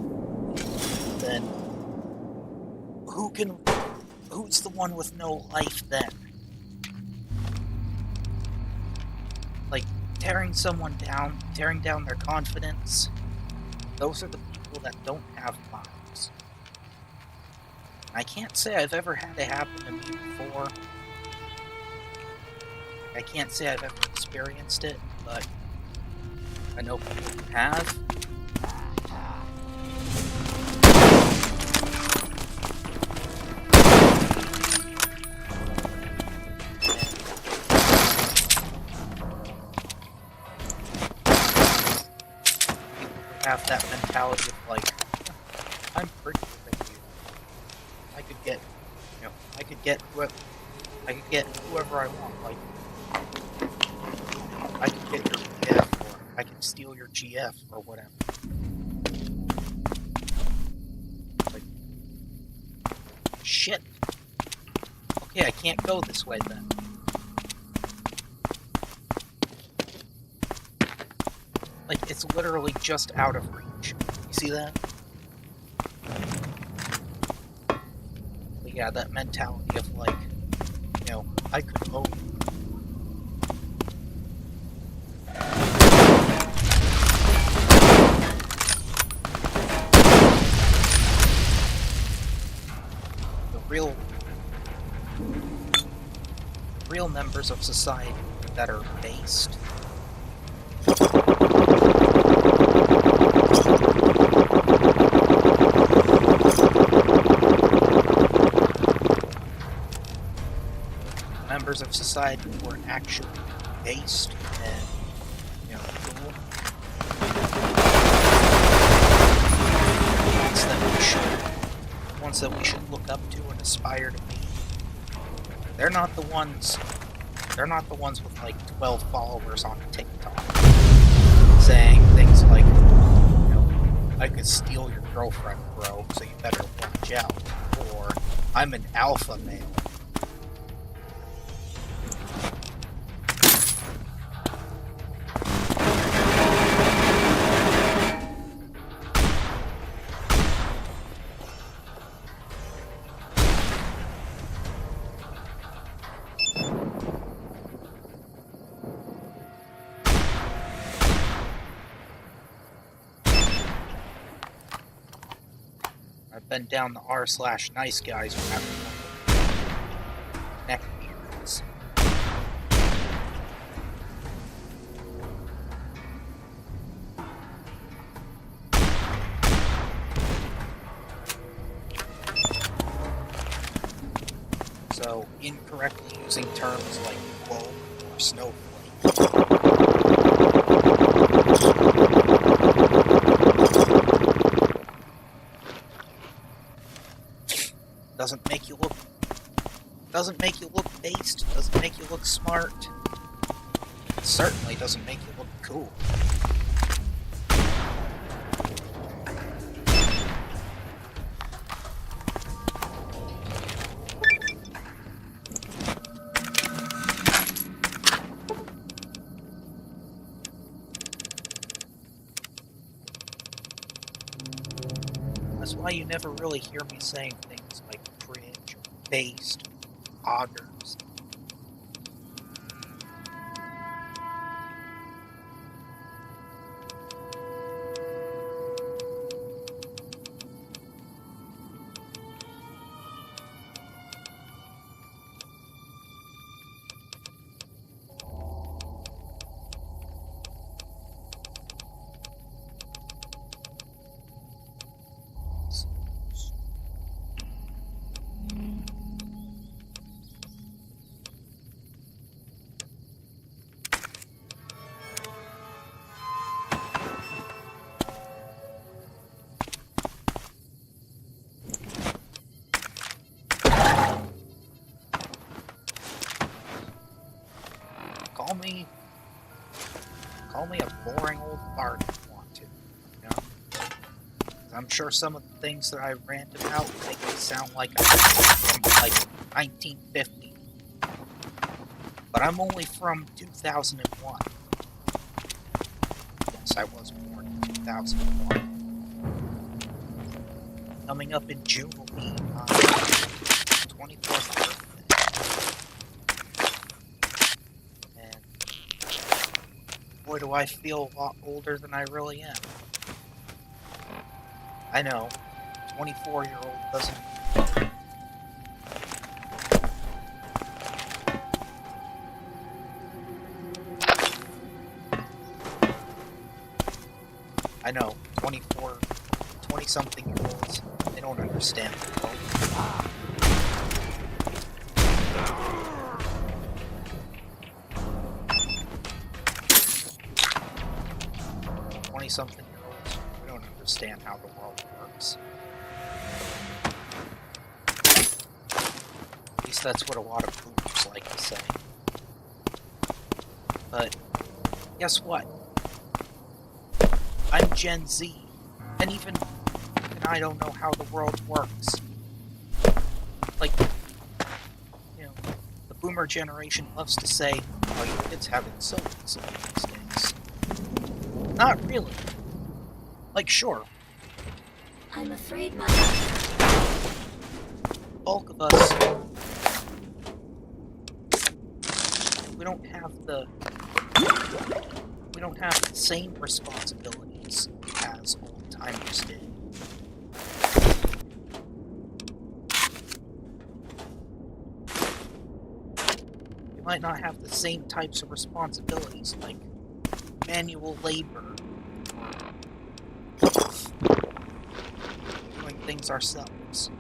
then who's the one with no life then? Like, tearing someone down, tearing down their confidence, those are the people that don't have lives. I can't say I've ever had it happen to me before. I can't say I've ever experienced it, but I know people who have. People who have that mentality of like, I'm prettier than you. I could get whoever I want. Like, I can get your GF, or I can steal your GF, or whatever. Like, shit. Okay, I can't go this way then. Like, it's literally just out of reach. You see that? But yeah, that mentality of like, I could own you. Real members of society that are based. Members of society who are actually based and, cool. Ones that we should look up to and aspire to be. They're not the ones with like 12 followers on TikTok saying things like, I could steal your girlfriend, bro, so you better watch out. Or, I'm an alpha male. Then down the r/nice guys who have neck beards. So, incorrectly using terms like woke or snowflake. Doesn't make you look based, doesn't make you look smart. It certainly doesn't make you look cool. That's why you never really hear me saying things like cringe or based or augers. Call me a boring old fart if you want to, you know? 'Cause I'm sure some of the things that I rant about make me sound like I'm from, like, 1950. But I'm only from 2001. Yes, I was born in 2001. Coming up in June will be my 24th birthday. And boy, do I feel a lot older than I really am. I know, 24-year-old doesn't... I know, 20-something-year-olds, they don't understand the world. 20-something-year-olds, we don't understand how the world works. At least that's what a lot of boomers like to say. But guess what? I'm Gen Z, and even I don't know how the world works. Like, you know, the boomer generation loves to say, "Oh, your kids have it so easy these days." Not really. Like, sure, I'm afraid my... bulk of us, we don't have the same responsibilities as old-timers did. We might not have the same types of responsibilities, like manual labor, doing things ourselves.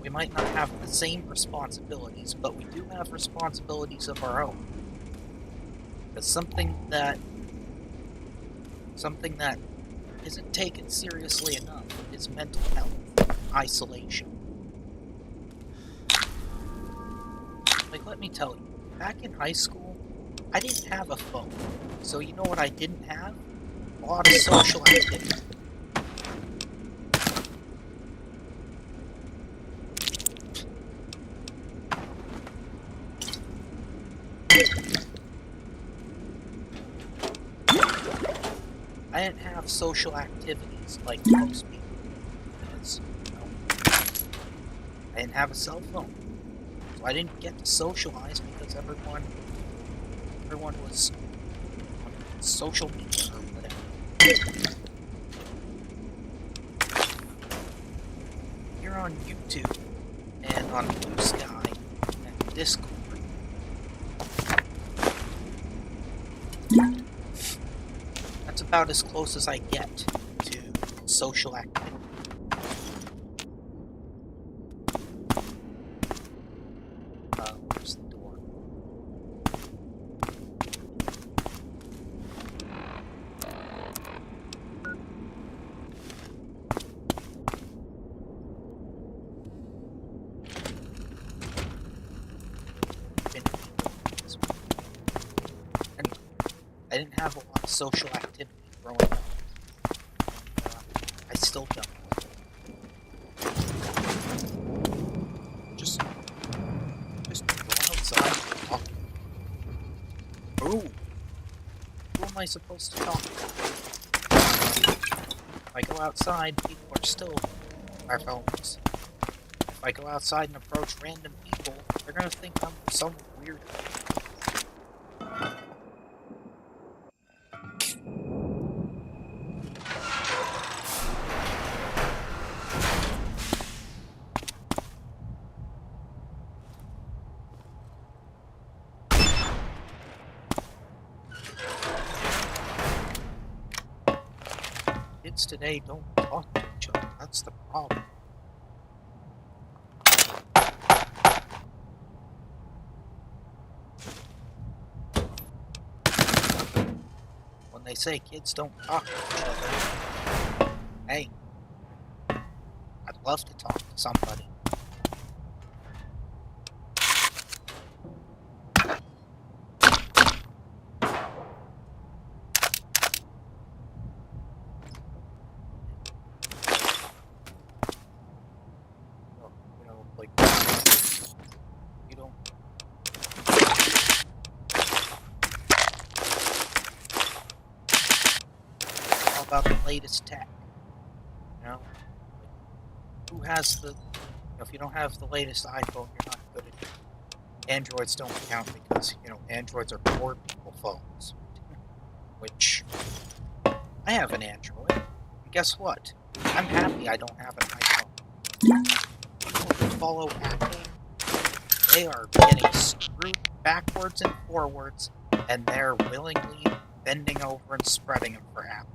We might not have the same responsibilities, but we do have responsibilities of our own. Because something that isn't taken seriously enough is mental health, isolation. Like, let me tell you, back in high school, I didn't have a phone. So you know what I didn't have? A lot of social activity. I didn't have social activities like most people, because, you know, I didn't have a cell phone. So I didn't get to socialize because everyone was social media or whatever. You're on YouTube and on Blue Sky and Discord. That's about as close as I get to social activity. Where's the door? Anyway, I didn't have a lot of social activity growing up. I still don't. Just go outside and talk. Ooh. Who am I supposed to talk to? If I go outside, people are still our phones. If I go outside and approach random people, they're gonna think I'm some weirdo. Kids today don't talk to each other. That's the problem. When they say kids don't talk to each other, hey, I'd love to talk to somebody. You know, like, you don't. All about the latest tech. You know, like, who has the? If you don't have the latest iPhone, you're not good at it. Androids don't count because androids are poor people phones. Which I have an Android, and guess what? I'm happy I don't have an iPhone. People who follow Apple, they are getting screwed backwards and forwards, and they're willingly bending over and spreading them for Apple.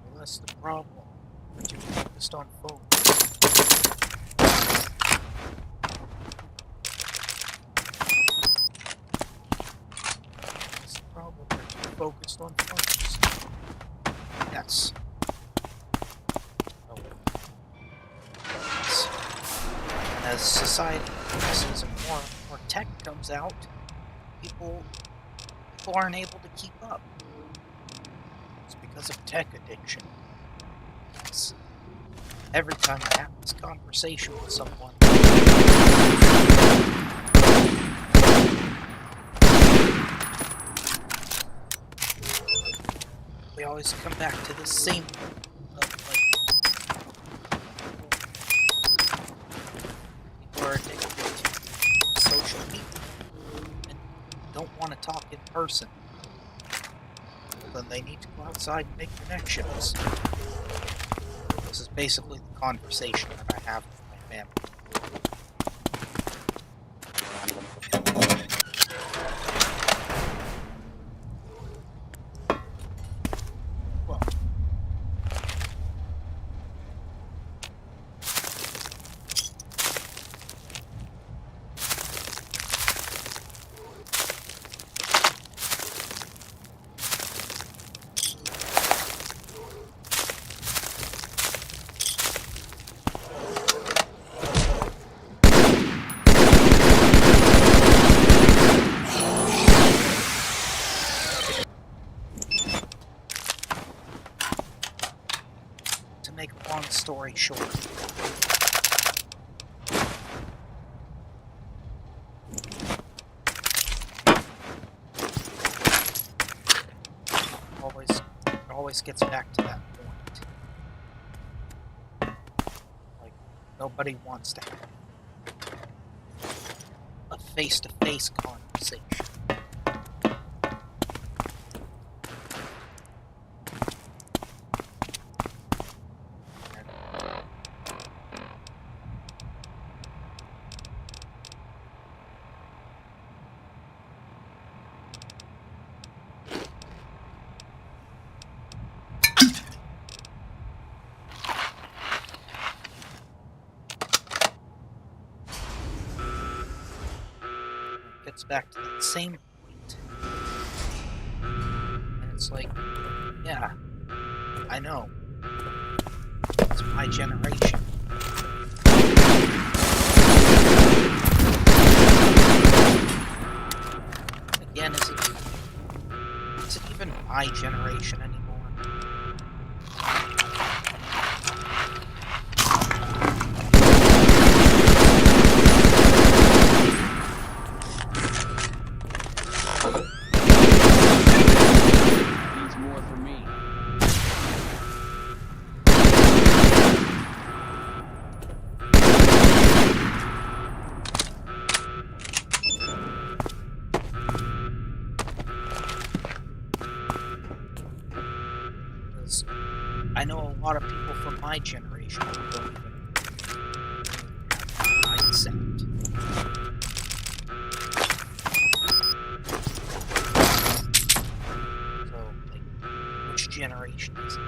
Well, that's the problem. We're too focused on phones. That's the problem. We're too focused on phones. Yes. Oh. Yes. As society progresses and more tech comes out, people aren't able to keep up. It's because of tech addiction. Yes. Every time I have this conversation with someone, we always come back to the same people are addicted to social media and don't want to talk in person. Well, then they need to go outside and make connections. This is basically the conversation that I have with my family. Well, to make a long story short, always gets back to that point. Like, Nobody wants to have a face-to-face conversation. Gets back to that same point. And it's like, yeah, I know. It's my generation. Again, is it even my generation anymore? Needs more for me. Because I know a lot of people from my generation who don't even have that mindset. So, like, which generation is it?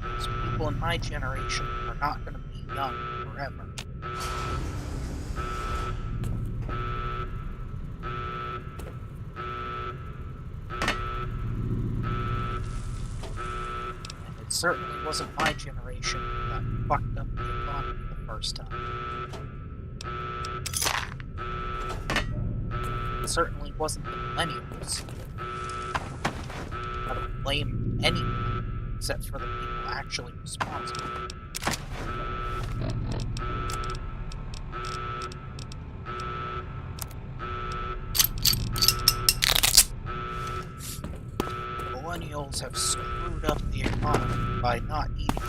Because people in my generation are not going to be young forever. And it certainly wasn't my generation that fucked up the economy the first time. It certainly wasn't the millennials. I don't blame anyone except for the people actually responsible. Millennials have screwed up the economy by not eating it.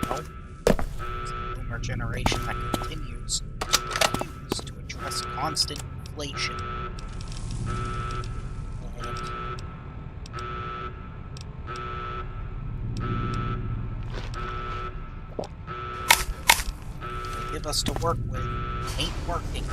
No, it's the boomer generation that continues to refuse to address constant inflation. And they give us to work with ain't working.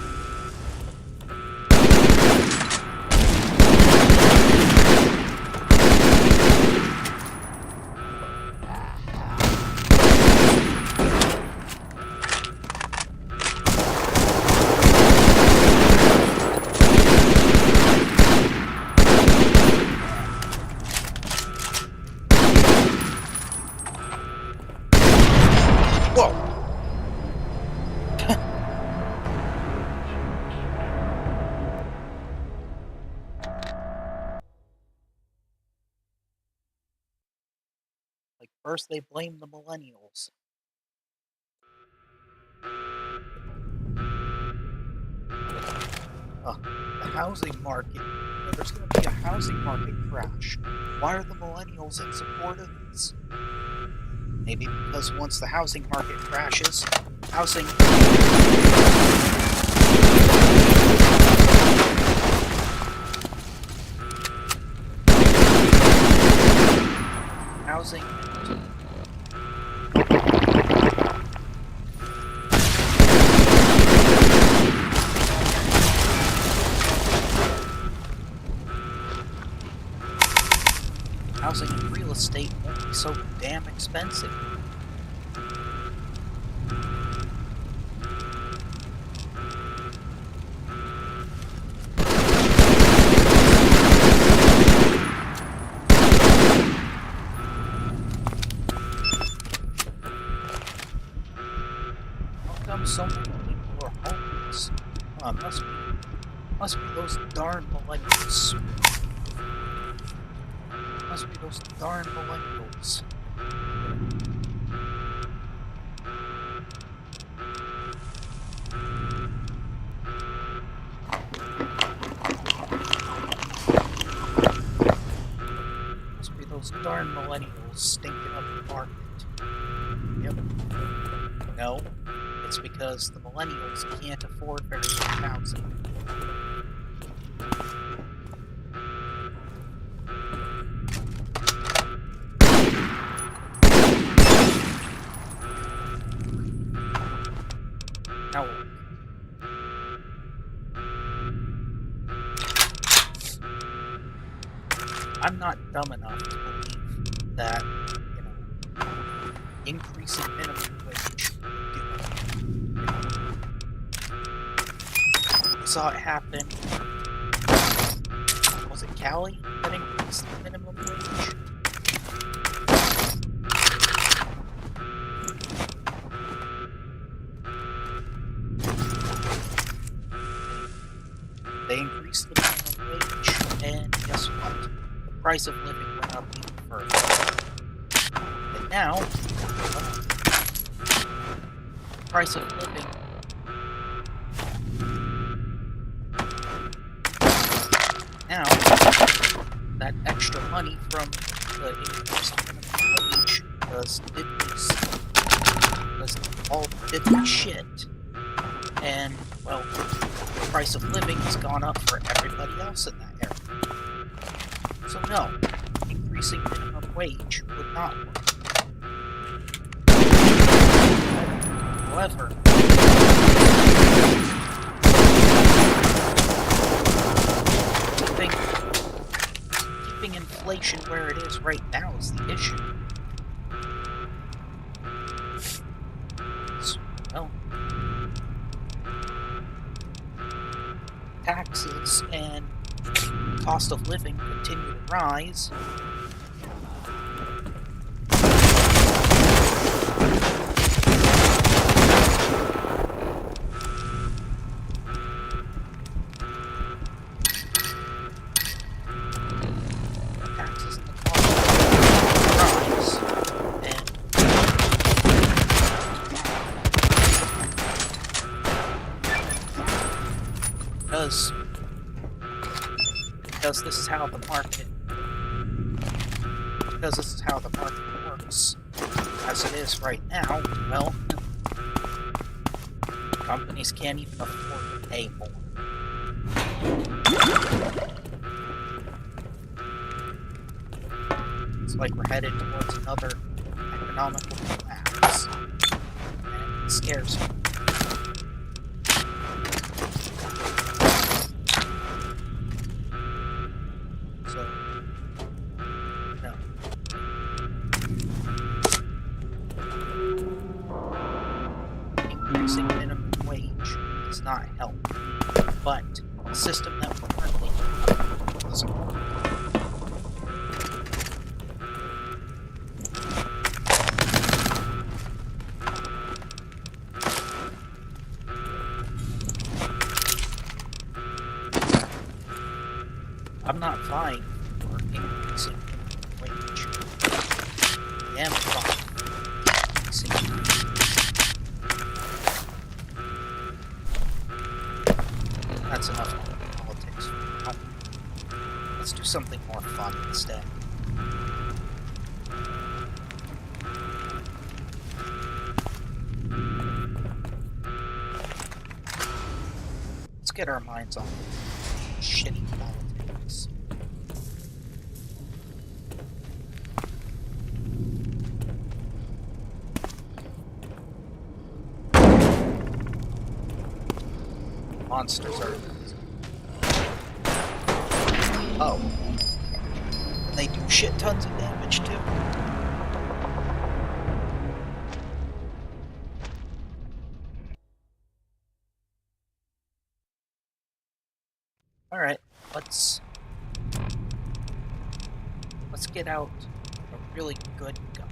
Whoa! Like, first they blame the millennials. The housing market. There's going to be a housing market crash. Why are the millennials in support of this? Maybe because once the housing market crashes, housing housing and real estate won't be so damn expensive. How come so many people are homeless? Must be those darn millennials. Must be those darn millennials. Those darn millennials stinking up the market. Yep. No, it's because the millennials can't afford very much housing. Now look. I'm not dumb enough to believe that, increasing minimum wage would do anything. We saw it happen. Was it Cali that increased the minimum wage? They increased the minimum wage, and guess what? The price of living went up even further. And now, the price of living now, that extra money from the increased minimum wage does all diddly shit, and, well, the price of living has gone up for everybody else in that area. So no, increasing minimum wage would not work. However, keeping inflation where it is right now is the issue. So, well, taxes and cost of living continue to rise. Taxes and the cost of living rise, and because this is how the market works as it is right now, well, companies can't even afford to pay more. It's like we're headed towards another economical collapse, and it scares me. So, no. Increasing minimum wage does not help, but the system that we're currently in doesn't work. I'm not vying for increasing minimum wage. I am vying for increasing That's enough of politics for now. Let's do something more fun instead. Let's get our minds on shitty politics. Monsters are... Oh. And they do shit tons of damage too. Alright, let's get out a really good gun.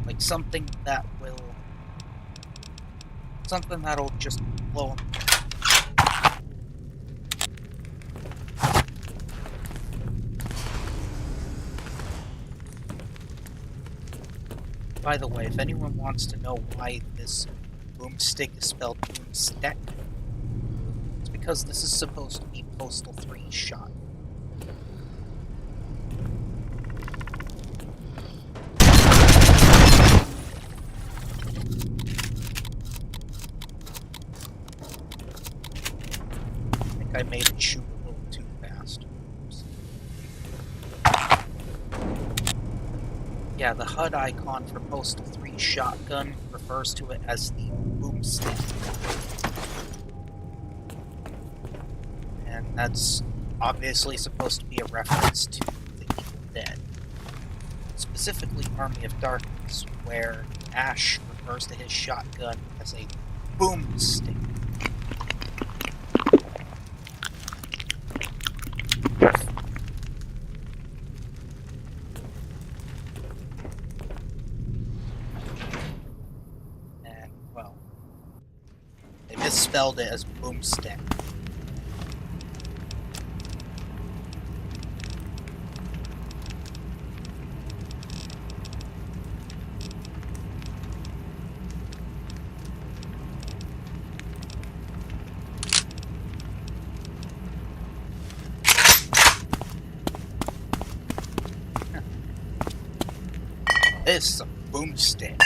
Like something that'll just blow them. By the way, if anyone wants to know why this boomstick is spelled boomstick, it's because this is supposed to be Postal 3's shot. I made it shoot a little too fast. Oops. Yeah, the HUD icon for Postal 3 shotgun refers to it as the boomstick. And that's obviously supposed to be a reference to the Evil Dead. Specifically Army of Darkness, where Ash refers to his shotgun as a boomstick. And, well, they misspelled it as boomstick. This is a boomstick.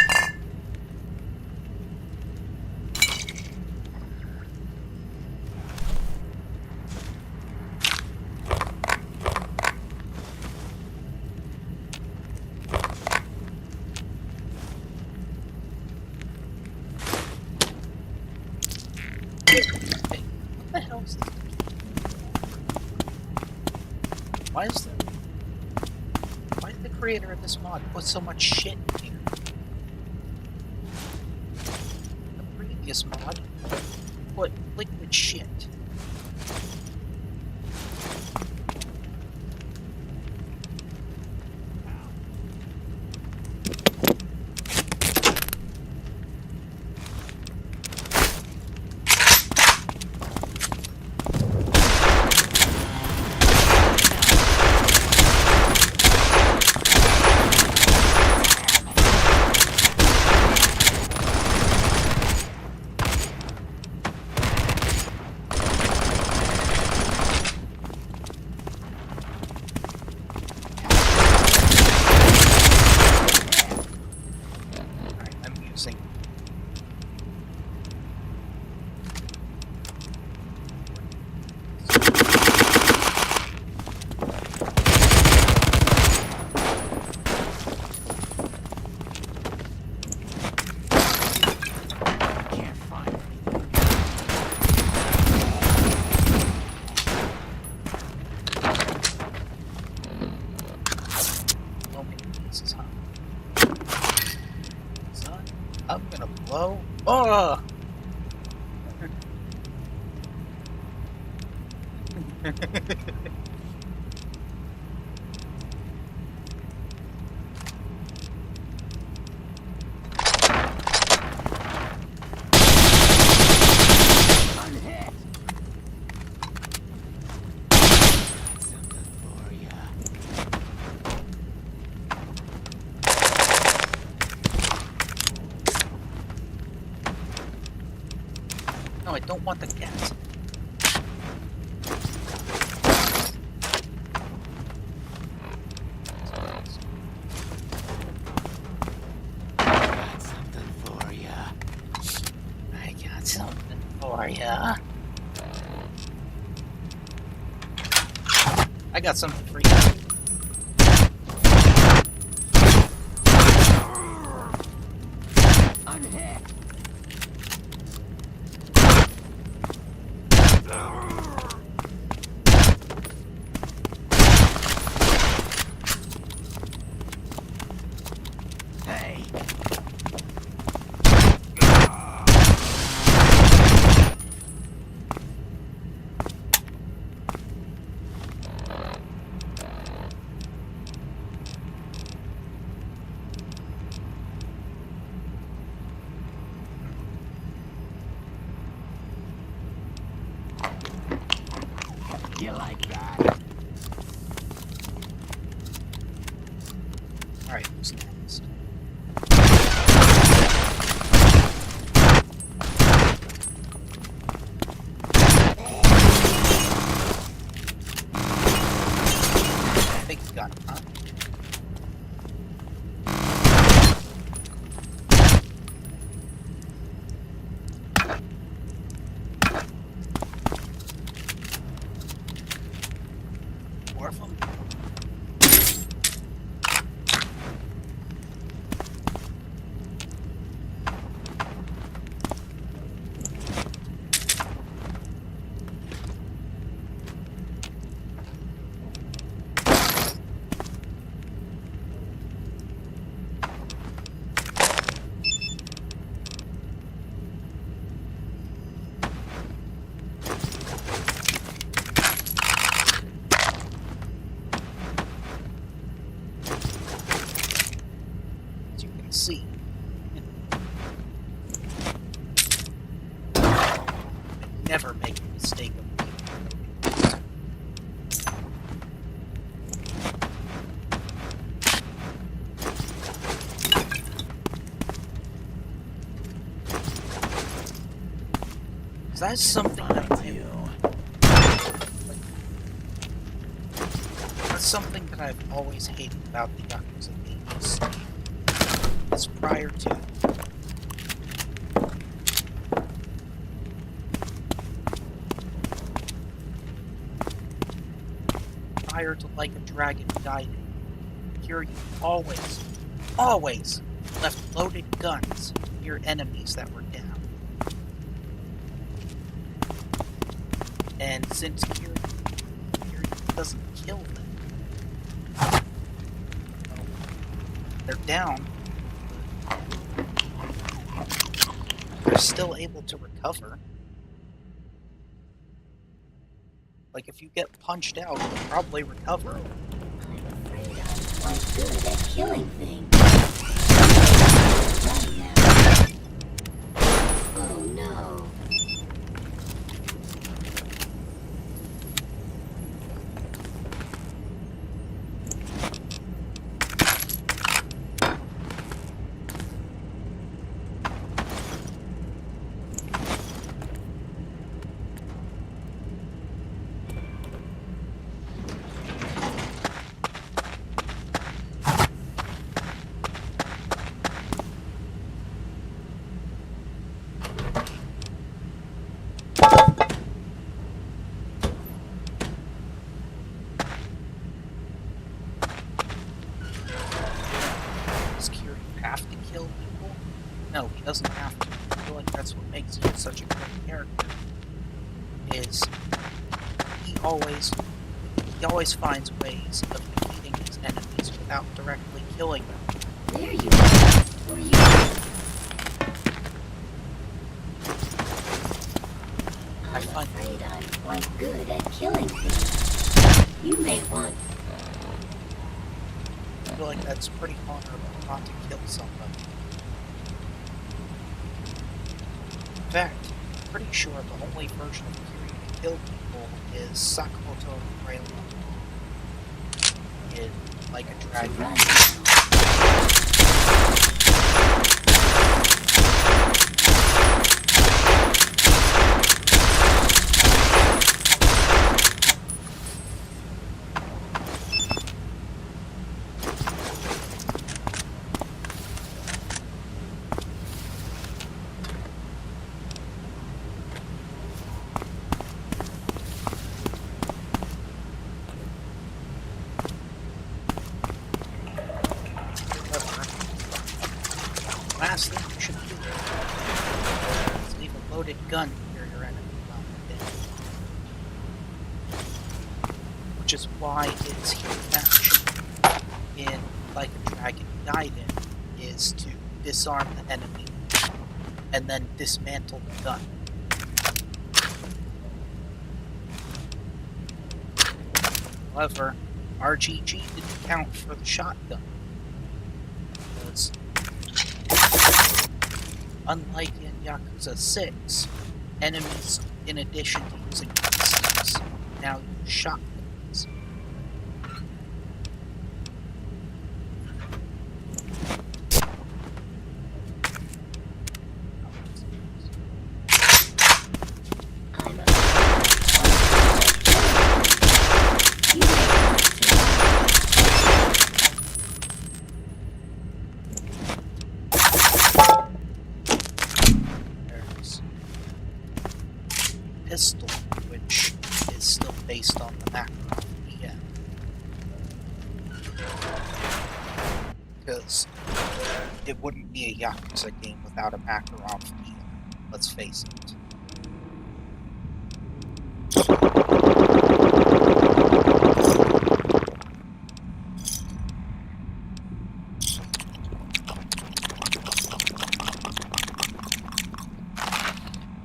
Hey, what the hell is this? Why did the creator of this mod put so much shit in here? The previous mod put liquid shit. I'm gonna blow. Oh! No, I don't want the cat. I got something for ya. I got something for you. You like that? Alright, who's next? Big gun, huh? 4 of them. As you can see, never make the mistake of leaving. That's something that that's something that I've always hated about the Yakuza games. Is prior to Like a Dragon Gaiden, here you always left loaded guns near enemies that were down. And since Kiryu doesn't kill them, they're down, they're still able to recover. Like, if you get punched out, you'll probably recover. I'm afraid I'm quite good at killing things. Oh no. Does Kiryu have to kill people? No, he doesn't have to. I feel like that's what makes him such a great character. Is he always finds ways of defeating his enemies without directly killing them. There you are. Or you. I'm afraid I'm quite good at killing things. You may want. I feel like that's pretty honorable not to kill somebody. In fact, I'm pretty sure the only version of Kiryu to kill people is Sakamoto Railroad in Like a Dragon. Last thing you should do is leave a loaded gun near your enemy while they're dead. Which is why its human action in Like a Dragon Gaiden is to disarm the enemy and then dismantle the gun. However, RGG didn't count for the shotgun. Because unlike in Yakuza 6, enemies, in addition to using pistols, now use shotguns. I'm you may want There's pistol, which is still based on the macro EM. Because it wouldn't be a Yakuza game without a Makarov gear. Let's face it.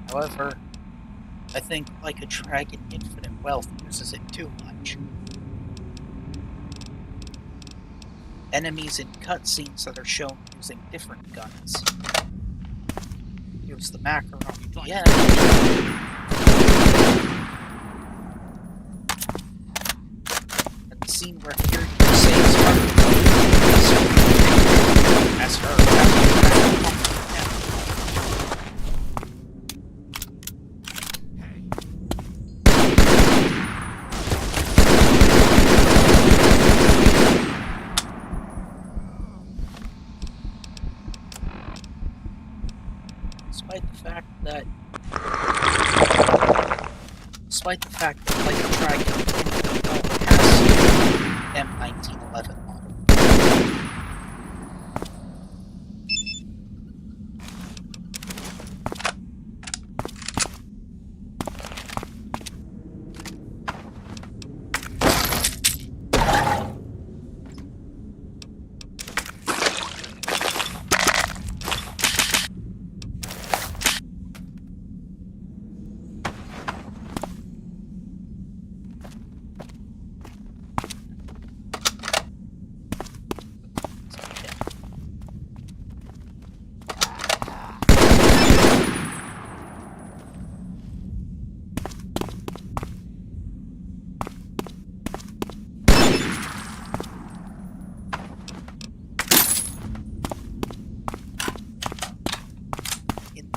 However, I think Like a Dragon Infinite Wealth uses it too much. Enemies in cutscenes that are shown using different guns. Use the Makarov again. And the scene where Kiryu saves as her despite the fact that Like a Dragon Infinite Wealth has M1911 model.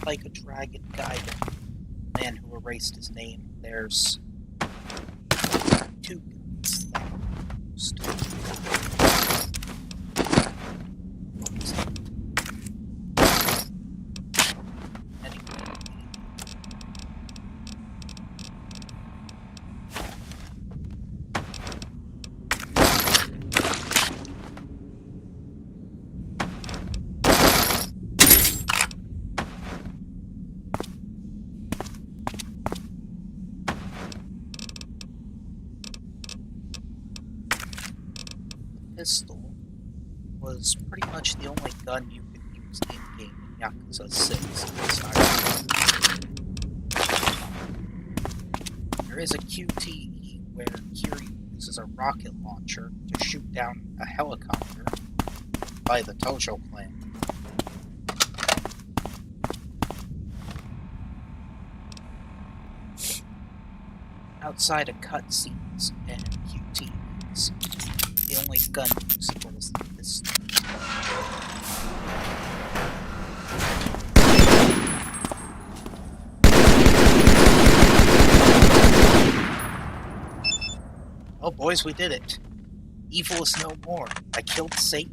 Like a Dragon Gaiden, man who erased his name, there's two guns that are used. Anyway, pistol was pretty much the only gun you could use in-game in Yakuza 6. There is a QTE where Kiryu uses a rocket launcher to shoot down a helicopter by the Tojo clan. Outside of cutscenes and QTEs, the only gun usable is the pistol. Oh boys, we did it. Evil is no more. I killed Satan.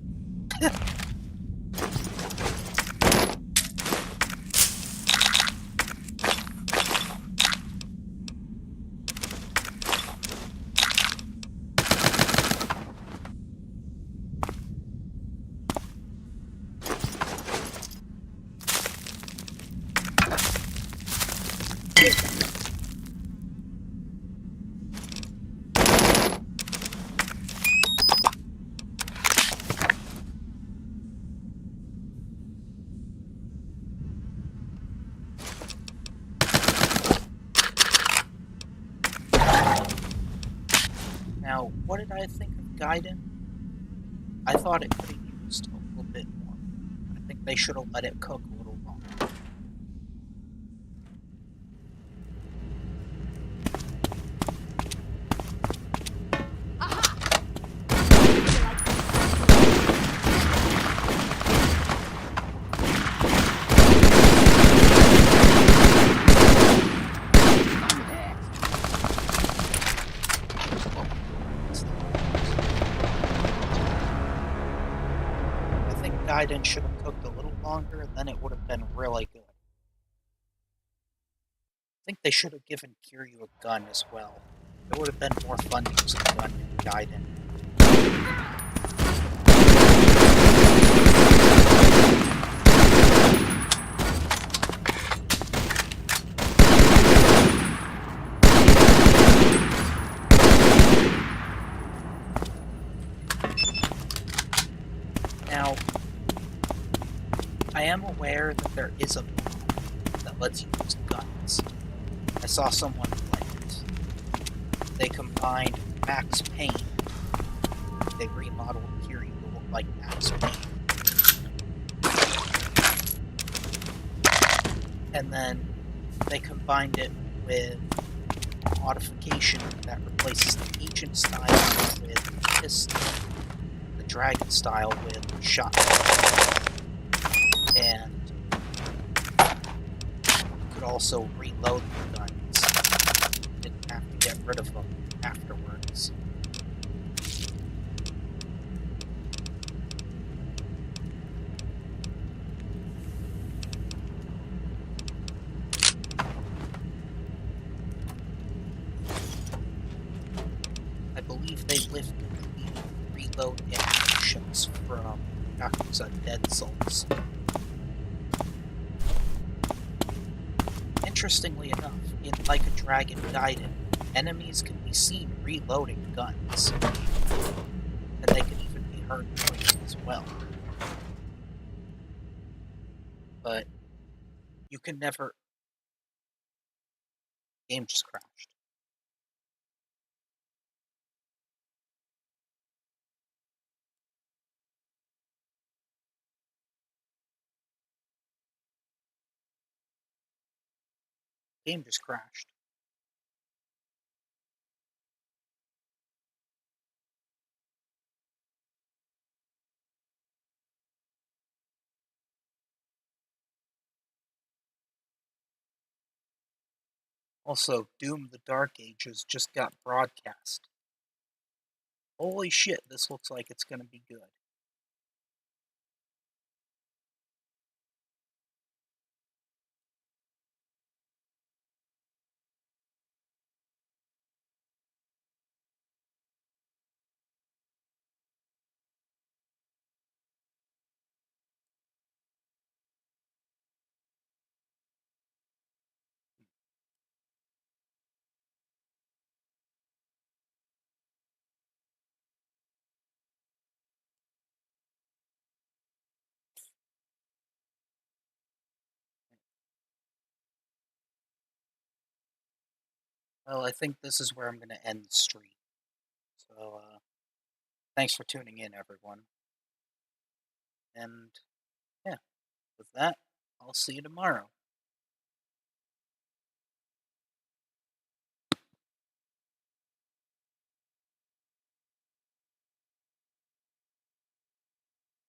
Now, what did I think of Gaiden? I thought it could have used a little bit more. I think they should have let it cook a little longer. Gaiden should have cooked a little longer, and then it would have been really good. I think they should have given Kiryu a gun as well. It would have been more fun to use a gun in Gaiden. am aware that there is a mod that lets you use guns. I saw someone play it. They combined Max Payne. They remodeled Kiryu to look like Max Payne. And then they combined it with a modification that replaces the ancient style with pistol, the dragon style with shotgun. And you could also reload the guns. You didn't have to get rid of them afterwards. I believe they lifted the reload animations from Yakuza Dead Souls. Interestingly enough, in Like a Dragon Gaiden, enemies can be seen reloading guns, and they can even be heard doing it as well. But you can never... Game just crashed. Game just crashed. Also, Doom the Dark Ages just got broadcast. Holy shit, this looks like it's gonna be good. Well, I think this is where I'm gonna end the stream. So, thanks for tuning in, everyone. And, yeah, with that, I'll see you tomorrow.